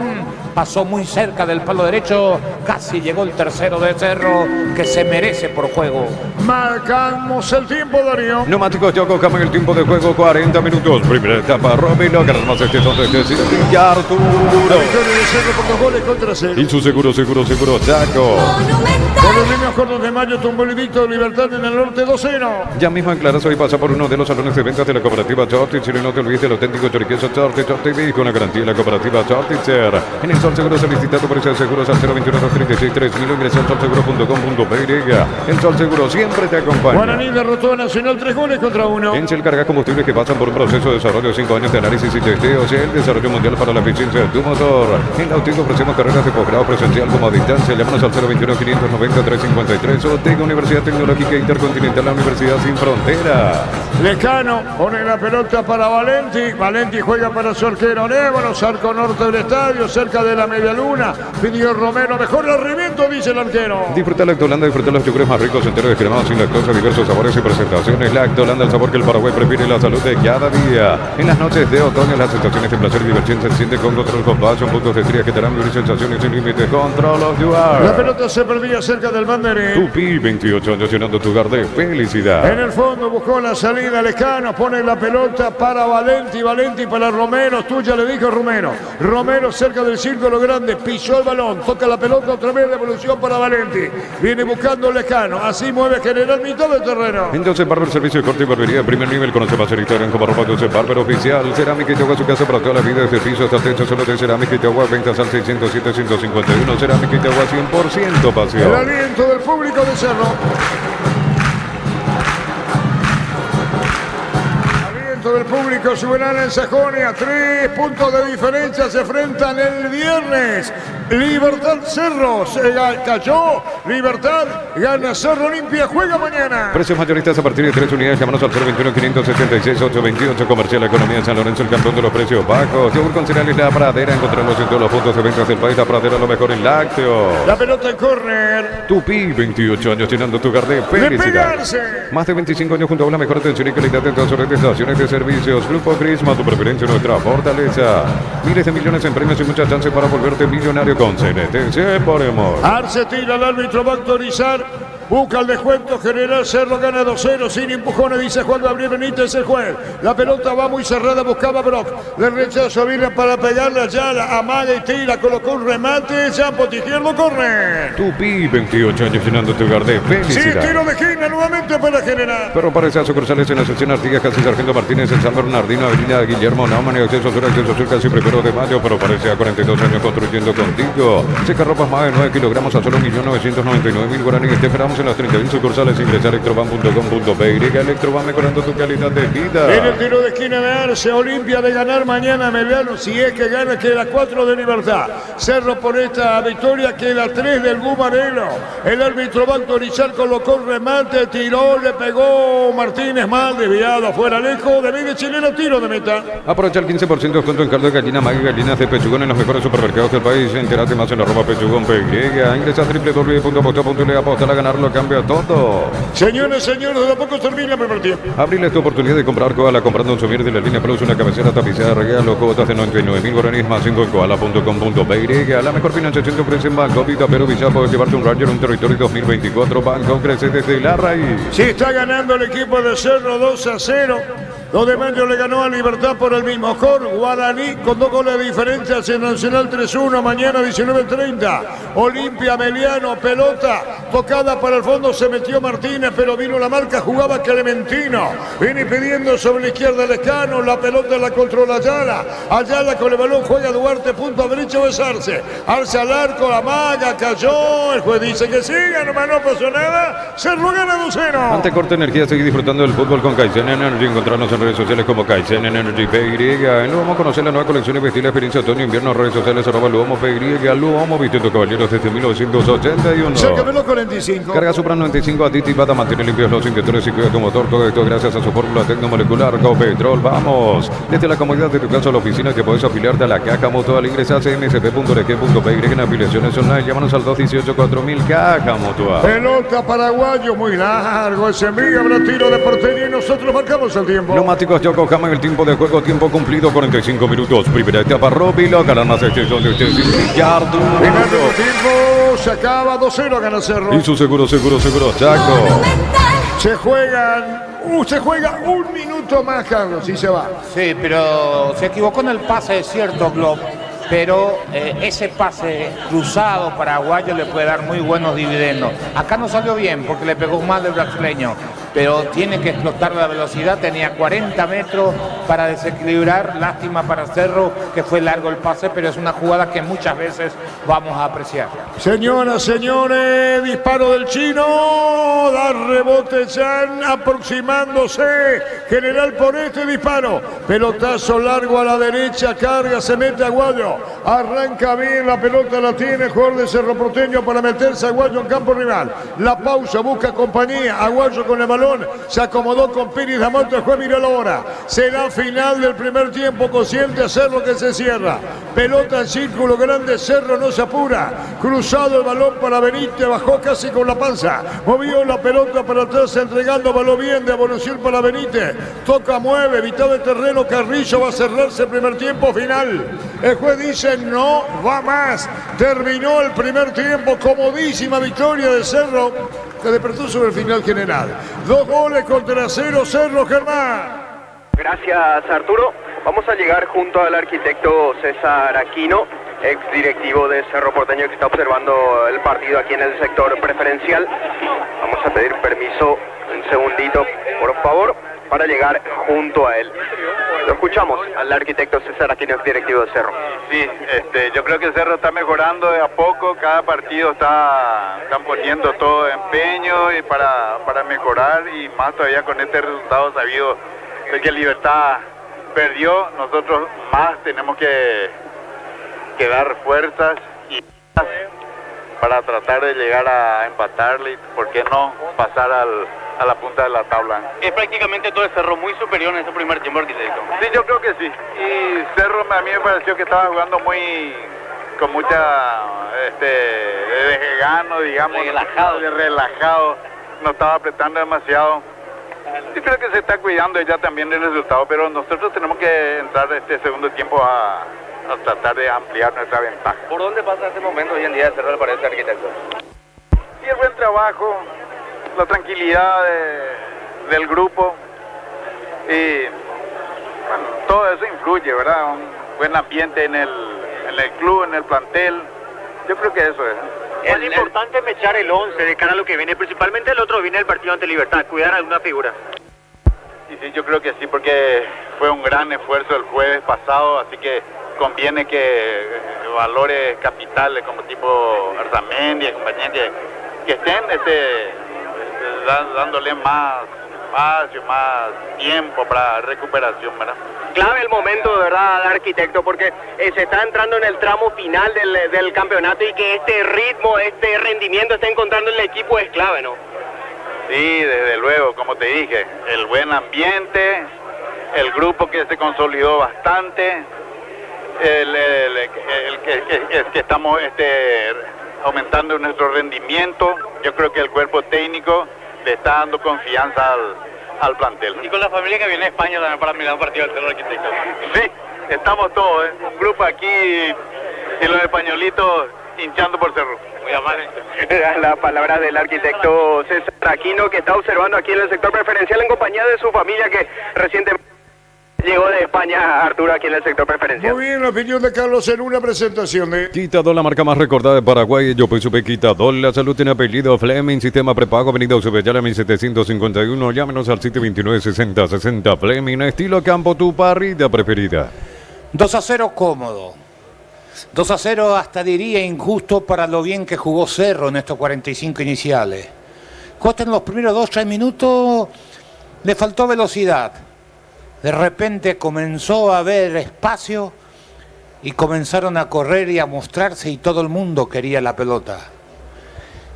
Pasó muy cerca del palo derecho, casi llegó el tercero de Cerro, que se merece por juego. Marcamos el tiempo, Darío. Neumáticos Yoco, cambia el tiempo de juego, 40 minutos. Primera etapa, Romero, ganas más este son de Arturo. La victoria de Cerro por 2 goles contra 0. Y su seguro, Chaco. Con los niños cortos de mayo, tumbó el invicto de Libertad en el norte 2-0. Ya mismo en Claras hoy pasa por uno de los salones de ventas de la cooperativa Chortitz. Y no te olvides del auténtico choriqueso Chortitz con la garantía de la cooperativa Chortitzer. En el Sol Seguro solicitado por ese seguros al 021-236-3000. Ingresa al solseguro.com.py. El Sol Seguro siempre te acompaña. Guaraní derrotó a Nacional 3 goles contra 1. En Shell carga combustibles que pasan por un proceso de desarrollo de 5 años de análisis y testeo. El desarrollo mundial para la eficiencia de tu motor. En Autismo ofrecemos carreras de posgrado presencial como a distancia. Llámanos al 021-590-353 o Tec Universidad Tecnológica Tecnológica Intercontinental, la Universidad Sin Fronteras. Lecano pone la pelota para Valenti. Valenti juega para su arquero Névanos, arco norte del estadio, cerca de la media luna. Pidió Romero, mejor arrimiento, dice el arquero. Disfruta Lactolanda, disfruta los yogures más ricos, enteros, descremados, sin lactosa, diversos sabores y presentaciones. Lactolanda, el sabor que el Paraguay prefiere, la salud de cada día. En las noches de otoño, las sensaciones de placer y diversión se sienten con Control Compassion, puntos de estría que te harán vivir sensaciones sin límites. Control of you are. La pelota se perdía cerca del banderín. Tupi, 28 años llenando tu hogar de felicidad. En el fondo buscó la salida Lecano, pone la pelota para Valenti, Valenti para Romero, tuya le dijo Romero. Romero cerca del círculo grande, pisó el balón, toca la pelota otra vez, devolución para Valenti. Viene buscando Lecano, así mueve General mitad de terreno. Entonces Barber, servicio de corte y barbería de primer nivel, conoce más en Instagram como arroba Joseph Barber oficial. Cerámica y Itagua, su casa para toda la vida, desde piso hasta techo, solo de Cerámica y Itagua, ventas al 607-151. Cerámica y Itagua, 100% pasión. El aliento del público de Cerro. Del público soberano en Sajonia, 3 puntos de diferencia, se enfrentan el viernes. Libertad Cerro cayó, Libertad gana Cerro Olimpia, juega mañana. Precios mayoristas a partir de 3 unidades, llámanos al 021-576-828, Comercial Economía de San Lorenzo, el campeón de los precios bajos. Yogur con cereales La Pradera, encontrarlos en todos los puntos de ventas del país. La Pradera, lo mejor en lácteos. La pelota en córner. Tupi, 28 años llenando tu hogar de felicidad. Más de 25 años junto a la mejor atención y calidad en todas sus estaciones de servicios. Grupo Crisma, tu preferencia, nuestra fortaleza. Miles de millones en premios y muchas chances para volverte millonario con CNTC por amor. Arce tira, el árbitro va a autorizar. Busca el descuento general, Cerro gana 2-0 sin empujones, dice Juan Gabriel Benítez, el juez. La pelota va muy cerrada, buscaba Brock. Le rechazo a Vila para pegarle allá, la amaga y tira, colocó un remate, Champo izquierdo, corre. Tupi, 28 años llenando tu hogar de felicidad. Sí, tiro de esquina nuevamente para general. Pero parece a sucursales en la sección Artigas, casi Sargento Martínez, en San Bernardino, Avenida Guillermo Naumann, acceso sur, casi 1 de mayo, pero parece a 42 años construyendo contigo. Seca ropas más de 9 kilogramos a solo 1.999.000 guaraníes. Te esperamos en las 31 sucursales. Ingresa a electroban.com.py. Electroban, mejorando tu calidad de vida. En el tiro de esquina de Arce, Olimpia de ganar mañana Meliano, si es que gana, queda 4 de Libertad. Cerro por esta victoria, queda 3 del Bumarelo. El árbitro va a autorizar, colocó el remate, tiró, le pegó Martínez mal, desviado afuera, lejos, de media chilena, tiro de meta. Aprovecha el 15% de descuento en caldo de gallina, maíz y gallinas de pechugón en los mejores supermercados del país. Entérate más en @pechugón.py. Ingresa a www.aposta.le, aposta a ganarlo, cambia todo. Señores, señores, de a poco termina el primer tiempo. Abrile tu oportunidad de comprar Koala comprando un souvenir de la línea Plus, una cabecera tapizada de regalo, cuotas de 99.000 guaraníes más 5 en koala.com.py. La mejor financiación te ofrece en Banco Vita, Perú, Visa, puedes llevarte un Ranger, un Territorio 2024. Banco crece desde la raíz. Sí, está ganando el equipo de Cerro 2-0. 2 de mayo le ganó a Libertad por el mismo score. Guaraní con 2 goles de diferencia hacia Nacional 3-1. Mañana 19:30. Olimpia Meliano, pelota tocada para el fondo. Se metió Martínez, pero vino la marca. Jugaba Clementino. Viene pidiendo sobre la izquierda Lescano. La pelota la controla Ayala. Ayala con el balón juega Duarte. Punto derecho es Arce. Arce al arco. La maga cayó. El juez dice que siga. Nomás no pasó nada. Cerro gana 2-0. Ante Corte Energía, seguir disfrutando del fútbol con Kaizen Energy. Encontrarnos en redes sociales como Kaizen Energy PY. En Luomo conocer la nueva colección y vestir la experiencia otoño-invierno. Redes sociales @Luomo PY. Luomo vistiendo caballeros desde 1981. Sácamelo 45. Carga Supra 95 aditivada, mantiene limpios los interiores y cuida tu motor. Todo esto gracias a su fórmula tecnomolecular Copetrol. Vamos, desde la comodidad de tu casa a la oficina que puedes afiliarte a la Caja Mutual. Ingresa a cmsp.org.py en afiliaciones online. Llámanos al 218-4000 Caja Mutual. Pelota paraguayo muy largo. Ese envía, habrá tiro de portería y nosotros marcamos el tiempo. Neumáticos Yokohama en el tiempo de juego, tiempo cumplido, 45 minutos. Primera etapa, Robilo, ganan más extensión de ustedes. Ricardo. Primer tiempo, se acaba 2-0, gana Cerro. Y su seguro, Chaco. Se juega 1 minuto más, Carlos, y se va. Sí, pero se equivocó en el pase, es cierto, Glob. Pero ese pase cruzado paraguayo le puede dar muy buenos dividendos. Acá no salió bien porque le pegó mal el brasileño. pero tiene que explotar la velocidad. Tenía 40 metros para desequilibrar. Lástima para Cerro que fue largo el pase, pero es una jugada que muchas veces vamos a apreciar. Señoras, señores, disparo del chino, da rebote Jan, aproximándose, General por este disparo, pelotazo largo a la derecha, carga, se mete Aguayo, arranca bien, la pelota la tiene, jugador de Cerro Porteño para meterse Aguayo en campo rival, la pausa, busca compañía, Aguayo con el balón, se acomodó con Pérez Damonte, el juez mira la hora, será final del primer tiempo, consciente Cerro que se cierra, pelota en círculo grande, Cerro no se apura, cruzado el balón para Benítez, bajó casi con la panza, movió la pelota para atrás, entregando balón bien de Abonucil para Benítez, toca, mueve, mitad de terreno, Carrillo va a cerrarse el primer tiempo final, el juez dice no va más, terminó el primer tiempo, comodísima victoria de Cerro, que despertó sobre el final general, 2 goles contra 0, Cerro, Germán. Gracias, Arturo. Vamos a llegar junto al arquitecto César Aquino, ex directivo de Cerro Porteño, que está observando el partido aquí en el sector preferencial. Vamos a pedir permiso un segundito, por favor, para llegar junto a él. Lo escuchamos al arquitecto César Aquino, ex directivo de Cerro. Sí, yo creo que el Cerro está mejorando de a poco, cada partido están poniendo todo empeño y para mejorar, y más todavía con este resultado sabido de que Libertad perdió. Nosotros más tenemos que dar fuerzas y para tratar de llegar a empatarle y, por qué no, pasar a la punta de la tabla. Es prácticamente todo el Cerro muy superior en ese primer tiempo, arquitecto. Sí, yo creo que sí. Y Cerro a mí me pareció que estaba jugando con mucha desgano, digamos, relajado, no estaba apretando demasiado. Yo creo que se está cuidando ya también del resultado, pero nosotros tenemos que entrar este segundo tiempo a tratar de ampliar nuestra ventaja. ¿Por dónde pasa este momento hoy en día de Cerro, le parece, arquitecto? Y el buen trabajo, la tranquilidad del grupo y bueno, todo eso influye, ¿verdad? Un buen ambiente en el club, en el plantel. Yo creo que eso es. Es importante mechar el 11 de cara a lo que viene, principalmente el otro viene el partido ante Libertad, cuidar alguna figura. Y sí, yo creo que sí, porque fue un gran esfuerzo el jueves pasado, así que conviene que valores capitales como tipo Arzamendi y compañía que estén dándole más espacio, más tiempo para recuperación, ¿verdad? Clave el momento, de verdad, arquitecto, porque se está entrando en el tramo final del campeonato y que este ritmo, este rendimiento esté encontrando el equipo es clave, ¿no? Sí, desde luego, como te dije, el buen ambiente, el grupo que se consolidó bastante, que estamos aumentando nuestro rendimiento. Yo creo que el cuerpo técnico le está dando confianza al plantel. Y con la familia que viene de España también para mirar un partido del Cerro, arquitecto. Sí, estamos todos, un grupo aquí y los españolitos hinchando por Cerro. Muy amable. La palabra del arquitecto César Aquino, que está observando aquí en el sector preferencial en compañía de su familia que recientemente llegó de España, Arturo, aquí en el sector preferencial. Muy bien, la opinión de Carlos en una presentación de Quitadol, la marca más recordada de Paraguay. Yo pues supe Quitadol, la salud tiene apellido Fleming, sistema prepago, avenida Usubeyala 1751. Llámenos al 729-6060. Fleming, estilo campo, tu parrilla preferida. 2-0 cómodo. 2-0 hasta diría injusto para lo bien que jugó Cerro en estos 45 iniciales. Costa en los primeros 2-3 minutos le faltó velocidad. De repente comenzó a haber espacio y comenzaron a correr y a mostrarse y todo el mundo quería la pelota.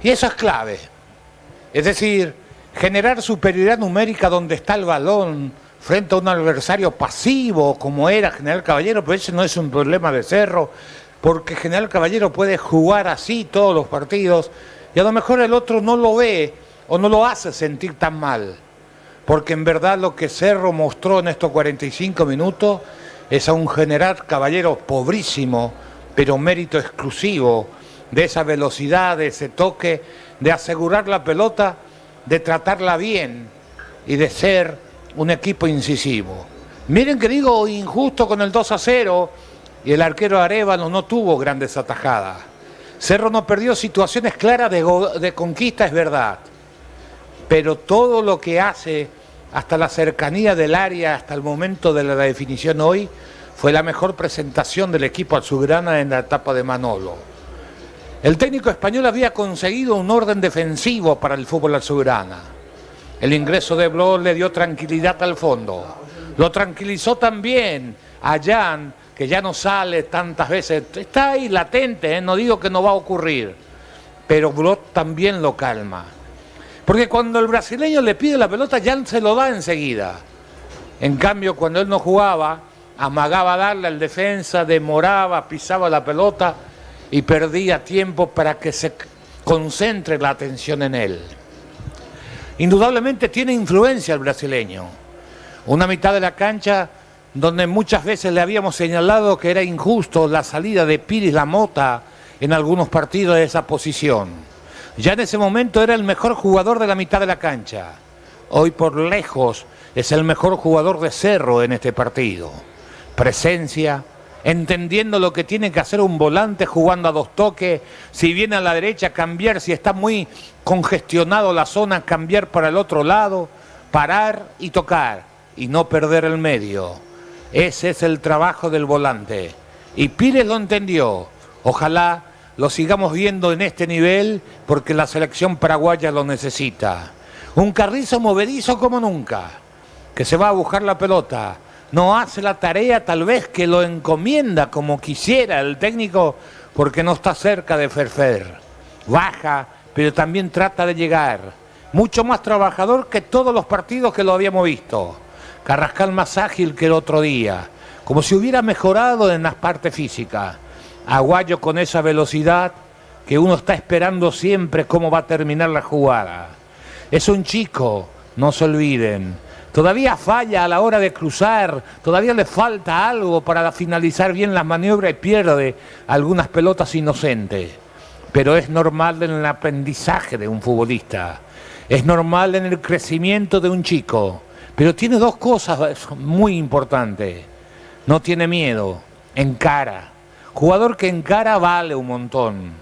Y eso es clave. Es decir, generar superioridad numérica donde está el balón frente a un adversario pasivo como era General Caballero, pero ese no es un problema de Cerro, porque General Caballero puede jugar así todos los partidos y a lo mejor el otro no lo ve o no lo hace sentir tan mal. Porque en verdad lo que Cerro mostró en estos 45 minutos es a un General Caballero pobrísimo, pero mérito exclusivo de esa velocidad, de ese toque, de asegurar la pelota, de tratarla bien y de ser un equipo incisivo. Miren que digo injusto con el 2-0 y el arquero Arévalo no tuvo grandes atajadas. Cerro no perdió situaciones claras de conquista, es verdad. pero todo lo que hace hasta la cercanía del área, hasta el momento de la definición hoy, fue la mejor presentación del equipo azulgrana en la etapa de Manolo. El técnico español había conseguido un orden defensivo para el fútbol azulgrana. El ingreso de Bloch le dio tranquilidad al fondo. Lo tranquilizó también a Jan, que ya no sale tantas veces. Está ahí latente, no digo que no va a ocurrir, pero Bloch también lo calma. Porque cuando el brasileño le pide la pelota, Jan se lo da enseguida. En cambio, cuando él no jugaba, amagaba darle al defensa, demoraba, pisaba la pelota y perdía tiempo para que se concentre la atención en él. Indudablemente tiene influencia el brasileño. Una mitad de la cancha donde muchas veces le habíamos señalado que era injusto la salida de Pires Lamota en algunos partidos de esa posición. Ya en ese momento era el mejor jugador de la mitad de la cancha. Hoy por lejos es el mejor jugador de Cerro en este partido. Presencia, entendiendo lo que tiene que hacer un volante jugando a dos toques, si viene a la derecha cambiar, si está muy congestionado la zona, cambiar para el otro lado, parar y tocar y no perder el medio. Ese es el trabajo del volante y Pires lo entendió. Ojalá lo sigamos viendo en este nivel porque la selección paraguaya lo necesita. Un Carrizo movedizo como nunca, que se va a buscar la pelota. No hace la tarea tal vez que lo encomienda como quisiera el técnico porque no está cerca de Ferfer. Baja, pero también trata de llegar. Mucho más trabajador que todos los partidos que lo habíamos visto. Carrascal más ágil que el otro día, como si hubiera mejorado en las partes físicas. Aguayo con esa velocidad que uno está esperando siempre cómo va a terminar la jugada. Es un chico, no se olviden. Todavía falla a la hora de cruzar, todavía le falta algo para finalizar bien las maniobras y pierde algunas pelotas inocentes. Pero es normal en el aprendizaje de un futbolista, es normal en el crecimiento de un chico. Pero tiene dos cosas muy importantes. No tiene miedo, encara. Jugador que encara vale un montón.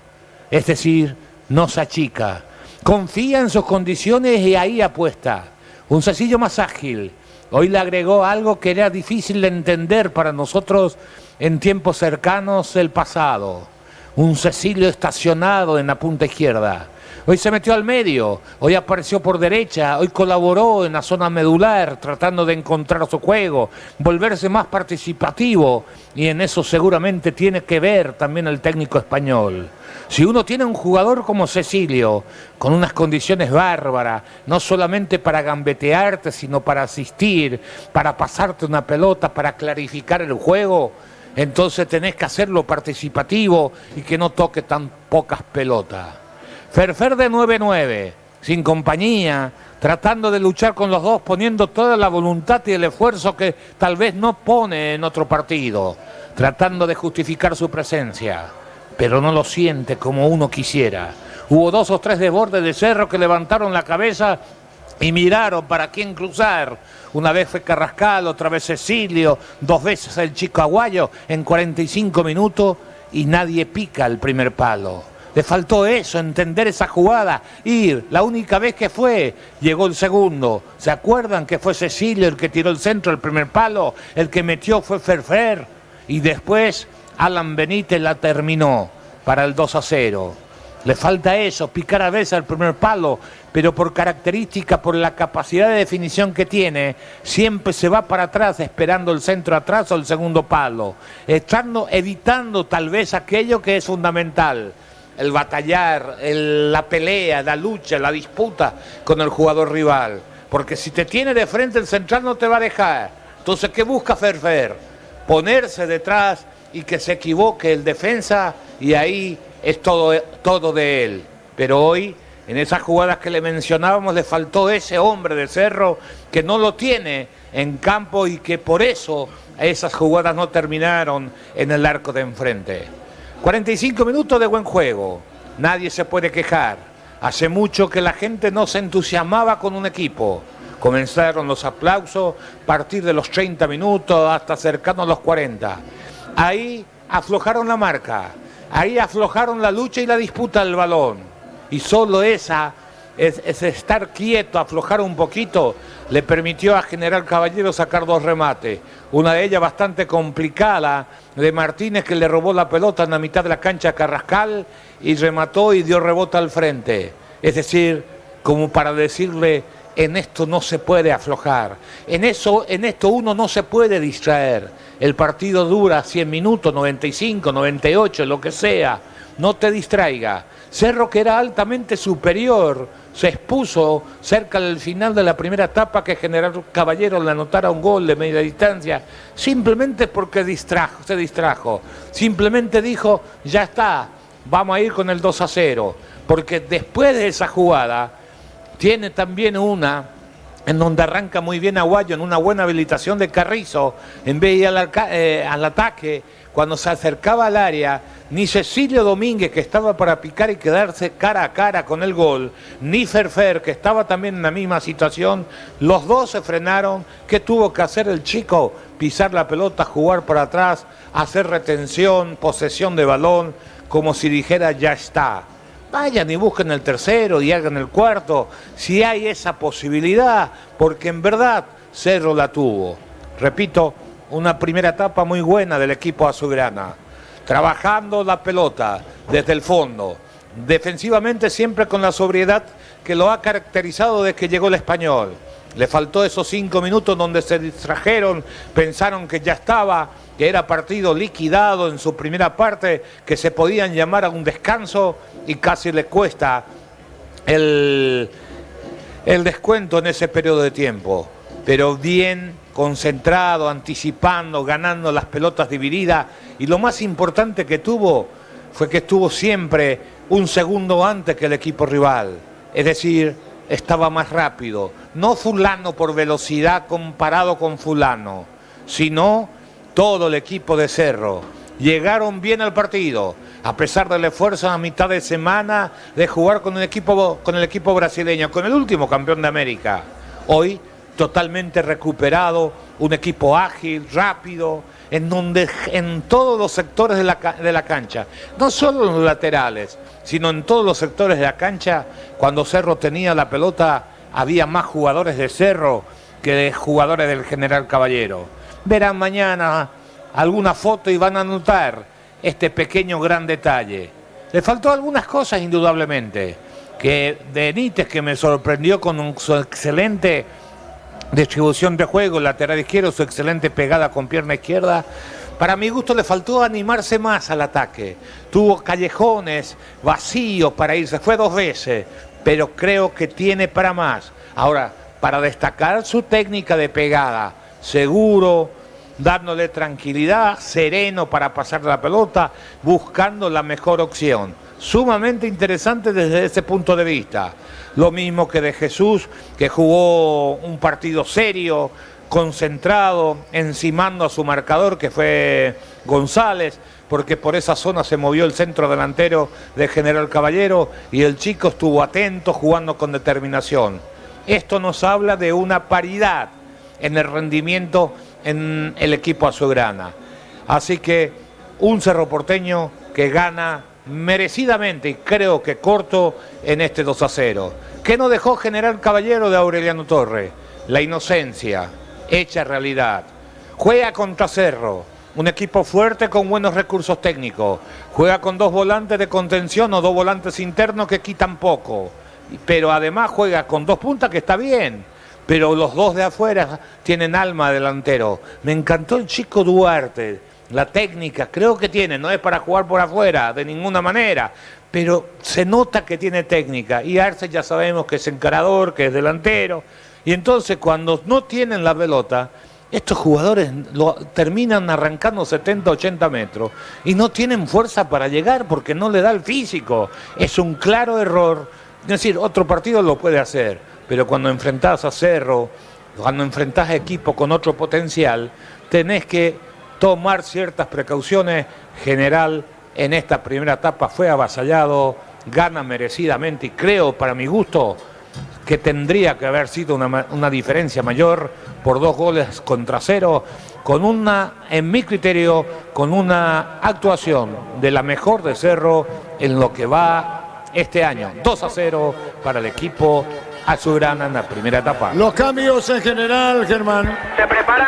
Es decir, no se achica. Confía en sus condiciones y ahí apuesta. Un Cecilio más ágil. Hoy le agregó algo que era difícil de entender para nosotros en tiempos cercanos del pasado. Un Cecilio estacionado en la punta izquierda. Hoy se metió al medio, hoy apareció por derecha, hoy colaboró en la zona medular tratando de encontrar su juego, volverse más participativo y en eso seguramente tiene que ver también el técnico español. Si uno tiene un jugador como Cecilio, con unas condiciones bárbaras, no solamente para gambetearte, sino para asistir, para pasarte una pelota, para clarificar el juego, entonces tenés que hacerlo participativo y que no toque tan pocas pelotas. Ferfer de 9-9, sin compañía, tratando de luchar con los dos, poniendo toda la voluntad y el esfuerzo que tal vez no pone en otro partido, tratando de justificar su presencia, pero no lo siente como uno quisiera. Hubo 2 o 3 desbordes de Cerro que levantaron la cabeza y miraron para quién cruzar. Una vez fue Carrascal, otra vez Cecilio, 2 veces el chico Aguayo en 45 minutos y nadie pica el primer palo. Le faltó eso, entender esa jugada, ir. La única vez que fue, llegó el segundo. ¿Se acuerdan que fue Cecilio el que tiró el centro, el primer palo? El que metió fue Ferfer. Y después Alan Benítez la terminó para el 2-0. Le falta eso, picar a veces al primer palo, pero por característica, por la capacidad de definición que tiene, siempre se va para atrás esperando el centro atrás o el segundo palo. Evitando tal vez aquello que es fundamental. El batallar, la pelea, la lucha, la disputa con el jugador rival. Porque si te tiene de frente el central no te va a dejar. Entonces, ¿qué busca Ferfer? Ponerse detrás y que se equivoque el defensa y ahí es todo de él. Pero hoy, en esas jugadas que le mencionábamos, le faltó ese hombre de Cerro que no lo tiene en campo y que por eso esas jugadas no terminaron en el arco de enfrente. 45 minutos de buen juego, nadie se puede quejar. Hace mucho que la gente no se entusiasmaba con un equipo. Comenzaron los aplausos a partir de los 30 minutos hasta cercanos a los 40. Ahí aflojaron la marca, ahí aflojaron la lucha y la disputa del balón. Y solo esa ese estar quieto, aflojar un poquito, le permitió a General Caballero sacar 2 remates. Una de ellas bastante complicada, de Martínez, que le robó la pelota en la mitad de la cancha a Carrascal y remató y dio rebote al frente. Es decir, como para decirle, en esto no se puede aflojar, en esto uno no se puede distraer. El partido dura 100 minutos, 95, 98, lo que sea, no te distraiga. Cerro, que era altamente superior, se expuso cerca del final de la primera etapa que General Caballero le anotara un gol de media distancia, simplemente porque se distrajo, simplemente dijo, ya está, vamos a ir con el 2-0, porque después de esa jugada, tiene también una en donde arranca muy bien Aguayo, en una buena habilitación de Carrizo, en vez de ir al ataque, cuando se acercaba al área, ni Cecilio Domínguez, que estaba para picar y quedarse cara a cara con el gol, ni Ferfer, que estaba también en la misma situación, los dos se frenaron. ¿Qué tuvo que hacer el chico? Pisar la pelota, jugar para atrás, hacer retención, posesión de balón, como si dijera, ya está. Vayan y busquen el tercero y hagan el cuarto, si hay esa posibilidad, porque en verdad Cerro la tuvo. Repito, una primera etapa muy buena del equipo azulgrana, trabajando la pelota desde el fondo, defensivamente siempre con la sobriedad que lo ha caracterizado desde que llegó el Español. Le faltó esos 5 minutos donde se distrajeron, pensaron que ya estaba, que era partido liquidado en su primera parte, que se podían llamar a un descanso y casi le cuesta el descuento en ese periodo de tiempo. Pero bien concentrado, anticipando, ganando las pelotas divididas, y lo más importante que tuvo fue que estuvo siempre un segundo antes que el equipo rival, es decir, estaba más rápido, no fulano por velocidad comparado con fulano, sino todo el equipo de Cerro. Llegaron bien al partido, a pesar del esfuerzo a mitad de semana de jugar con el equipo brasileño, con el último campeón de América. Hoy totalmente recuperado, un equipo ágil, rápido, en todos los sectores de la cancha, no solo en los laterales, sino en todos los sectores de la cancha. Cuando Cerro tenía la pelota, había más jugadores de Cerro que de jugadores del General Caballero. Verán mañana alguna foto y van a notar este pequeño gran detalle. Le faltó algunas cosas indudablemente, que Benítez, que me sorprendió con su excelente distribución de juego, lateral izquierdo, su excelente pegada con pierna izquierda. Para mi gusto le faltó animarse más al ataque. Tuvo callejones vacíos para irse, fue 2 veces, pero creo que tiene para más. Ahora, para destacar su técnica de pegada, seguro, dándole tranquilidad, sereno para pasar la pelota, buscando la mejor opción. Sumamente interesante desde ese punto de vista. Lo mismo que de Jesús, que jugó un partido serio, concentrado, encimando a su marcador, que fue González, porque por esa zona se movió el centro delantero de General Caballero y el chico estuvo atento, jugando con determinación. Esto nos habla de una paridad en el rendimiento en el equipo azulgrana. Así que un Cerro Porteño que gana merecidamente, y creo que corto, en este 2-0. ¿Qué no dejó General Caballero de Aureliano Torres? La inocencia hecha realidad. Juega contra Cerro, un equipo fuerte con buenos recursos técnicos. Juega con 2 volantes de contención o 2 volantes internos que quitan poco. Pero además juega con 2 puntas, que está bien. Pero los 2 de afuera tienen alma delantero. Me encantó el chico Duarte. La técnica, creo que tiene, no es para jugar por afuera, de ninguna manera, pero se nota que tiene técnica. Y Arce ya sabemos que es encarador, que es delantero. Y entonces cuando no tienen la pelota, estos jugadores terminan arrancando 70, 80 metros y no tienen fuerza para llegar porque no le da el físico. Es un claro error. Es decir, otro partido lo puede hacer, pero cuando enfrentás a Cerro, cuando enfrentás a equipos con otro potencial, tenés que tomar ciertas precauciones. General en esta primera etapa fue avasallado, gana merecidamente, y creo, para mi gusto, que tendría que haber sido una diferencia mayor por 2 goles contra 0, con en mi criterio, con una actuación de la mejor de Cerro en lo que va este año. 2-0 para el equipo azulgrana en la primera etapa. Los cambios en general, Germán. Se preparan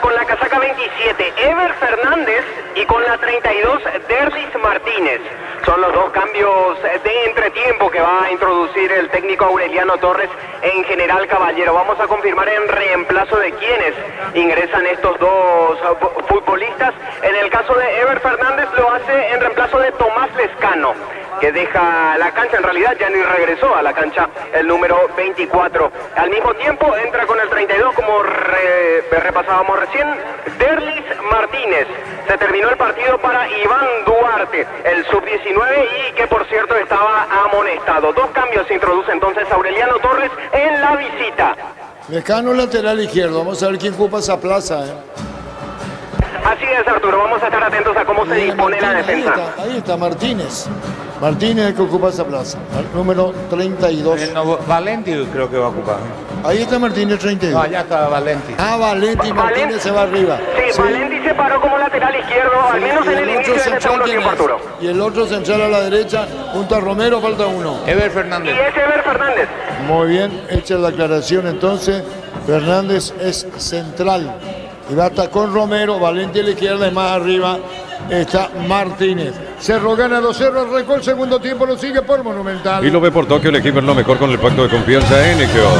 con la casaca 27, Ever Fernández, y con la 32, Derlis Martínez. Son los dos cambios de entretiempo que va a introducir el técnico Aureliano Torres en General Caballero. Vamos a confirmar en reemplazo de quiénes ingresan estos dos futbolistas. En el caso de Ever Fernández lo hace en reemplazo de Tomás Lescano, que deja la cancha, en realidad ya ni regresó a la cancha, el número 24. Al mismo tiempo entra con el 32, como repasábamos recién, Derlis Martínez. Se terminó el partido para Iván Duarte, el sub-19, y que por cierto estaba amonestado. Dos cambios se introduce entonces Aureliano Torres en la visita. Lescano lateral izquierdo, vamos a ver quién ocupa esa plaza. Así es, Arturo, vamos a estar atentos a cómo se dispone la defensa. Ahí está Martínez. Martínez es el que ocupa esa plaza, número 32. Valenti creo que va a ocupar. Ahí está Martínez, 32. No, allá está Valenti. Ah, Valenti, Martínez se va arriba. Sí, Valenti se paró como lateral izquierdo, al menos en el inicio de este segundo tiempo, Arturo. Y el otro central a la derecha, junto a Romero, falta uno. Ever Fernández. Y es Ever Fernández. Muy bien, hecha la aclaración entonces. Fernández es central. Y va hasta con Romero, Valenti a la izquierda y más arriba está Martínez. Cerro gana 2-0, arrancó el segundo tiempo, lo sigue por Monumental. Y lo ve por Tokio, el equipo es lo mejor con el pacto de confianza NGO.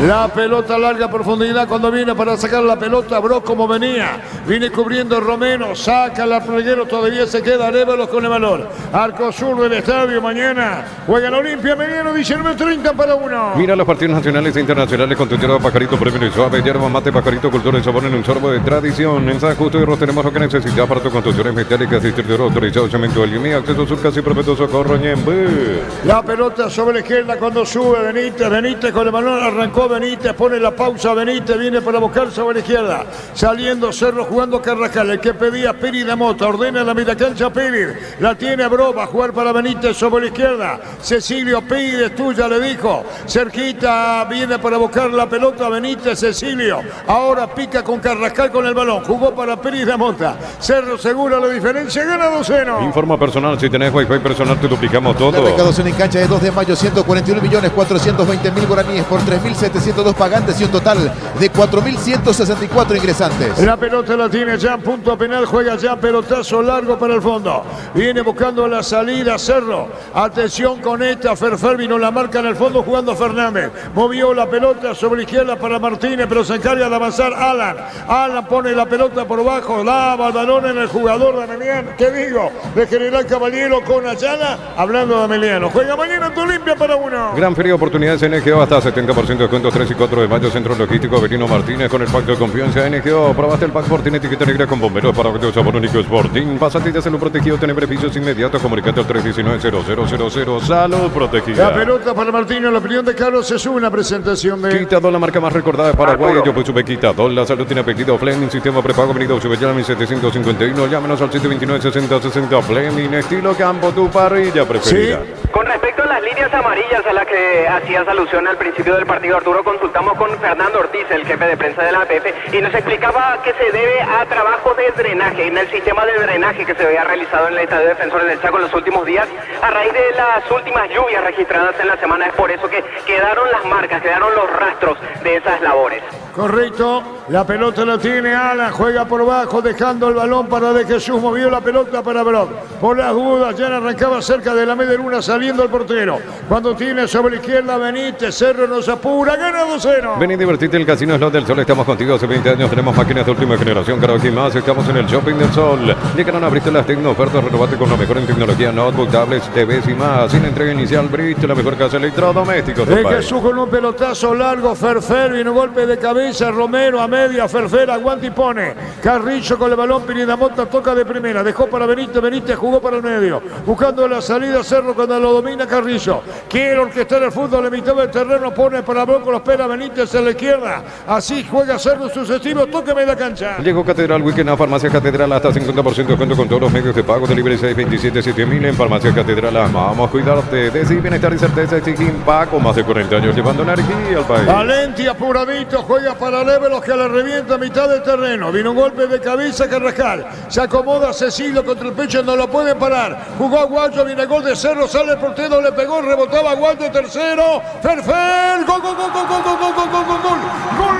La pelota larga profundidad cuando viene para sacar la pelota, Brock como venía, viene cubriendo Romero, saca la Pleguero, todavía se queda Arévalos con el balón. Arco sur del estadio, mañana juega la Olimpia, mediano 19:30 para 1. Mira los partidos nacionales e internacionales con tu tierra Pajarito Premio y Suave, yerba mate Pajarito, cultura y sabor en un sorbo de tradición. En San Justo y Ros tenemos lo que necesitas para tus construcciones metálicas, distribuidor autorizado, cemento Algimí, acceso sur casi perpetuo socorro, Ñembe. La pelota sobre la izquierda cuando sube Benítez con el balón, arrancó Benítez, pone la pausa Benítez, viene para buscar sobre la izquierda, saliendo Cerro, jugando Carrascal, el que pedía Piri de Mota, ordena la media cancha Piri, la tiene Bro, va a jugar para Benítez sobre la izquierda, Cecilio pide, es tuya, le dijo, cerquita, viene para buscar la pelota Benítez, Cecilio, ahora pica con Carrascal con el balón, jugó para Piri de Mota, Cerro segura la diferencia, gana 2-0. Informa personal, si tenés wifi personal te duplicamos todo. La recaudación en cancha de 2 de mayo, 141.420.000 guaraníes por 3.702 pagantes y un total de 4.164 ingresantes. La pelota la tiene ya, punto penal, juega ya, pelotazo largo para el fondo. Viene buscando la salida Cerro. Atención con esta, Ferfer vino la marca en el fondo jugando Fernández. Movió la pelota sobre la izquierda para Martínez, pero se encarga de avanzar Alan. Alan pone la pelota por bajo, lava el balón en el jugador de Ameliano. ¿Qué digo? De General Caballero con Ayala, hablando de Ameliano. Juega mañana en tu Olimpia para 1. Gran feria de oportunidades NGO, hasta 70% de descuento, 3 y 4 de mayo, Centro Logístico Avelino Martínez con el pacto de confianza NGO. Probaste el pack Sporting, etiqueta negra con bomberos para que sabor único Sporting. Pásate y te salud protegido, tener beneficios inmediatos. Comunicate al 319-0000. Salud protegida. La pelota para Martínez, la opinión de Carlos se sube una presentación de Quitador, la marca más recordada de Paraguay. Yo pues sube Quitador, la salud tiene apellido Fleming, sistema prepago, venido Subellami 751. Llámenos al 729-6060 Fleming, estilo campo, tu parrilla preferida. Sí. Con respecto a las líneas amarillas a las que hacías alusión al principio del partido, Arturo, consultamos con Fernando Ortiz, el jefe de prensa de la APF, y nos explicaba que se debe a trabajo de drenaje, en el sistema de drenaje que se había realizado en el Estadio Defensores del Chaco en los últimos días, a raíz de las últimas lluvias registradas en la semana. Es por eso que quedaron las marcas, quedaron los rastros de esas labores. Correcto, la pelota la tiene Alan, juega por bajo, dejando el balón para De Jesús, movió la pelota para Brock. Por las dudas, ya arrancaba cerca de la media luna saliendo el portero. Cuando tiene sobre la izquierda Benítez, Cerro nos apura, gana 2-0. Ven y divertirte, el Casino Slot del Sol, estamos contigo hace 20 años, tenemos máquinas de última generación, cada vez más, estamos en el Shopping del Sol. Llegaron a abrirte las tecno-ofertas, renovate con lo mejor en tecnología, notebook, tablets, TVs y más. Sin entrega inicial, Bridge, la mejor casa electrodomésticos. De Jesús con un pelotazo largo, Ferfer, vino golpe de cabeza, Romero a media, Ferfer aguanta y pone. Carrillo con el balón, Piridamota toca de primera, dejó para Benítez, Benítez jugó para el medio. Buscando la salida, Cerro cuando lo domina Carrillo. Quiere orquestar el fútbol en mitad del terreno, pone para Broco, lo espera Benítez en la izquierda. Así juega Cerro sucesivo, toque media cancha. Llegó Catedral Weekend a Farmacia Catedral, hasta 50% de descuento con todos los medios de pago. Delivery 627-7000 en Farmacia Catedral. Vamos a cuidarte. Decir bienestar y certeza, exigir pago. Más de 40 años llevando energía al país. Valenti apuradito, juega juega para Lévelos que la revienta a mitad del terreno. Vino un golpe de cabeza Carrascal. Se acomoda Cecilio contra el pecho, no lo puede parar. Jugó Aguayo, viene el gol de Cerro, sale el portero, le pegó, rebotaba Aguayo, tercero. Ferfer, gol, gol, gol, gol, gol, gol, gol, gol, gol, gol. ¡Gol!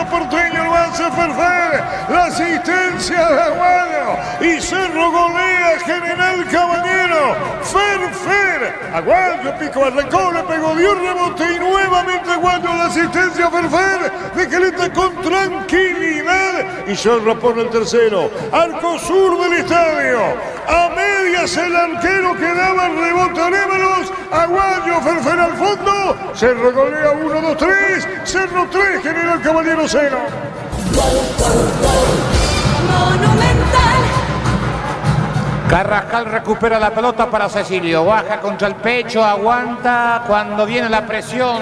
Porteño lo hace Ferfer, la asistencia de Aguayo y Cerro golea General Caballero. Ferfer, Aguayo pico, arrancó, le pegó, dio rebote y nuevamente Aguayo la asistencia Ferfer, de que le está con tranquilidad y Cerro pone el tercero. Arco sur del estadio, a medias el arquero que daba el rebote a Lévelos. Aguayo, Ferfer al fondo, Cerro golea 1-2-3, Cerro 3, General Caballero 0. Carrascal recupera la pelota para Cecilio, baja contra el pecho, aguanta cuando viene la presión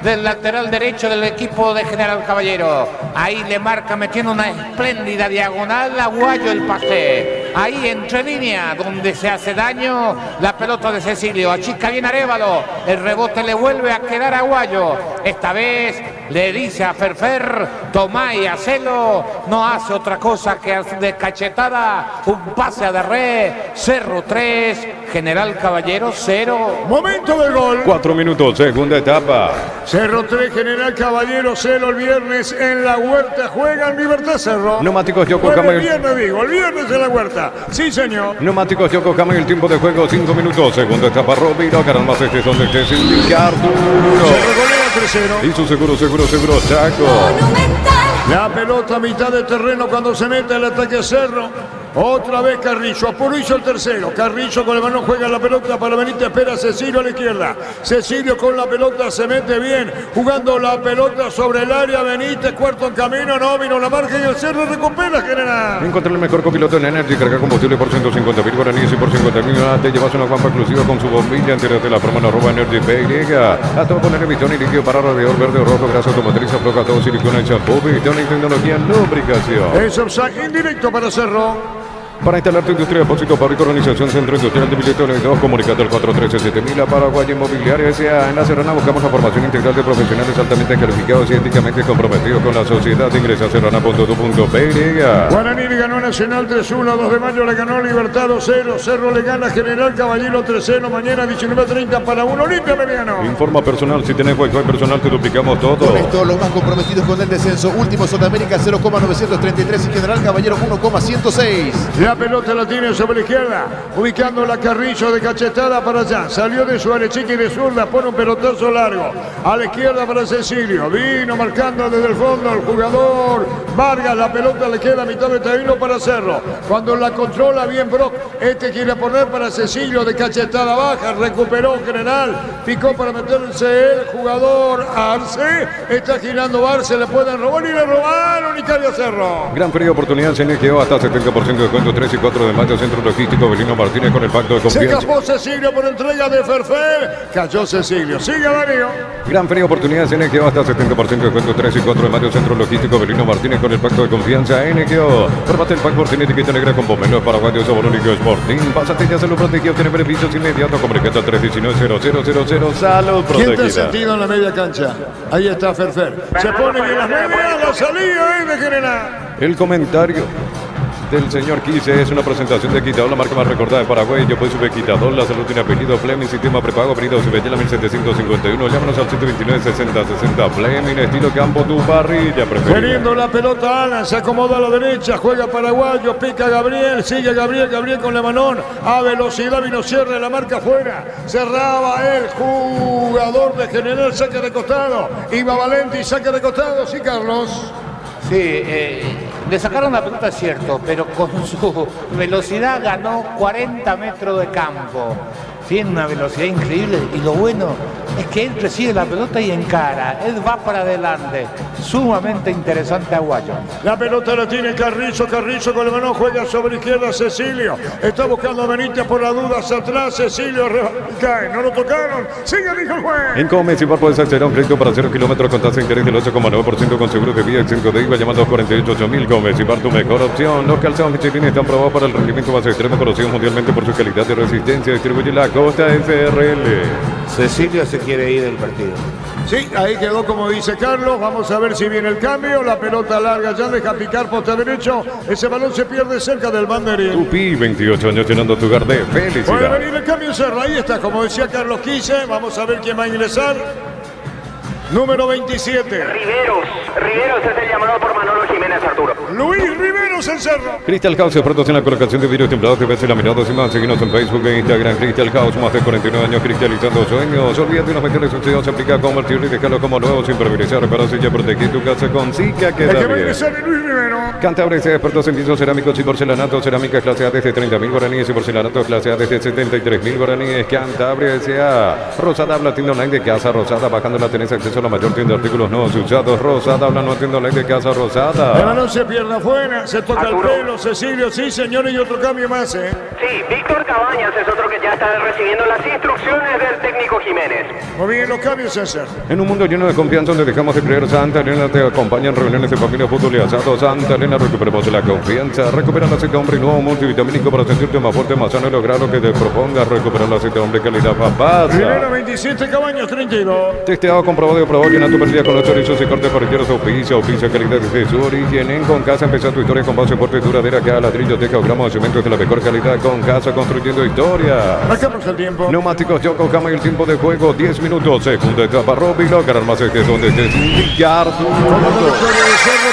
del lateral derecho del equipo de General Caballero. Ahí le marca metiendo una espléndida diagonal Aguayo el pase. Ahí entre línea donde se hace daño la pelota de Cecilio. Achica bien Arévalo, el rebote le vuelve a quedar a Aguayo. Esta vez le dice a Ferfer, tomá y hacelo. No hace otra cosa que de cachetada, un pase a Darré. Cerro 3, General Caballero 0. Momento del gol. 4 minutos, segunda etapa. Cerro 3, General Caballero 0. El viernes en la Huerta juegan Libertad Cerro. Neumáticos Yokohama. El viernes digo, el viernes en la Huerta. Sí, señor. Neumáticos Yokohama y el tiempo de juego 5 minutos. Segunda etapa, Romero. Ganan más este son de Arturo. Cerro golea 3-0. Y su seguro, Chaco. La pelota a mitad de terreno cuando se mete el ataque Cerro. Otra vez Carrillo, apuró, hizo el tercero. Carrillo con el balón juega la pelota para Benítez, espera Cecilio a la izquierda. Cecilio con la pelota se mete bien, jugando la pelota sobre el área. Benítez, cuarto en camino, no vino la marca y el Cerro recupera General. Encontré el mejor copiloto en Energy, carga combustible por 150.000 guaraníes y por 50.000 te llevas una guampa exclusiva con su bombilla. Entérate la promo en @Energy PY. A todo poner Vitón y líquido para radiador verde o rojo, grasa automotriz, afloja todo, silicona y champú. Vitón y tecnología en lubricación. Es offside indirecto para Cerro. Para instalar tu industria, depósito, fábrica, organización, centro industrial de billetes 2, comunicate al 413-7000 a Paraguay Inmobiliaria S.A. En la Serrana buscamos la formación integral de profesionales altamente calificados y éticamente comprometidos con la sociedad. Ingresa a serrana.edu.py. Guaraní le ganó Nacional 3-1, 2 de mayo le ganó Libertad 2-0, Cerro le gana General Caballero 3-0, mañana 19:30 para 1 Olimpia Mediano. Informa personal, si tenés Wi-Fi personal te duplicamos todo. Con esto los más comprometidos con el descenso, último Sudamérica 0,933 y General Caballero 1,106. La pelota la tiene sobre la izquierda, ubicando la Carrillo de cachetada para allá. Salió de su arechica y de zurda, pone un pelotazo largo. A la izquierda para Cecilio. Vino marcando desde el fondo el jugador Vargas. La pelota le queda a mitad de terreno para Cerro. Cuando la controla bien Brock, quiere poner para Cecilio de cachetada baja. Recuperó General. Picó para meterse el jugador Arce. Está girando Arce, le pueden robar y le robaron y cae a Cerro. Gran Feria de Oportunidades en NGO hasta 70% de cuento. 3 y 4 de mayo, Centro Logístico Belino Martínez con el pacto de Se confianza. escapó Cecilio por entrega de Ferfer. Cayó Cecilio. Sigue Darío. Gran Feria de Oportunidades NGO hasta 70% de cuento. 3 y 4 de mayo, Centro Logístico Belino Martínez con el pacto de confianza. NGO. Formate el pack por sin etiqueta negra con pomelo paraguayo Sabolónico Sporting. Pásate ya, salud protegido. Tiene beneficios inmediatos. Comunicate al 319-0000. Salud protegida. Quinto sentido en la media cancha. Ahí está Ferfer. Se pone en las medias. La salida de General. El comentario del señor Quise es una presentación de Quitador, la marca más recordada de Paraguay. Yo pues sube Quitador, la salud tiene apellido Fleming, sistema prepago, apellido Subellela 1751. Llámanos al 129-60-60 Fleming, estilo campo, tu parrilla preferida. Teniendo la pelota Alan, se acomoda a la derecha, juega Paraguayo, pica Gabriel, sigue Gabriel con Lemanón, a velocidad vino cierre, la marca afuera, cerraba el jugador de General, saque de costado, iba Valenti, saque de costado, sí Carlos. Sí, le sacaron la pelota, es cierto, pero con su velocidad ganó 40 metros de campo. Tiene una velocidad increíble y lo bueno es que él recibe la pelota y encara, él va para adelante, sumamente interesante Aguayo. La pelota la tiene Carrizo con el balón, juega sobre izquierda Cecilio, está buscando a Benítez por la duda hacia atrás, Cecilio cae, no lo tocaron, sigue dijo el juez. En Comecipar puedes acceder a un crédito para 0 kilómetros con tasa de interés del 8,9% con seguro de vía y 5 de IVA llamando a 48.000. Comecipar, tu mejor opción. Los calzados Michelin están probados para el rendimiento más extremo, conocidos mundialmente por su calidad de resistencia. Distribuye la Costa SRL. Cecilio se quiere ir del partido. Sí, ahí quedó como dice Carlos. Vamos a ver si viene el cambio. La pelota larga ya deja picar poste derecho. Ese balón se pierde cerca del banderín. Tupi, 28 años llenando tu hogar de felicidad. Puede venir el cambio Cerro. Ahí está, como decía Carlos Quise. Vamos a ver quién va a ingresar. Número 27. Riveros es el llamado por Manolo Jiménez, Arturo. Luis Riveros en Cerro. Crystal House, pronto en la colocación de vidrios templados, te ves laminados y más. Seguimos en Facebook e Instagram. Crystal House, más de 49 años cristalizando sueños. Olvídate de unos metales sucedidos, se aplica como convertirlo y dejarlo como nuevo sin permanecer. Repararse y proteger tu casa con Zika queda El que va a bien. ingresar es Luis Rivero. Cantabria se expertos en pisos cerámicos y porcelanato. Cerámica clase A desde 30.000 guaraníes y porcelanato clase A desde 73.000 guaraníes. Cantabria S.A. Rosada habla tienda online de Casa Rosada. Bajándola tenés acceso a la mayor tienda de artículos nuevos y usados. Rosada habla no tienda online de Casa Rosada. El balón se pierde afuera, se toca el pelo, Cecilio, sí señores, y otro cambio más, Sí, Víctor Cabañas es otro que ya está recibiendo las instrucciones del técnico Jiménez. Muy bien, los cambios, César. En un mundo lleno de confianza donde dejamos de creer, Santa Elena te acompaña en reuniones de familia, fútbol y asado. Santa Elena, recuperemos la confianza. Recupera el aceite de hombre nuevo multivitamínico para sentirte más fuerte, más sano y lograr lo que te propongas. Recuperar el aceite de hombre calidad papás. Primero 27, Cabañas 32. Testeado, comprobado y aprobado. Llena tu pérdida con los chorizos y cortes parrilleros Oficia calidad desde su origen. En Concasa empezó tu historia con base fuerte y duradera. Cada ladrillo, teja o gramo de cemento es de la mejor calidad. Concasa, construyendo historia. Marcamos el tiempo. Neumáticos Yokohama y el tiempo de juego 10 minutos. Segunda etapa, Robilo. Ganar más estés donde estés. Indicar tu mundo.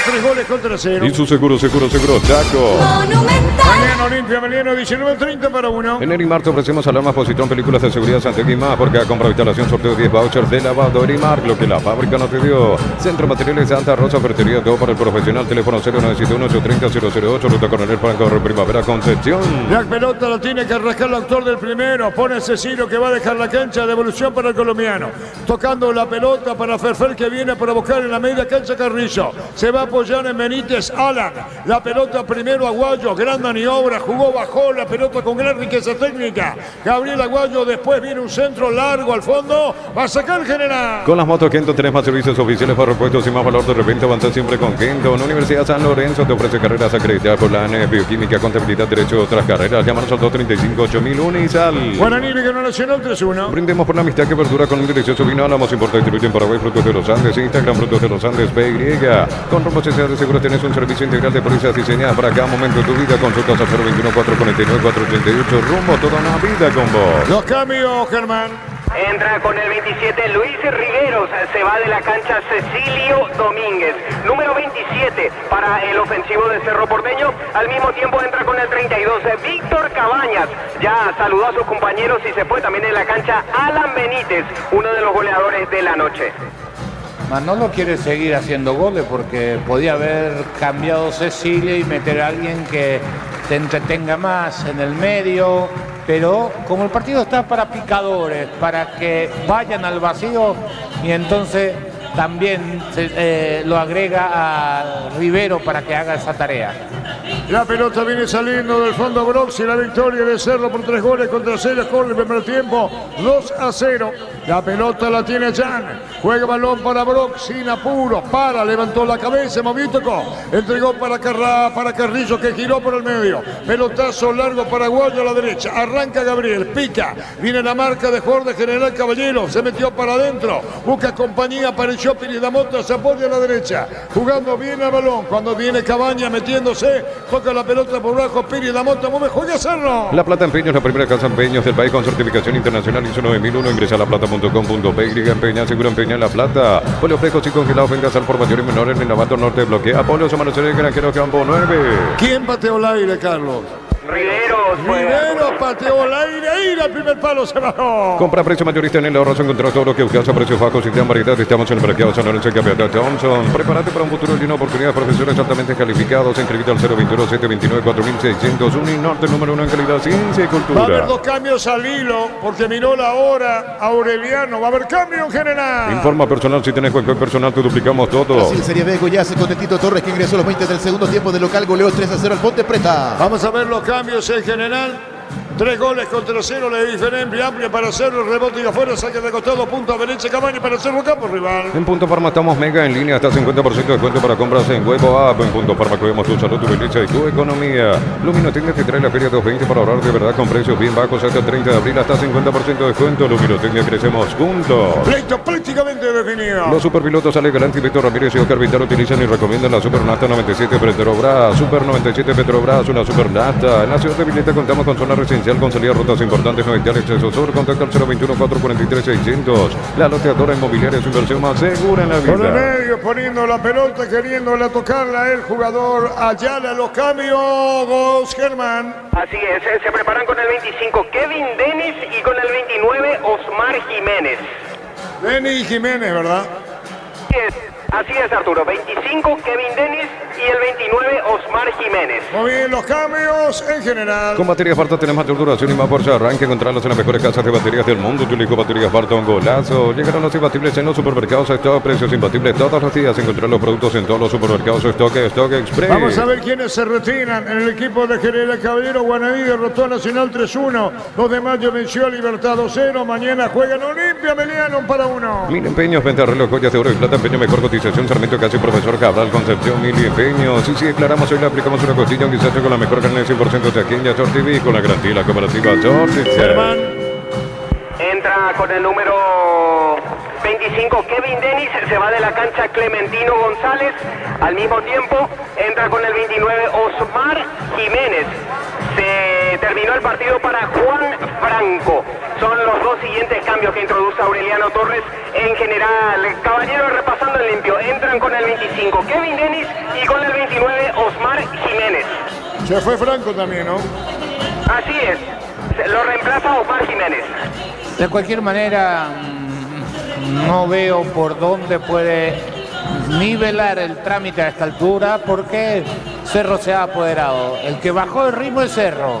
3 goles contra 0. Y su seguro, Chaco. Mañana Olimpia, Meliano 19:30 para 1. En Erimar te ofrecemos alarmas Positrón, películas de seguridad Santegui más, porque a compra instalación sorteo 10 vouchers de lavado Erimar, lo que la fábrica no te dio. Centro Materiales Santa Rosa, ferretería, todo para el profesional, teléfono 0971-830-008, Ruta Coronel Franco, Primavera, Concepción. La pelota la tiene que arrancar el autor del primero, pone Cecilio que va a dejar la cancha, devolución para el colombiano. Tocando la pelota para Ferfer que viene a provocar en la media cancha Carrillo. Se va a apoyar en Benítez Alan. La pelota primero Aguayo, gran maniobra, jugó, bajó la pelota con gran riqueza técnica. Gabriel Aguayo, después viene un centro largo al fondo, va a sacar el general. Con las motos Kento tenés más servicios oficiales para repuestos y más valor. De repente avanzar siempre con Kento. La Universidad San Lorenzo te ofrece carreras acreditadas por la ANE, bioquímica, contabilidad, derecho y otras carreras. Llámanos al 235-8001 y sal. Guaraní ganó Nacional 3-1. Brindemos por la amistad que perdura con un delicioso vino. La más importante distribuye en Paraguay, Frutos de los Andes. Instagram, Frutos de los Andes, PY. Con Rumbo Sociedad de Seguros tenés un servicio integral de pólizas diseñadas para cada momento de tu vida. Consultas al 021-449-488. Rumbo, toda una vida con vos. Los cambios, Germán. Entra con el 27 Luis Riveros, se va de la cancha Cecilio Domínguez. Número 27 para el ofensivo de Cerro Porteño. Al mismo tiempo entra con el 32 Víctor Cabañas. Ya saludó a sus compañeros y se fue también en la cancha Alan Benítez, uno de los goleadores de la noche. Manolo quiere seguir haciendo goles porque podía haber cambiado Cecilio y meter a alguien que te entretenga más en el medio, pero como el partido está para picadores, para que vayan al vacío, y entonces también lo agrega a Rivero para que haga esa tarea. La pelota viene saliendo del fondo Brox y la victoria de Cerro por 3 goles contra 0 con el primer tiempo, 2-0. La pelota la tiene Jan, juega balón para Brox sin apuro, levantó la cabeza, movió y tocó, entregó para Carrillo que giró por el medio, pelotazo largo para Aguayo a la derecha, arranca Gabriel, pica, viene la marca de jugador de General Caballero, se metió para adentro, busca compañía, apareció Piridamota, se apoya a la derecha, jugando bien al balón, cuando viene Cabaña metiéndose, toca la pelota por bajo, Piridamota mueve, juega Cerro. La Plata Empeños, la primera casa empeños del país con certificación internacional ISO 9001, ingresa a laplata.com.py, empeña, seguro empeña la plata, polio frescos y congelados, ventas al por mayor y menor en el Navato Norte, bloquea, polio, Samanos, el granjero Campo 9. ¿Quién pateó el aire, Carlos? Riveros pateó al aire, al primer palo se bajó. Compra precio mayorista en el ahorro, encontró todo lo que buscas a precios bajos y gran variedad. Estamos en el mercado San Lorenzo y Campeonato Johnson. Prepárate para un futuro lleno de oportunidades. Profesores altamente calificados. Inscribite al 021-729-4601 y Norte, número 1 en calidad, ciencia y cultura. Va a haber 2 cambios al hilo porque miró la hora Aureliano. Va a haber cambio en general. Informa personal, si tenés cualquier personal, te duplicamos todo. Brasil Serie B, Goiás con el Tito Torres, que ingresó a los 20 del segundo tiempo de local, goleó 3-0 al Ponte Preta. Vamos a ver los cambios en general. 3 goles contra 0, la diferencia amplia para hacerlo, rebote y afuera, saque de costado, punto a Valencia Cabaña para hacerlo campo rival. En Punto Farma estamos mega en línea, hasta 50% de descuento para compras en Huevo App. En Punto Farma cuidamos tu salud, tu belleza y tu economía. Lumino Tecnia te trae la Feria 220 para ahorrar de verdad con precios bien bajos hasta el 30 de abril, hasta 50% de descuento. Lumino Tecnia, crecemos juntos. Pleito prácticamente definido. Los superpilotos Ale Galante, Víctor Ramírez y Oscar Vitar utilizan y recomiendan la Super Nafta 97 Petrobras. Super 97 Petrobras, una Super Nafta. En la ciudad de Vileta contamos con zona residencial con salida a rutas importantes, no hay exceso sur. Contacta al 021-443-600. La loteadora inmobiliaria es su inversión más segura en la vida. Por el medio, poniendo la pelota, queriéndola tocarla el jugador Ayala. Los cambios, Germán. Así es, se preparan con el 25 Kevin Denis y con el 29 Osmar Jiménez. Denis Jiménez, ¿verdad? Así es, Arturo. 25 Kevin Denis y el 29 Osmar Jiménez. Muy bien, los cambios en general. Con baterías Barton tenés mayor duración y más fuerza. Arranque, encontrarlas en las mejores casas de baterías del mundo. Yo elijo baterías Barton Golazo. Llegaron los imbatibles en los supermercados. Stock, precios imbatibles todos los días. Encontrar los productos en todos los supermercados. Stock Express. Vamos a ver quiénes se retiran en el equipo de General Caballero. Guananí derrotó a Nacional 3-1. 2 de mayo venció a Libertad 2-0. Mañana juegan Olimpia, Meliano 1-1. Mil empeños, venta reloj, joyas de oro y plata, empeño mejor cotización. Sarmiento Casi, Profesor Cabral, Concepción, Mil empeños. Sí, declaramos hoy le aplicamos una costilla, un guisacho con la mejor carne de 100% de aquí en Yazor TV con la garantía y la cooperativa George. Entra con el número 25 Kevin Denis, se va de la cancha Clementino González. Al mismo tiempo entra con el 29 Osmar Jiménez. Se terminó el partido para Juan Franco. Son los 2 siguientes cambios que introduce Aureliano Torres en general. Caballero repasando el limpio. Entran con el 25 Kevin Denis y con el 29 Osmar Jiménez. Se fue Franco también, ¿no? Así es. Lo reemplaza Osmar Jiménez. De cualquier manera, no veo por dónde puede nivelar el trámite a esta altura porque Cerro se ha apoderado. El que bajó el ritmo es Cerro.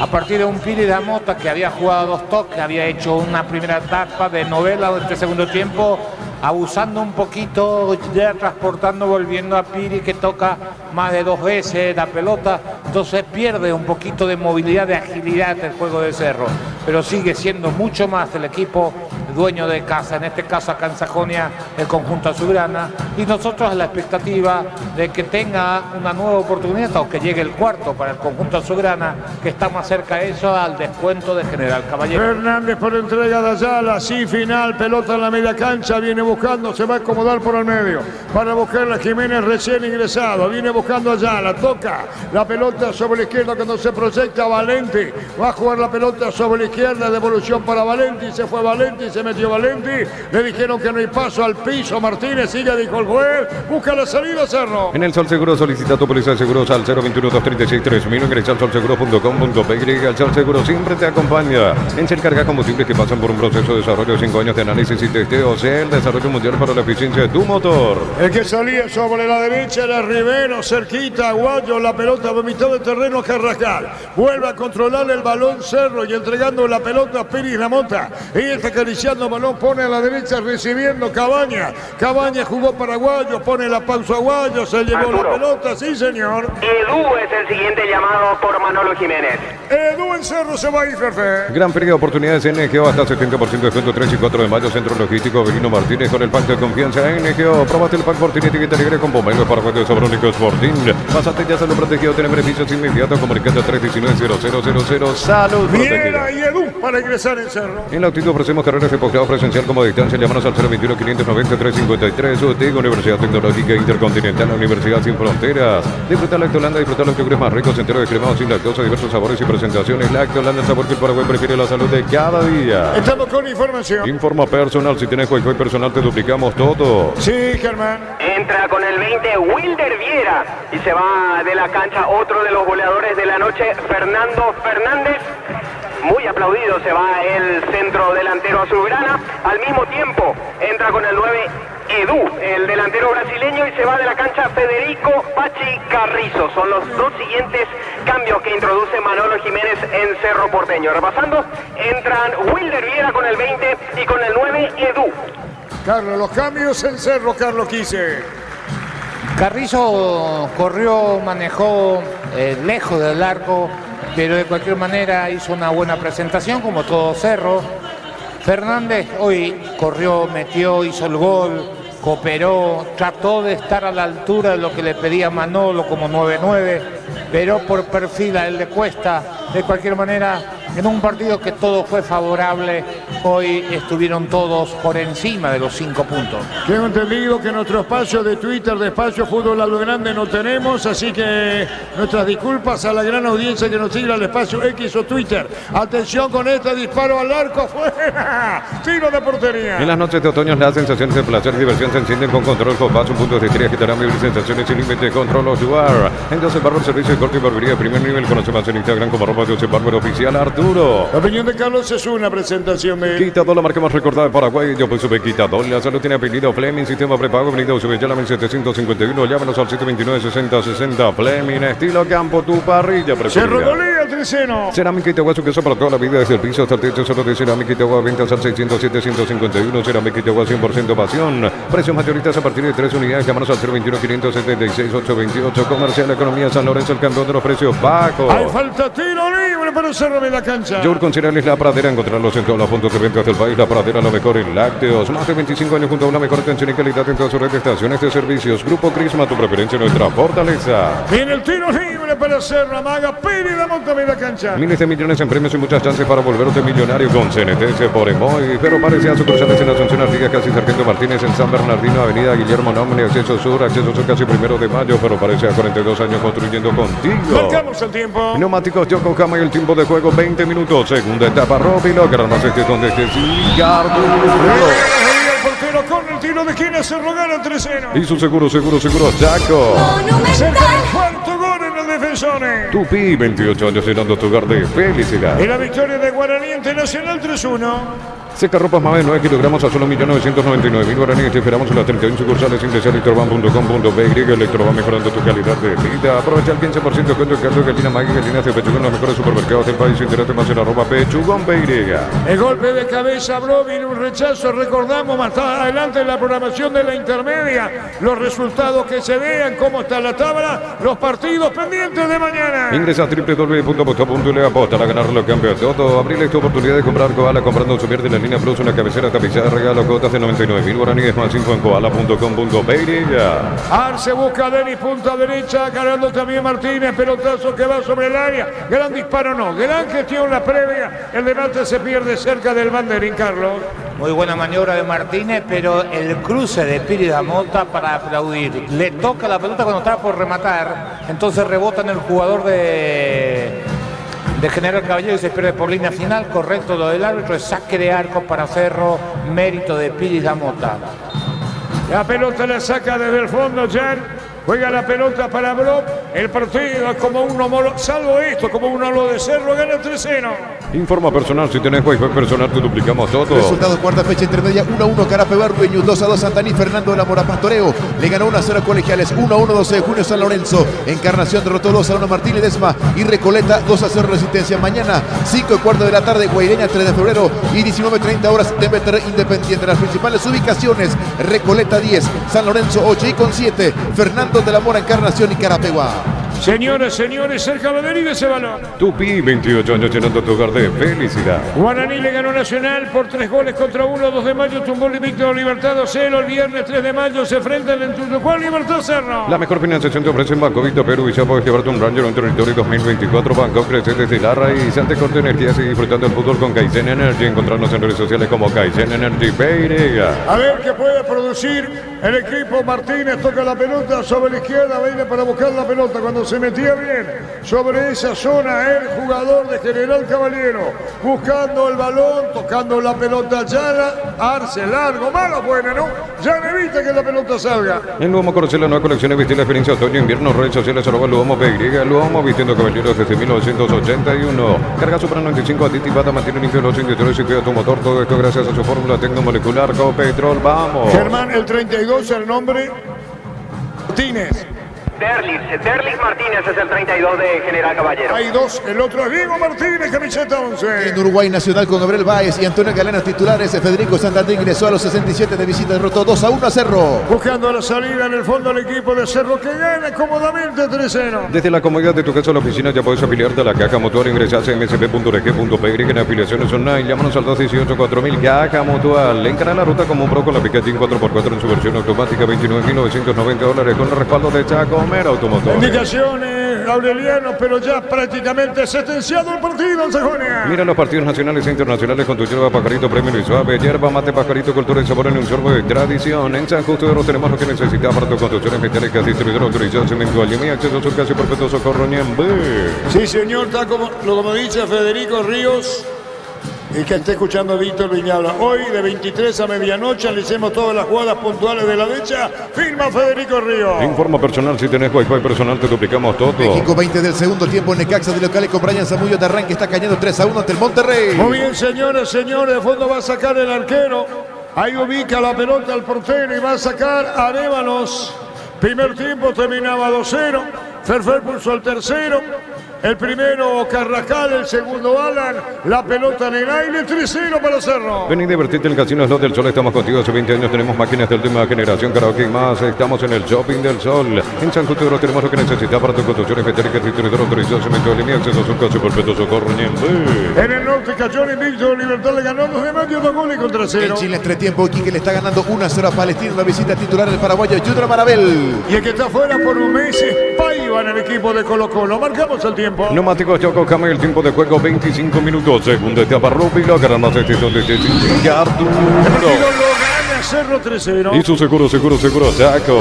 A partir de un Piri de Mota que había jugado 2 toques, había hecho una primera etapa de novela de este segundo tiempo, abusando un poquito, ya transportando, volviendo a Piri que toca más de 2 veces la pelota, entonces pierde un poquito de movilidad, de agilidad el juego de Cerro, pero sigue siendo mucho más el equipo dueño de casa, en este caso acá en Sajonia, el conjunto azulgrana, y nosotros a la expectativa de que tenga una nueva oportunidad o que llegue el cuarto para el conjunto azulgrana, que está más cerca de eso al descuento de General Caballero. Fernández por entrega de Ayala, sí, final, pelota en la media cancha, viene buscando, se va a acomodar por el medio, para buscar a Jiménez recién ingresado, viene buscando Ayala, toca la pelota sobre la izquierda cuando se proyecta Valenti, va a jugar la pelota sobre la izquierda, devolución para Valenti, se fue Valenti, se metió Valenti, le dijeron que no hay paso al piso, Martínez sigue, dijo el juez, busca la salida Cerro. En el Sol Seguro solicita tu póliza de seguros al 021-236-3000, ingresa al solseguro.com.py. El Sol Seguro siempre te acompaña. En Shell carga combustibles que pasan por un proceso de desarrollo de 5 años de análisis y testeo. Shell, desarrollo mundial para la eficiencia de tu motor. El que salía sobre la derecha era Rivero, cerquita, Aguayo, la pelota a mitad de terreno Carrascal. Vuelve a controlar el balón Cerro y entregando la pelota a Pérez Lamota. Y está acariciando el balón, pone a la derecha recibiendo Cabaña. Cabaña jugó para Aguayo, pone la pausa Aguayo, se llevó la pelota, sí señor. Edu es el siguiente llamado por Manolo Jiménez. Edu en Cerro se va a ir, Fefe. Gran feria de oportunidades en NGO, hasta 70% de descuento 3 y 4 de mayo, Centro Logístico Belino Martínez con el pack de confianza en NGO. Probaste el pack Fortín etiqueta libre con pomelo para juegos de Sabrónicos Fortín. Pásate ya, salud protegido, tiene beneficios inmediatos, comunicando 319-0000. Salud Viera protegida. y Edu para ingresar en Cerro. En la Autito ofrecemos carreras de de posgrado presencial como a distancia. Llámanos al 021-590-353. UTEC, Universidad Tecnológica Intercontinental, la Universidad Sin Fronteras. Disfruta Lactolanda, disfruta los yogures más ricos, entero descremado, sin lactosa, diversos sabores y presentaciones. Lactolanda, el sabor que el Paraguay prefiere, la salud de cada día. Estamos con información. Informa personal, si tienes Wi-Fi personal te duplicamos todo. Sí, Germán. Entra con el 20 Wilder Viera y se va de la cancha otro de los goleadores de la noche, Fernando Fernández. Muy aplaudido se va el centro delantero azulgrana. Al mismo tiempo entra con el 9 Edu, el delantero brasileño, y se va de la cancha Federico Pachi Carrizo. Son los dos siguientes cambios que introduce Manolo Jiménez en Cerro Porteño. Repasando, entran Wilder Viera con el 20 y con el 9 Edu. Carlos, los cambios en Cerro, Carlos Quise. Carrizo corrió, manejó lejos del arco, pero de cualquier manera hizo una buena presentación, como todo Cerro. Fernández hoy corrió, metió, hizo el gol, cooperó, trató de estar a la altura de lo que le pedía Manolo como 9-9, pero por perfil a él le cuesta. De cualquier manera, en un partido que todo fue favorable, hoy estuvieron todos por encima de los 5 puntos. Tengo entendido que nuestro espacio de Twitter de Espacio Fútbol a lo Grande no tenemos, así que nuestras disculpas a la gran audiencia que nos sigue al espacio X o Twitter. Atención con este disparo al arco, fuera, tiro de portería. En las noches de otoño las sensaciones de placer y diversión se encienden con Control Copaz, un punto de estrella que te hará vivir sensaciones sin límite. Control Osuar. Entonces Barber, servicio de corte y barbería de primer nivel. Conoce más en Instagram como @Barber Oficial Arturo. La opinión de Carlos es una presentación de Quitador, la marca más recordada de Paraguay. Yo pues sube Quitador. La salud tiene apellido Fleming, sistema prepago, venido sube ya la 1751. Llámanos al 729-6060. Fleming, estilo campo, tu parrilla preferida. Cerro Golea, Treceno. Cerámica Itagua, su queso para toda la vida, desde el piso hasta el techo. Solo de Cerámica Itagua, ventas al 607-151. Cerámica Itagua, 100% pasión. Precios mayoristas a partir de 3 unidades. Llámanos al 021-576-828. Comercial Economía San Lorenzo, el campeón de los precios bajos. Hay falta tiro libre para Cerro de la cancha. Yogur con cereales La Pradera, encontrarlos en todos los puntos de venta del país. La Pradera, lo mejor en lácteos. Más de 25 años junto a una mejor atención y calidad en toda su red de estaciones de servicios. Grupo Crisma, tu preferencia, nuestra fortaleza. Viene el tiro libre para Cerro, amaga Piri de Montevideo cancha. Miles de millones en premios y muchas chances para volverte millonario con CNT por Emoy. Pero parece a sucursales en Asunción Artigas, casi Sargento Martínez en San Bernardino, Avenida Guillermo Nombre, acceso sur casi 1 de mayo. Pero parece a 42 años construyendo contigo. Marcamos el tiempo. Neumáticos Yokohama y el tiempo de juego 20 minutos. Segunda etapa, Robilo, más este donde este Ricardo. El portero con el tiro de esquina, Cerro gana 3-0. Y su seguro, Chaco. Cerca del cuarto gol en el defensor. Tupi, 28 años llenando tu hogar de felicidad. Y la victoria de Guaraní Internacional 3-1. Seca ropas más de 9 kilogramos a solo 1.999.000 guaraníes. Te esperamos en las 31 sucursales. Ingresa a electroban.com.br. Electroban, mejorando tu calidad de vida. Aprovecha el 15% de cuento de caldo de gallina Maggi, gallinas de pechuga en los mejores supermercados del país. Entérate más en @pechugón.py. El golpe de cabeza, bro, viene un rechazo. Recordamos más adelante en la programación de la intermedia los resultados que se vean, cómo está la tabla, los partidos pendientes de mañana. Ingresa a www.aposta.le, aposta a ganar lo cambia todo. Abrile tu oportunidad de comprar Koala comprando un Super de la línea Plus, una cabecera tapizada, regalo, cuotas de 99.000 guaraníes, más info en koala.com.py. Arce busca a Denis, punta derecha, ganando también Martínez, pelotazo que va sobre el área. Gran disparo no, gran gestión la previa. El debate se pierde cerca del banderín, Carlos. Muy buena maniobra de Martínez, pero el cruce de Piri da Mota para aplaudir. Le toca la pelota cuando está por rematar, entonces rebota en el jugador de General Caballero y se pierde por línea final. Correcto lo del árbitro, es saque de arco para Cerro, mérito de Piri da Mota. La pelota la saca desde el fondo, Jan. Juega la pelota para Brock. El partido como uno, salvo esto, como uno lo de Cerro, gana 3-0. Informa personal, si tenés Wi-Fi personal, te duplicamos todo. Resultados, cuarta fecha intermedia, 1-1 Carapeguá Rueño, 2-2 Santaní, Fernando de la Mora Pastoreo. Le ganó 1-0 Colegiales, 1-1 12 de junio San Lorenzo. Encarnación derrotó 2-1 Martín Ledesma y Recoleta 2-0 Resistencia. Mañana, 5:15 de la tarde, Guaireña, 3 de febrero y 19:30 horas de Meter Independiente. Las principales ubicaciones, Recoleta 10, San Lorenzo 8 y con 7, Fernando de la Mora, Encarnación y Carapeguá. Señoras, señores, cerca de venir ese balón. Tupi, 28 años llenando tu hogar de felicidad. Guaraní le ganó Nacional por 3-1. 2 de mayo tumbó el invicto Libertad 2-0. El viernes 3 de mayo se enfrentan en Tutucuán, Libertad Cerro. La mejor financiación te ofrece en Banco Vito Perú y ya puedes llevarte un Ranger, un Territorio 2024. Banco crece desde la raíz. Ante corte de energía, sigue disfrutando el fútbol con Kaizen Energy. Encontrarnos en redes sociales como Kaizen Energy Peirega. A ver qué puede producir el equipo. Martínez toca la pelota sobre la izquierda, viene para buscar la pelota cuando se metía bien sobre esa zona el jugador de General Caballero, buscando el balón, tocando la pelota Yara, Arce largo, malo buena, ¿no? Ya evita que la pelota salga. En Luomo conoce la nueva colección de vestir la experiencia otoño-invierno, redes sociales @Luomo Peirega. Luomo vistiendo caballeros desde 1981. Carga Supra 95 aditivada, mantiene limpio los indicadores y cuida tu motor. Todo esto gracias a su fórmula tecnomolecular Copetrol. Vamos. Germán, el 32, el nombre Martínez. Derlis Martínez es el 32 de General Caballero. Hay dos, el otro es Diego Martínez, camiseta 11. En Uruguay Nacional con Gabriel Báez y Antonio Galenas titulares. Federico Santander ingresó a los 67 de visita, derrotó 2-1 a Cerro. Buscando la salida en el fondo el equipo de Cerro que gana cómodamente 3-0. Desde la comodidad de tu casa o la oficina ya puedes afiliarte a la Caja Mutual. Ingresás a msp.org.py en afiliaciones online. Llámanos al 218-4000 Caja Mutual. Encara la ruta como un pro con la Picatinny 4x4 en su versión automática, $29.990 con el respaldo de Chaco Automotor. Indicaciones, Aureliano, pero ya prácticamente sentenciado el partido en Sajonia. Mira los partidos nacionales e internacionales con tu hierba Pajarito Premium y Suave. Hierba mate Pajarito, cultura y sabor en un sorbo de tradición. En San Justo de Oro tenemos lo que necesitas para tu construcción metálicas, distribuidor autorizado, cemento, aluminio, acceso a su casi perfecto socorro Ñembe. Sí, señor, está como dice Federico Ríos. Y que esté escuchando Víctor Viñabla. Hoy de 23 a medianoche analicemos todas las jugadas puntuales de la derecha. Firma Federico Ríos. Informa personal, si tenés Wi-Fi personal te duplicamos todo. México 20 del segundo tiempo, Necaxa de locales con Brian Zamullo de arranque, está cayendo 3-1 ante el Monterrey. Muy bien, señores, de fondo va a sacar el arquero. Ahí ubica la pelota al portero y va a sacar Arévalos. Primer tiempo terminaba 2-0. Ferfer pulsó al tercero. El primero Carrascal, el segundo Alan, la pelota en el aire, 3-0 para Cerro. Ven y divertirte en el Casino Slot del Sol, estamos contigo hace 20 años, tenemos máquinas de última generación, karaoke y más, estamos en el Shopping del Sol. En San Justo tenemos lo que necesitas para tu construcción metálica, distribuidor autorizado, cemento, aluminio, acceso a su casi perfecto socorro Ñembe. En el norte cayó el invicto, Libertad le ganó 2 de mayo, 2 goles contra 0. En Chile entretiempo, Quique le está ganando 1-0 a Palestina, la visita titular del paraguayo Junior Marabel. Y el que está fuera por un mes es Paiva en el equipo de Colo Colo. Marcamos el tiempo. Neumáticos Choco Cama, el tiempo de juego 25 minutos. Segunda etapa Rubilo, gran más extensión de Arturo. El partido lo gana Cerro 3-0. Y su seguro Chaco.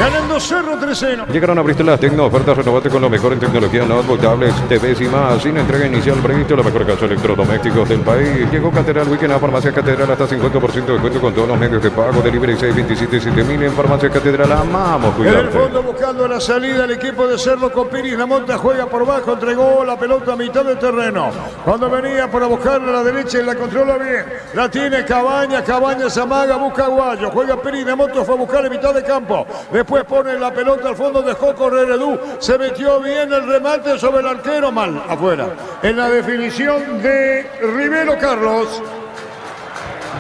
Ganando Cerro 3-0. Llegaron a Bristol las Tecno, ofertas renovadas con lo mejor en tecnología, notebook, tablets, TVs y más. Sin entrega inicial previsto, la mejor casa de electrodomésticos del país. Llegó Catedral Weekend a Farmacia Catedral, hasta 50% de descuento con todos los medios de pago. Delivery 627-7000 en Farmacia Catedral. Amamos cuidarte. En el fondo buscando la salida el equipo de Cerro con Piris Lamonta, juega por bajo, entregó la pelota a mitad del terreno. Cuando venía para buscarla a la derecha y la controla bien. La tiene Cabaña se amaga, busca Aguayo. Juega Piris Lamonta, fue a buscar en mitad de campo. Después pone la pelota al fondo, dejó correr Edu. Se metió bien el remate sobre el arquero, mal, afuera. En la definición de Rivero Carlos.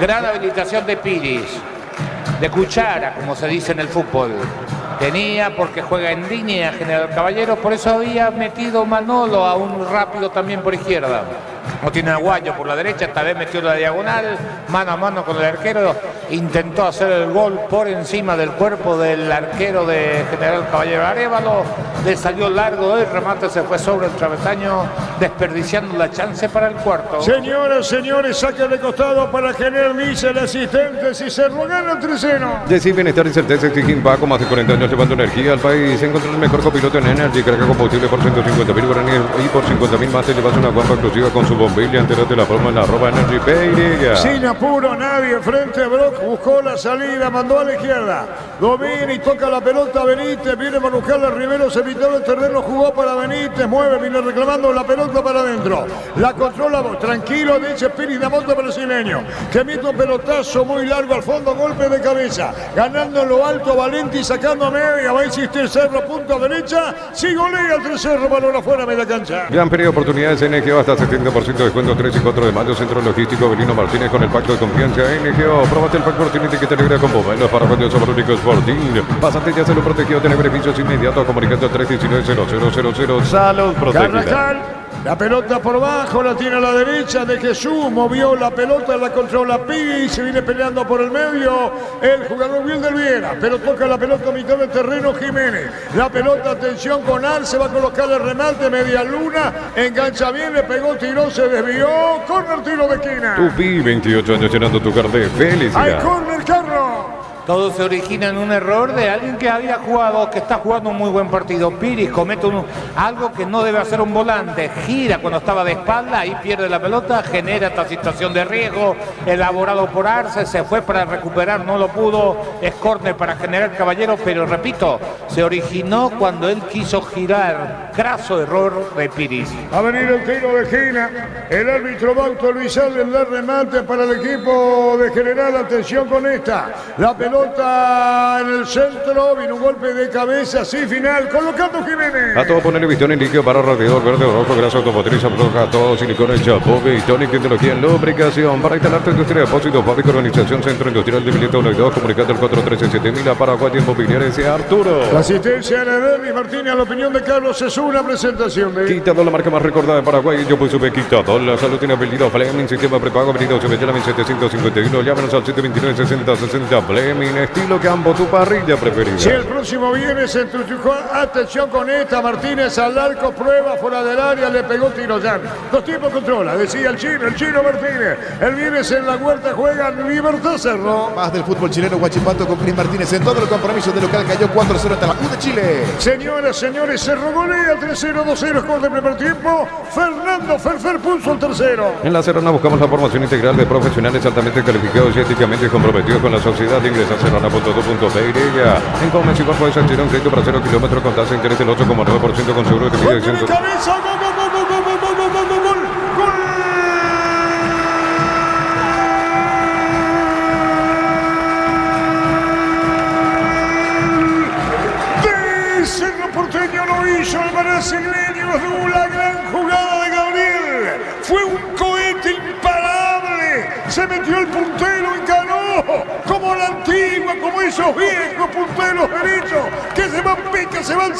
Gran habilitación de Piris. De cuchara, como se dice en el fútbol. Tenía porque juega en línea General Caballero, por eso había metido Manolo a un rápido también por izquierda. No tiene Aguayo por la derecha, esta vez metió la diagonal, mano a mano con el arquero, intentó hacer el gol por encima del cuerpo del arquero de General Caballero Arévalo, le salió largo el remate, se fue sobre el travesaño, desperdiciando la chance para el cuarto. Señoras, señores, saque de costado para General, dice el asistente, si se lo gana 3-0. Decir bienestar y certeza exige Paco, más de 40 años llevando energía al país. Encontrar el mejor copiloto en Energy, carga combustible por 150.000 guaraníes y por 50.000 más te llevas una guapa exclusiva con su bombilla. Entérate la forma en la @Energy Peirega. Sin apuro, nadie frente a Brock, buscó la salida, mandó a la izquierda. Domina y toca la pelota Benítez, viene para buscarla Rivero, se evitó el terreno, jugó para Benítez, mueve, viene reclamando la pelota para adentro. La controla, tranquilo, dice Piris Lamonta brasileño, que mete un pelotazo muy largo al fondo, golpe de cabeza, ganando en lo alto Valenti, sacando a media, va a insistir Cerro, punta derecha, si golea el 3-0, balón afuera, media cancha. Gran periodo de oportunidades en NGO, hasta 70% de descuento, 3 y 4 de mayo, Centro Logístico Belino Martínez con el pacto de confianza NGO. Probate el pacto Martínez que te alegra con bomba en los paraguayos sobre únicos Fortín. Pasante se lo protegió, tiene beneficios inmediatos. Comunicando al 319-0000. Salud Protegida. Carrascal, la pelota por bajo, la tiene a la derecha de Jesús, movió la pelota, la controla Pigui, se viene peleando por el medio el jugador Wilder Viera, pero toca la pelota a mitad del terreno Jiménez. La pelota, atención con Arce, va a colocar el remate, media luna, engancha bien, le pegó, tiró, se desvió, corner, tiro de esquina. Tupi, 28 años llenando tu carnet. Hay Felicidad. corner, Carlos. Todo se origina en un error de alguien que había jugado, que está jugando un muy buen partido. Piris comete algo que no debe hacer un volante. Gira cuando estaba de espalda, ahí pierde la pelota, genera esta situación de riesgo. Elaborado por Arce, se fue para recuperar, no lo pudo. Es córner para General Caballero, pero repito, se originó cuando él quiso girar. Craso error de Piris. A venir el tiro de esquina. El árbitro va a autorizar el remate para el equipo de General. Atención con esta. La pelota en el centro, vino un golpe de cabeza, así final, colocando Jiménez. A todo ponerle visión en líquido para radiador verde o rojo, grasa automotriz, afloja todo, silicona, chapo, y tónica, tecnología en lubricación. Para instalar tu industria de depósito, fábrica, organización, centro industrial de Milieta 1 y 2, comunicando el 413-7000 a Paraguay Inmobiliaria S. Arturo. La asistencia de Denis Martínez, a la opinión de Carlos, es una presentación de Quitador, la marca más recordada de Paraguay. Yo pues sube Quitador. La salud tiene apellido Fleming, sistema prepago, avenida Ochevella, 1751. Llámenos al 729-6060 Fleming. Estilo Campo, tu parrilla preferida. Si el próximo viernes en Tuchucón, atención con esta, Martínez al arco, prueba fuera del área, le pegó Tiroyán. Dos tiempos controla, decía el chino Martínez. El viernes en la Huerta juegan Libertad Cerro. Más del fútbol chileno, Huachipato con Cris Martínez en todo el compromiso de local, cayó 4-0 ante la U de Chile. Señoras, señores, Cerro golea 3-0, 2-0, gol de primer tiempo. Fernando Ferfer puso el tercero. En La Serrana buscamos la formación integral de profesionales altamente calificados y éticamente comprometidos con la sociedad. Ingresa a serrana.edu.py. En Comercio Igual puedes adquirir un crédito para 0 kilómetros con tasa de interés del 8,9% con seguro de vida de 100. Cabeza, gol. De Cerro Porteño lo hizo el brasileño, la gran jugada de Gabriel. Fue un cohete imparable. Se metió el puntero, encaró como la antigua, como esos viejos punteros derechos que se van, pica, se van.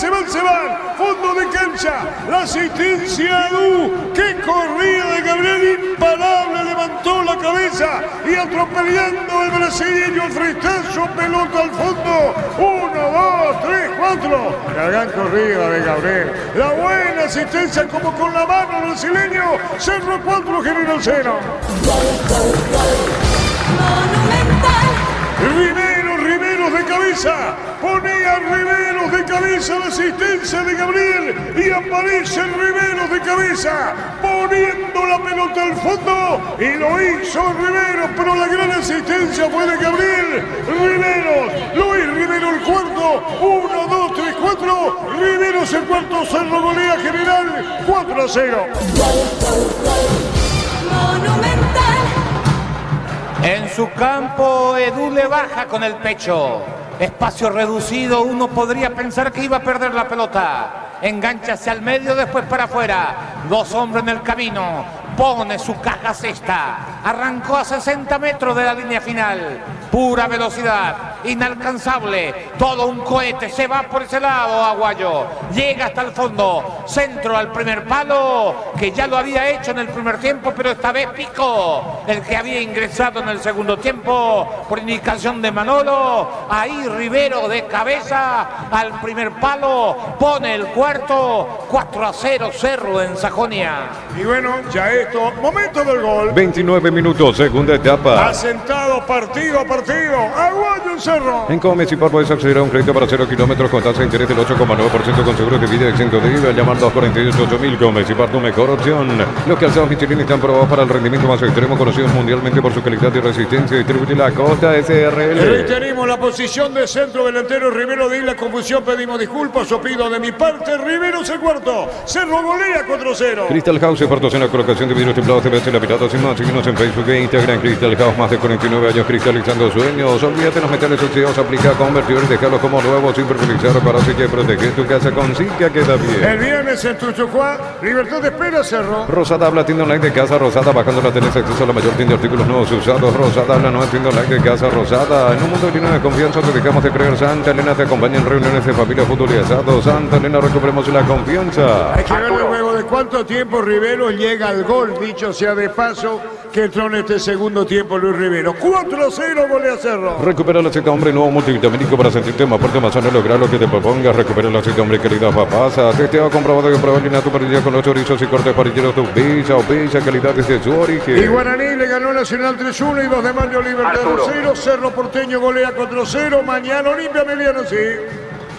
Fondo de cancha, la asistencia a Du. Qué corrida de Gabriel, imparable, levantó la cabeza y atropellando el brasileño el fristazo, pelota al fondo. 1, 2, 3, 4. La gran corrida de Gabriel. La buena asistencia como con la mano el brasileño. Cerro 4, General 0. Riveros de cabeza, ponía Riveros de cabeza la asistencia de Gabriel y aparece Riveros de cabeza poniendo la pelota al fondo y lo hizo Riveros, pero la gran asistencia fue de Gabriel. Luis Rivero el cuarto, 1, 2, 3, 4, Riveros el cuarto, Cerro golea General 4-0. En su campo, Edu le baja con el pecho. Espacio reducido, uno podría pensar que iba a perder la pelota. Engancha hacia el medio, después para afuera. Dos hombres en el camino. Pone su caja cesta. Arrancó a 60 metros de la línea final. Pura velocidad, inalcanzable. Todo un cohete, se va por ese lado, Aguayo. Llega hasta el fondo. Centro al primer palo, que ya lo había hecho en el primer tiempo, pero esta vez Pico, el que había ingresado en el segundo tiempo, por indicación de Manolo. Ahí Rivero de cabeza al primer palo. Pone el cuarto, 4-0 Cerro en Sajonia. Y bueno, ya esto, momento del gol. 29 minutos, segunda etapa. Asentado partido a partido. Aguayo en Cerro. En Comes y Par puedes acceder a un crédito para 0 kilómetros con tasa de interés del 8,9% con seguro de vida exento de IVA. Llamar 248.000. Comes y Par, tu mejor opción. Los calzados Michelin están probados para el rendimiento más extremo, conocidos mundialmente por su calidad y resistencia. Distribuye la Costa SRL. Reiteramos la posición de centro delantero Rivero. De ahí la confusión, pedimos disculpas o pido de mi parte. Rivero es el cuarto. Cerro golea 4-0. Crystal House, expertos en la colocación de vidrios templados, TVC, la pirata sin más. Síguenos en Facebook e Instagram. Crystal House, más de 49 años cristalizando sueños. Olvídate los metales oxidados, aplica convertidores, dejarlos como nuevos sin perfilizar para así que proteger tu casa con Sica queda bien. El viernes en Tuchucuá, Libertad espera gana Cerro. Rosada habla, tienda online de casa Rosada, bajando la tenés acceso a la mayor tienda de artículos nuevos y usados. Rosada habla, nueva tienda online de casa Rosada. En un mundo lleno de confianza te dejamos de creer. Santa Elena te acompaña en reuniones de familia, fútbol y asado. Santa Elena, recuperemos la confianza. Hay que ver luego de cuánto tiempo Rivero llega al gol, dicho sea de paso, que entró en este segundo tiempo Luis Rivero. 4-0 golea Cerro. Recupera el aceite hombre nuevo multivitamínico para sentirte más fuerte, más sano, lograr lo que te propongas. Recupera el aceite hombre, calidad papasa. Testeado, comprobado y comprobado. Llena tu parrilla con los chorizos y cortes parrilleros. Tu pizza o pizza, calidad desde su origen. Y Guaraní le ganó Nacional 3-1 y 2 de mayo Libertador 0. Cerro Porteño golea 4-0. Mañana Olimpia Emiliano, sí.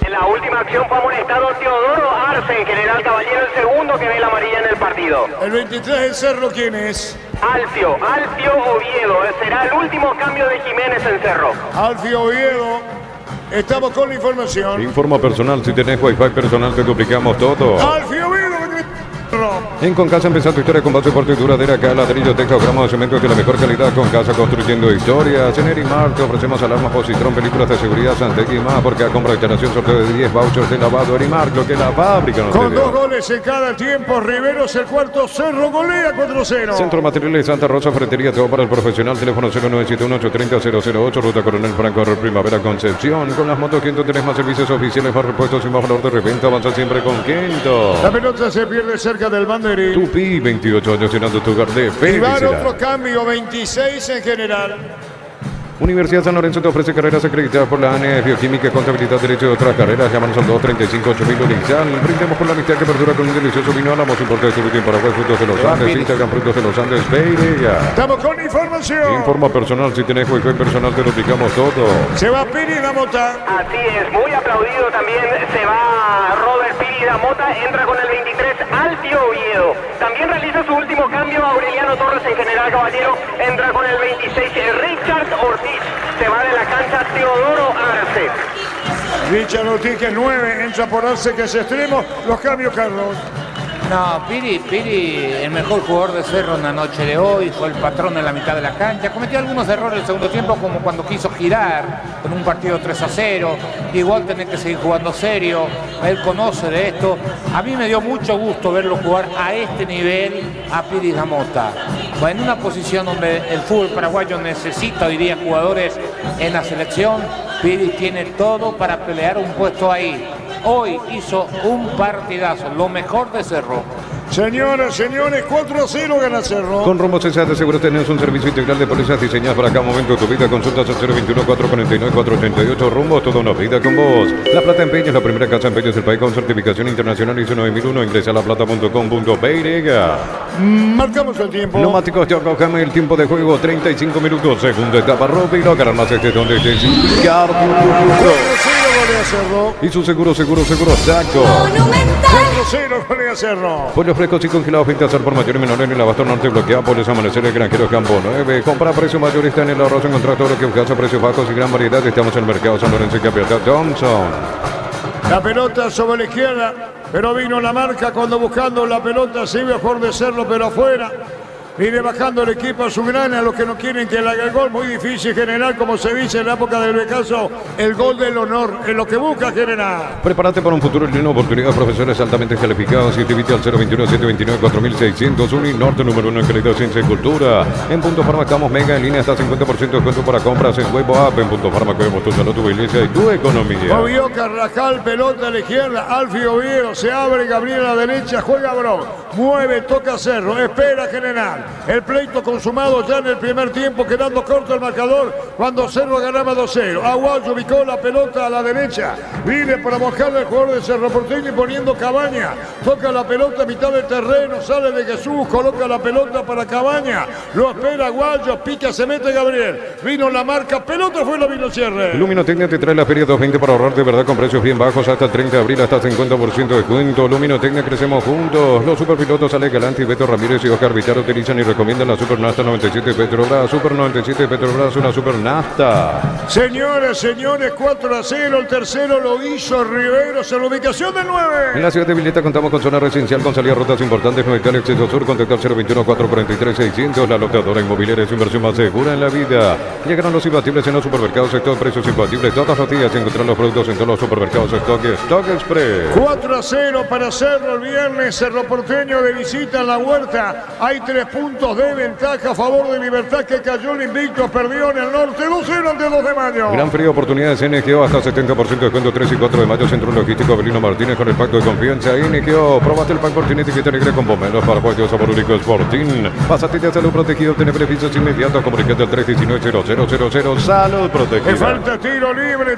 En la última acción fue amonestado Teodoro Arce, en General Caballero, el segundo que ve la amarilla en el partido. El 23 de Cerro, ¿quién es? Alfio Oviedo, será el último cambio de Jiménez en Cerro. Alfio Oviedo, estamos con la información. Informa personal, si tenés wifi personal te duplicamos todo. Alfio Oviedo, en Concasa empezá tu historia con base fuerte y duradera. Acá ladrillo, teja o gramo de cemento de la mejor calidad. Concasa construyendo historias. En Erimar te ofrecemos alarmas Positrón, películas de seguridad, Santec y más. Porque a compra de instalación sorteo de 10 vouchers de lavado. Erimar, lo que la fábrica no con te 2 dio. goles en cada tiempo. Riveros el cuarto. Cerro golea 4-0. Centro de Materiales Santa Rosa, ferretería, todo para el profesional. Teléfono 0971-830-008. Ruta Coronel Franco, Primavera, Concepción. Con las motos Quinto tenés más servicios oficiales, más repuestos y más valor de reventa. Avanza siempre con Quinto. La pelota se pierde cerca del banderín. Tupi, 28 años llenando tu hogar de Y va felicidad. otro cambio, 26 en general. Universidad San Lorenzo te ofrece carreras acreditadas por la ANE, Bioquímica, Contabilidad, Derecho y otras carreras. Llámanos al 235-8000 Unixal. Brindemos por la amistad que perdura con un delicioso vino. Hablamos importes de en Paraguay, frutos de los Andes. Instagram, frutos de los Andes, Beireya. Estamos con información. Informa personal, si tenés wifi personal te duplicamos todo. Se va Piri Damota. Así es, muy aplaudido también se va Robert Piri Damota, entra con el 23 Alfio Oviedo. También realiza su último cambio Aureliano Torres en General Caballero, entra con el 26 Richard Ortiz. Se va de la cancha Teodoro Arce. Richard Ortiz, que es 9, entra por Arce, que es extremo. Los cambios, Carlos. No, Piri, el mejor jugador de Cerro en la noche de hoy, fue el patrón en la mitad de la cancha. Cometió algunos errores en el segundo tiempo, como cuando quiso girar con un partido 3-0. Igual tener que seguir jugando serio. Él conoce de esto. A mí me dio mucho gusto verlo jugar a este nivel a Piri Damota. En una posición donde el fútbol paraguayo necesita hoy día jugadores en la selección, Piri tiene todo para pelear un puesto ahí. Hoy hizo un partidazo, lo mejor de Cerro. Señoras, señores, 4-0 gana Cerro. Con Rombo CSA de Seguros tenés un servicio integral de pólizas diseñadas para cada momento de tu vida. Consultas al 021-449-488. Rumbo, toda una vida con vos. La Plata Empeño es la primera casa de empeños del país con certificación internacional ISO 9001. Ingresa a laplata.com.py. Marcamos el tiempo. Neumáticos de Yokohama, el tiempo de juego 35 minutos. Segunda etapa, Robiro. Caramba, este es donde te Ricardo. 4-0 golea Cerro. Y su seguro, saco. 4-0 golea Cerro. Pollos frescos y congelados, venta al por mayor y menor en el Abasto Norte, bloqueado por Amanecer el Granjero Campo 9. Compra a precio mayorista en el ahorro, encontrar todo lo que buscas a precios bajos y gran variedad. Estamos en el mercado San Lorenzo y Capital Thompson. La pelota sobre la izquierda, pero vino la marca cuando buscando la pelota, se iba por de Cerro, pero afuera. Viene bajando el equipo a su grana, los que no quieren que le haga el gol. Muy difícil generar, como se dice en la época del Becaso, el gol del honor, en lo que busca generar. Prepárate para un futuro lleno de oportunidades. Profesores altamente calificados. Inscríbete al 021-729-4600. Uninorte, número 1 en calidad, ciencia y cultura. En Punto Farma estamos mega en línea, hasta 50% de descuento para compras en web o app. En Punto Farma cuidamos tu salud, tu belleza y tu economía. Movió Carrajal, pelota a la izquierda, Alfio Oviedo, se abre, Gabriel a la derecha, juega Brock, mueve, toca Cerro, espera general. El pleito consumado ya en el primer tiempo, quedando corto el marcador cuando Cerro ganaba 2-0. Aguayo ubicó la pelota a la derecha, viene para buscarle el jugador de Cerro Porteño y poniendo Cabaña. Toca la pelota a mitad del terreno, sale de Jesús, coloca la pelota para Cabaña. Lo espera Aguayo, pica, se mete Gabriel. Vino la marca, pelota fue la vino cierre. Luminotecnia te trae la Feria 220 para ahorrar de verdad con precios bien bajos hasta el 30 de abril, hasta 50% de descuento. Luminotecnia, crecemos juntos. Los superpilotos Ale Galante y Beto Ramírez y Oscar Vitar utilizan utilizan y recomiendan la Super Nafta 97 Petrobras. Super 97 Petrobras, una Super Nafta. Señoras, señores, 4-0. El tercero lo hizo Riveros en la ubicación del 9. En la ciudad de Villeta contamos con zona residencial con salidas rutas importantes. Novital Exceso Sur, contacto al 021-443-600. La loteadora inmobiliaria es su inversión más segura en la vida. Llegaron los imbatibles en los supermercados Stock, precios imbatibles todos los días. Encontrar los productos en todos los supermercados Stock y Stock Express. 4-0 para Cerro el viernes. Cerro Porteño de visita en la Huerta. Hay 3 puntos de ventaja a favor de Libertad, que cayó el invicto, perdió en el norte 2-0 ante 2 de mayo. Gran frío, oportunidades en NGO, hasta 70% de descuento 3 y 4 de mayo. Centro Logístico Avelino Martínez con el pacto de confianza. NGO, probate el pack por etiqueta negra con pomelos para pollos sabor único Sporting. Pásate de salud protegido, tiene beneficios inmediatos. Comunicate al 319-0000. Salud protegida. Le falta tiro libre.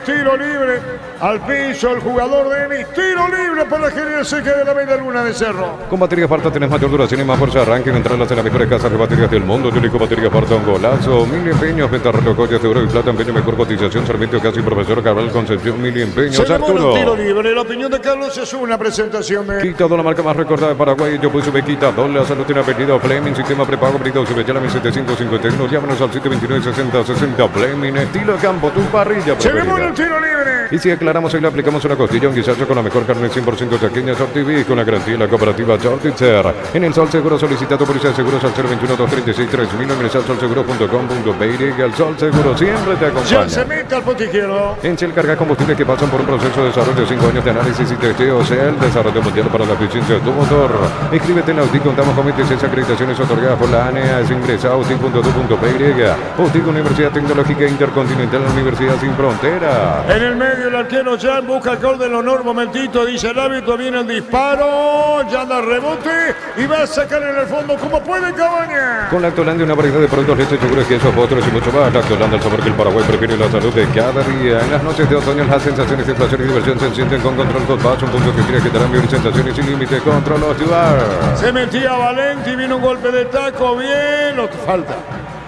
Al piso el jugador de Denis. Tiro libre para General Seca de la media luna de Cerro. Con baterías Parta tenés mayor duración y más fuerza de arranque. Entrarlas en las mejores casas de baterías del mundo. Único baterías Parta, un golazo. 1000 empeños, venta reloj, joyas de oro y plata, empeño, mejor cotización. Sarmiento Casi, profesor Cabral, Concepción, 1000 empeños. Se demora un tiro Arturo. libre. La opinión de Carlos es una presentación de Quitado, la marca más recordada de Paraguay. Yo puse Quitado. La salud tiene apellido Fleming. Sistema prepago, pedido Subechela 1751. Llámanos al 729-6060. Fleming, estilo campo, tu parrilla Se demora preferida. el tiro libre. Y si aclaramos, ahí le aplicamos una costilla, un guisacho con la mejor carne 100% chaqueña Sortiví, con la garantía de la cooperativa Chortitzer. En el Sol Seguro, solicita tu póliza de seguros al 021-236-3000. Ingresa al solseguro.com.pe. El Sol Seguro siempre te Ya se acompaña. mete al pote izquierdo. En Shell carga combustible que pasan por un proceso de desarrollo de 5 años de análisis y testeo. Shell, desarrollo mundial para la eficiencia de tu motor. Inscríbete en Autic, contamos con 26 acreditaciones otorgadas por la ANEA. Es ingresa a autic.tu.py. Autic, Universidad Tecnológica Intercontinental, Universidad Sin Frontera. En el medio el arquero Jan busca el gol del honor. Momentito, dice el árbitro, viene el disparo. Ya da rebote y va a sacar en el fondo como puede Cabaña. Con Lactolandia, una variedad de productos, leche, yogures, quesos, postres y mucho más. Lactolandia, el sabor que el Paraguay prefiere, la salud de cada día. En las noches de otoño, las sensaciones de placer y diversión se sienten con Control Hot Bass, un punto que tiene que darán bien sensaciones sin límite. Control Ostuar. Se metía Valenti, vino un golpe de taco, bien, lo falta.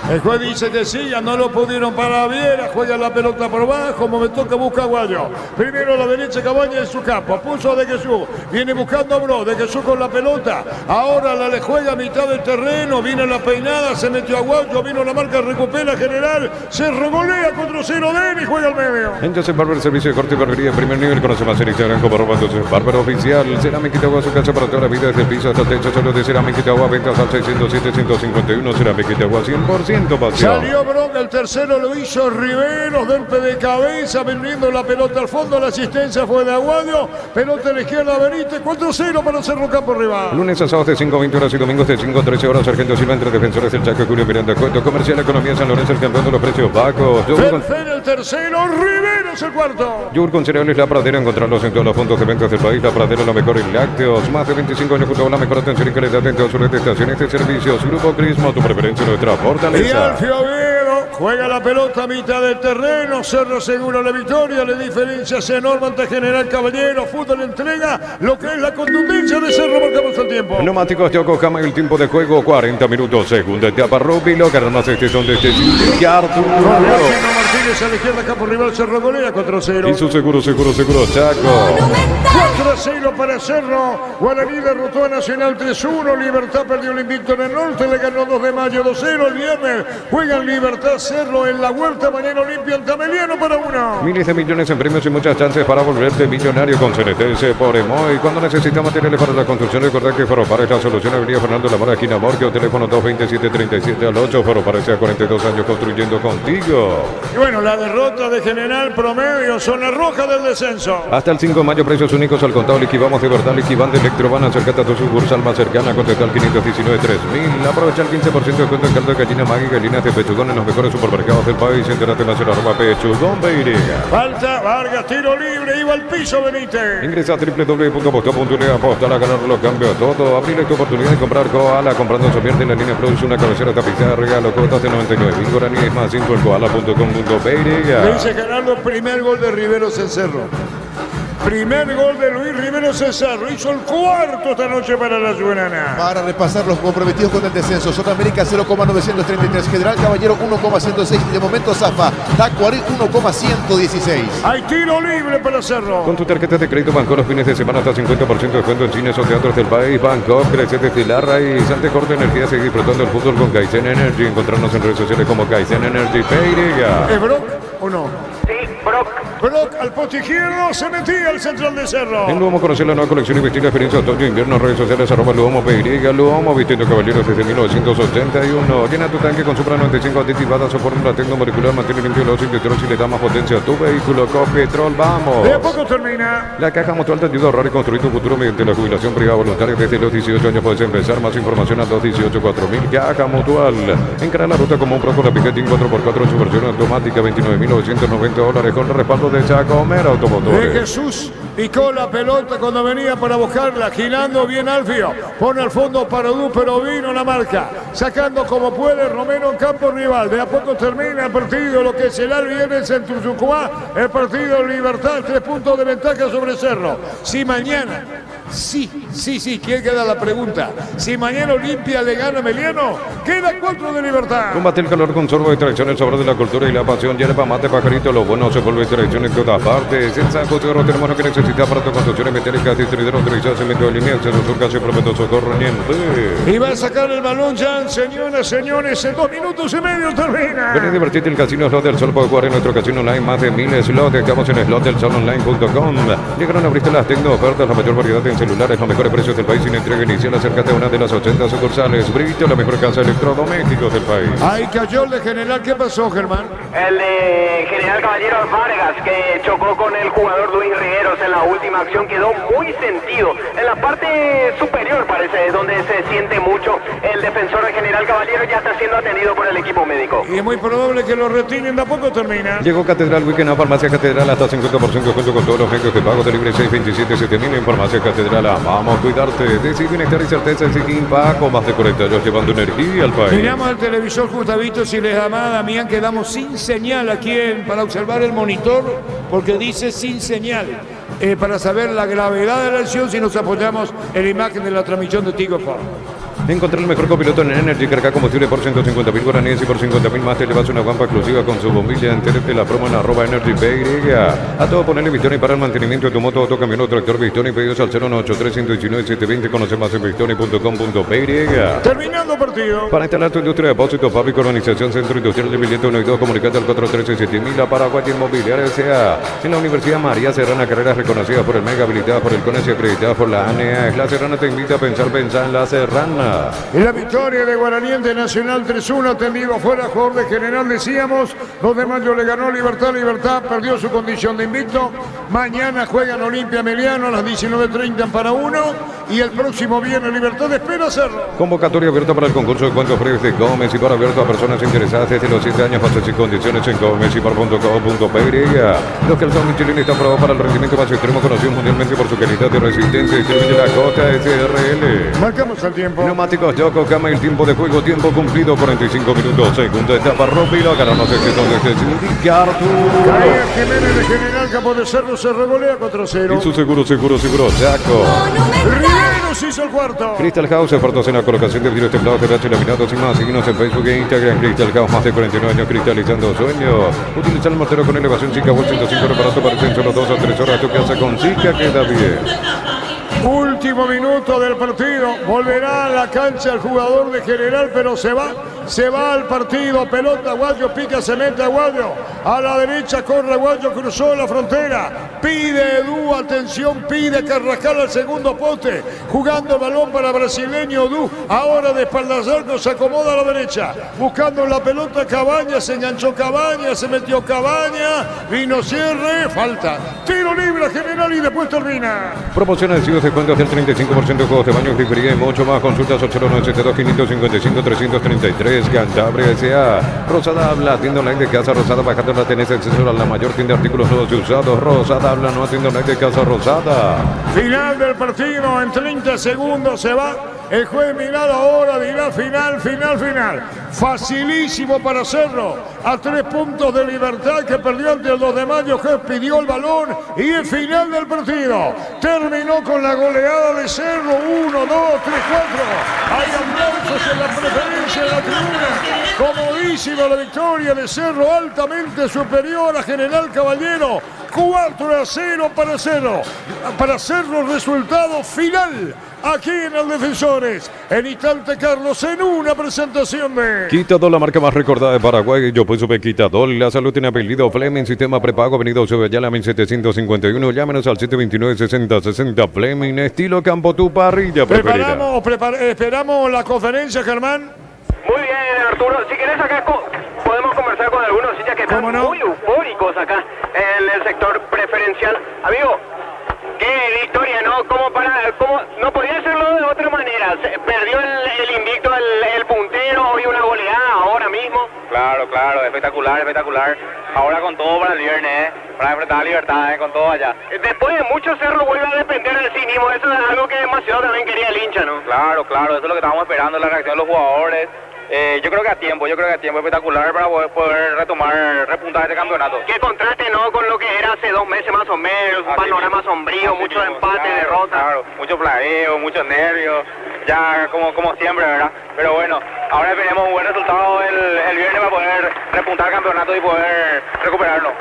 El juez dice que sí, ya no lo pudieron para Viera, juega la pelota por abajo, momento que busca Aguayo. Primero a la derecha Cabaña en su campo, puso a De Jesús, viene buscando a Bro, De Jesús con la pelota, ahora la le juega a mitad del terreno, viene la peinada, se metió Aguayo, vino la marca, recupera General, se regolea contra 0 Denis, juega al medio. En Joseph Barber, servicio de corte y barbería de primer nivel. Conoce más en Instagram como @Joseph Barber Oficial. Cerámica Itagua, su casa para toda la vida, desde el piso hasta el techo. Solo de Cerámica Itagua, ventas al 607-151. Cerámica Itagua, 100% pasión. Salió Bronca, el tercero lo hizo Riveros, golpe de cabeza, vendiendo la pelota al fondo, la asistencia fue de Aguayo, pelota a la izquierda Benítez, 4-0 para Cerro Campo rival. Lunes a sábados de 5:20 horas y domingos de 5:13 horas. Sargento Silva entre defensores del Chaco, Julio Miranda Cueto. Comercial Economía San Lorenzo, el campeón de los precios bajos. Ferfer el tercero, Riveros el cuarto. Yogur con cereales La Pradera, encontrarlos en todos los puntos de ventas del país. La Pradera, lo mejor en lácteos. Más de 25 años junto a la mejor atención y calidad en todas sus estaciones de servicios. Grupo Crismo, tu preferencia, nuestra Y fortaleza. Alfio Oviedo juega la pelota a mitad del terreno, Cerro seguro la victoria, la diferencia es enorme ante General Caballero, fútbol entrega lo que es la contundencia de Cerro, marcamos el tiempo. Neumáticos de Yokohama, el tiempo de juego 40 minutos. Segunda etapa, Rubilo, Carlos este son de este Arturo. Martínez a la izquierda, campo rival, Cerro golea 4-0. Y su seguro, Chaco. 4-0 para Cerro, Guaraní derrotó a Nacional 3-1, Libertad perdió el invicto en el norte, le ganó 2 de mayo 2-0, el viernes juega en Libertad Cerro en la Huerta, mañana Olimpia Altameliano para 1. Miles de millones en premios y muchas chances para volverte millonario con CNTS por Emoy. Cuando necesitas materiales para la construcción, recordad que Ferropar es la solución. Avenida Fernando Lamora, esquina Morquio, teléfono 227-37 al 8. Ferropar hace 42 años construyendo contigo. Y bueno, la derrota de General promedio, zona roja del descenso. Hasta el 5 de mayo, precios únicos al contado. Liquidamos de verdad, liquidan de Electroban. Acércate a tu sucursal más cercana, contestar 519-3000. Aprovecha el 15% de descuento en caldo de gallina Maggi, gallinas de pechugón en los mejores supermercados del país. Entérate más en @pechugón BY. Falta Vargas, tiro libre, iba al piso Benítez. Ingresa a www.aposta.le, aposta a ganar, lo cambio todo. Abrile tu oportunidad de comprar Koala. Comprando Somierte en la línea Plus, una cabecera tapizada, regalo, cuotas de 99.000 guaraníes más 5 en koala.com.py. Le dice Gerardo, primer gol de Riveros en Cerro. Primer gol de Luis Rivero Cesarro. Hizo el cuarto esta noche para la Suenana. Para repasar los comprometidos con el descenso. Sudamérica 0,933. General Caballero 1,106. Y de momento Zafa. Tacuarí 1,116. Hay tiro libre para Cerro. Con tu tarjeta de crédito Banco los fines de semana hasta 50% de descuento en cines o teatros del país. Bangkok, Creciente Tilarra y Santa Corte Energía. Seguir disfrutando el fútbol con Kaizen Energy. Encontrarnos en redes sociales como Kaizen Energy Peiriga. ¿Es Brock o no? Sí, Brock. Brock al poste izquierdo, se metía al central de Cerro. En Luomo conocer la nueva colección y vestir la experiencia otoño-invierno. Redes sociales @Luomo Peiriga. Luomo vistiendo caballeros desde 1981. Llena tu tanque con Supra 95 aditivadas o fórmula tecnomolecular. Mantiene limpio los interiores y le da más potencia a tu vehículo. Copetrol, vamos. De a poco termina. La Caja Mutual te ayuda a ahorrar y construir tu futuro mediante la jubilación privada voluntaria. Desde los 18 años puedes empezar. Más información al 218-4000. Caja Mutual. Encara la ruta como un Pro con la Picatinny 4x4 en su versión automática. $29.990 con respaldo de Chacomer Automotores. De Jesús picó la pelota cuando venía para buscarla, girando bien Alfio, pone al fondo para Odú, pero vino la marca, sacando como puede Romero en campo rival. De a poco termina el partido, lo que será el viernes en Tucumán, el partido Libertad, 3 puntos de ventaja sobre Cerro. Si mañana, sí, ¿quién queda la pregunta? Si mañana Olimpia le gana a Meliano, queda 4 de Libertad. Combate el calor con sorbo de tradición, el sabor de la cultura y la pasión. Yerba mate, pajarito, lo bueno se vuelve tradición en todas partes. En San José tenemos lo que necesita para tu construcciones metálicas, distribuidor autorizado, cemento de línea, acceso, surcacio, prometo, socorro, niente. Y va a sacar el balón ya, señoras, señores, en 2 minutos y medio termina. Ven y divertirte el casino Slot del Sol. Puedes jugar en nuestro casino online más de 1000 slots. Estamos en slotdelsolonline.com. Llegaron a abrirte las tecno ofertas, la mayor variedad en celulares, los mejores precios del país sin entrega inicial. Acércate a una de las 80 sucursales. Brito, la mejor casa de electrodomésticos del país. Ahí cayó el de General. ¿Qué pasó, Germán? El de General Caballero Vargas, que chocó con el jugador Luis Riveros en la última acción, quedó muy sentido. En la parte superior parece donde se siente mucho. El defensor de General Caballero ya está siendo atendido por el equipo médico. Y es muy probable que lo retiren, de a poco termina. Llegó Catedral Weekend a Farmacia Catedral, hasta 50% junto con todos los medios de pago de libre 627-7000 en Farmacia Catedral. Vamos a cuidarte. Decir bienestar y certeza en Siquín Paco, más de 40 años llevando energía al país. Miramos al televisor Gustavito, si les llamaba Damián, quedamos sin señal aquí para observar el monitor, porque dice sin señal. Para saber la gravedad de la lesión, si nos apoyamos en la imagen de la transmisión de Tigo Farm. Encontrar el mejor copiloto en Energy, carga combustible por 150.000 guaraníes y por 50.000 más te llevas una guampa exclusiva con su bombilla. Entérate la promo en @EnergyPY. A todo ponerle Victoria para el mantenimiento de tu moto, auto, camión o tractor Victoria. Pedidos al 0183119-720. Conoce más en victoria.com.py. Terminando partido. Para instalar tu industria de depósito, fábrica, organización, centro industrial de billete 1 y 2, comunicate al 413-7000. A Paraguay Inmobiliaria S.A. En la Universidad María Serrana, carreras reconocidas por el MEGA, habilitadas por el CONES y acreditadas por la ANEA. La Serrana te invita a pensar en La Serrana. En la victoria de Guaraní ante Nacional 3-1, atendido afuera, jugador de General, decíamos, 2 de mayo le ganó Libertad, perdió su condición de invicto. Mañana juegan Olimpia Meliano a las 19:30 en Para-1 y el próximo viernes Libertad espera Cerro. Convocatoria abierta para el concurso de cuentos breves de Gómez y para abierto a personas interesadas desde los 7 años, bases y condiciones en gomezipar.com.py. Los calzados Michelin están probados para el rendimiento más extremo, conocido mundialmente por su calidad de resistencia. Distribuye la Costa SRL. Marcamos el tiempo. Neumáticos Yokohama, el tiempo de juego, tiempo cumplido, 45 minutos. Segunda etapa, Rupilo, ganamos desde Sindicato. Caía Jiménez de General, Campo de Cerro, se revolea 4-0. Y su seguro, Chaco. Riveros hizo el cuarto. Crystal House, expertos en la colocación de vidrios templados, terrazas, laminados y más. Síguenos en Facebook e Instagram. Crystal House, más de 49 años cristalizando sueños. Utiliza el mortero con elevación Zika, Volt 105 reparato para en solo 2 a 3 horas. Tu casa con Zika queda bien. Último minuto del partido, volverá a la cancha el jugador de General, pero se va al partido, pelota, Aguayo pica, se mete Aguayo, a la derecha corre Aguayo, cruzó la frontera, pide Edu, atención, pide Carrascal al segundo poste, jugando el balón para brasileño Edu, ahora de espaldas largo se acomoda a la derecha, buscando la pelota Cabaña, se enganchó Cabaña, se metió Cabaña, vino cierre, falta, tiro libre General y después termina. Promociones de descuentos del 35% de juegos de baños, grifería y mucho más. Consultas 809-72-555-333. Cantabria S.A. Rosada Habla, tienda online de Casa Rosada. Bajando la tenés acceso a la mayor tienda de artículos nuevos y usados. Rosada Habla, no tienda online de Casa Rosada. Final del partido, en 30 segundos se va El juez mirá la hora, dirá final. Facilísimo para Cerro. A 3 puntos de Libertad que perdió ante el 2 de mayo. Juez pidió el balón y el final del partido. Terminó con la goleada de Cerro. 1, 2, 3, 4. Hay aplausos en la preferencia de la tribuna. Comodísima la victoria de Cerro, altamente superior a General Caballero. 4-0 para Cerro. Para Cerro, resultado final aquí en el Defensores. En instante, Carlos, en una presentación de Quitadol, la marca más recordada de Paraguay. Yo pues supe Quitadol. La salud tiene apellido Fleming. Sistema prepago venido sobre Ayala 1751. Llámenos al 729-6060. Fleming, estilo Campo, tu parrilla preferida. Esperamos la conferencia, Germán. Muy bien, Arturo. Si querés acá podemos conversar con algunos hinchas que están muy eufóricos acá en el sector preferencial. Amigo, qué victoria, ¿no? ¿Cómo no podía hacerlo de otra manera? Perdió el invicto, el puntero, hoy una goleada ahora mismo. Claro, espectacular. Ahora con todo para el viernes, para enfrentar a Libertad, con todo allá. Después de mucho Cerro vuelve a depender del sí mismo. Eso es algo que demasiado también quería el hincha, ¿no? Claro, eso es lo que estábamos esperando, la reacción de los jugadores. Yo creo que a tiempo espectacular para poder repuntar este campeonato. Qué contraste, ¿no? Con lo que era hace 2 meses más o menos, un panorama sombrío, muchos empates, derrotas. Claro, mucho flagueo, muchos nervios, ya como siempre, ¿verdad? Pero bueno, ahora esperemos un buen resultado el viernes para poder repuntar el campeonato y poder recuperarlo.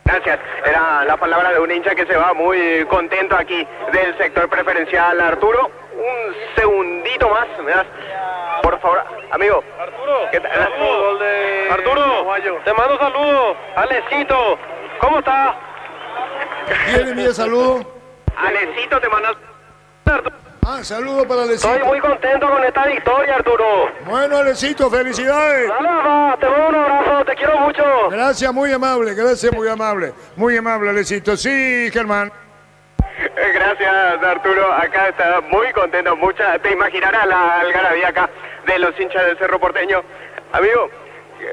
Gracias. Era la palabra de un hincha que se va muy contento aquí del sector preferencial. Arturo, un segundito más, ¿me das? Por favor, amigo. Arturo, ¿qué tal? Arturo, te mando saludos. Alecito, ¿cómo estás? ¿Quién envía saludos? Alecito, te mando. Saludos para Alecito. Estoy muy contento con esta victoria, Arturo. Bueno, Alecito, felicidades. Nada, te mando un abrazo, te quiero mucho. Gracias, muy amable. Muy amable, Alecito. Sí, Germán. Gracias, Arturo. Acá está muy contento. Te imaginarás la algarabía acá de los hinchas del Cerro Porteño. Amigo,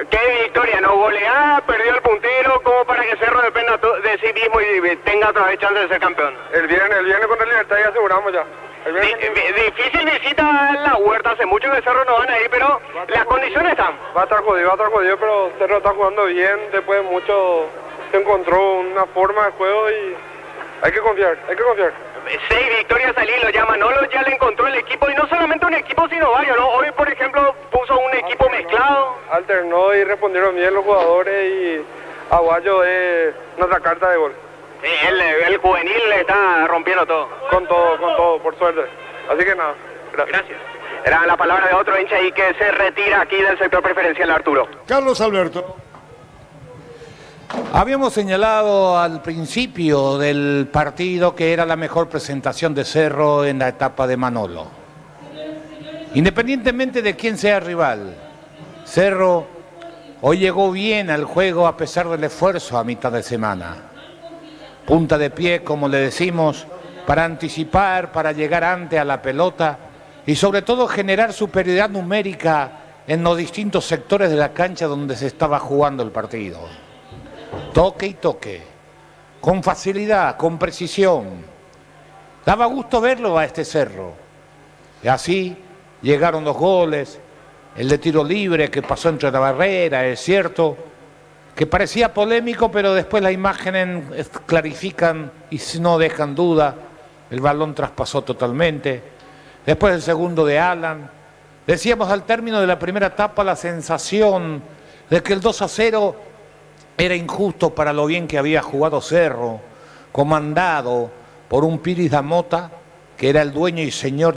qué victoria, ¿no? Goleada, perdió el puntero, como para que Cerro dependa de sí mismo y tenga otra vez chance de ser campeón. El viernes contra Libertad ya aseguramos ya. Difícil visita en la Huerta, hace mucho que Cerro no van a ir, pero las condiciones están. Va a estar jodido, pero Cerro está jugando bien, después de mucho se encontró una forma de juego y hay que confiar. 6 victorias al hilo ya Manolo ya le encontró el equipo, y no solamente un equipo sino varios, ¿no? Hoy, por ejemplo, puso un equipo mezclado. Alternó y respondieron bien los jugadores, y Aguayo es nuestra carta de gol. El juvenil le está rompiendo todo. Con todo, por suerte. Así que nada, gracias. Era la palabra de otro hincha y que se retira aquí del sector preferencial, Arturo. Carlos Alberto. Habíamos señalado al principio del partido que era la mejor presentación de Cerro en la etapa de Manolo. Independientemente de quién sea el rival, Cerro hoy llegó bien al juego a pesar del esfuerzo a mitad de semana. Punta de pie, como le decimos, para anticipar, para llegar antes a la pelota y sobre todo generar superioridad numérica en los distintos sectores de la cancha donde se estaba jugando el partido. Toque y toque, con facilidad, con precisión. Daba gusto verlo a este Cerro. Y así llegaron los goles, el de tiro libre que pasó entre la barrera, es cierto, que parecía polémico, pero después las imágenes clarifican y no dejan duda. El balón traspasó totalmente. Después el segundo de Alan. Decíamos al término de la primera etapa la sensación de que el 2-0 era injusto para lo bien que había jugado Cerro, comandado por un Piris da Mota, que era el dueño y señor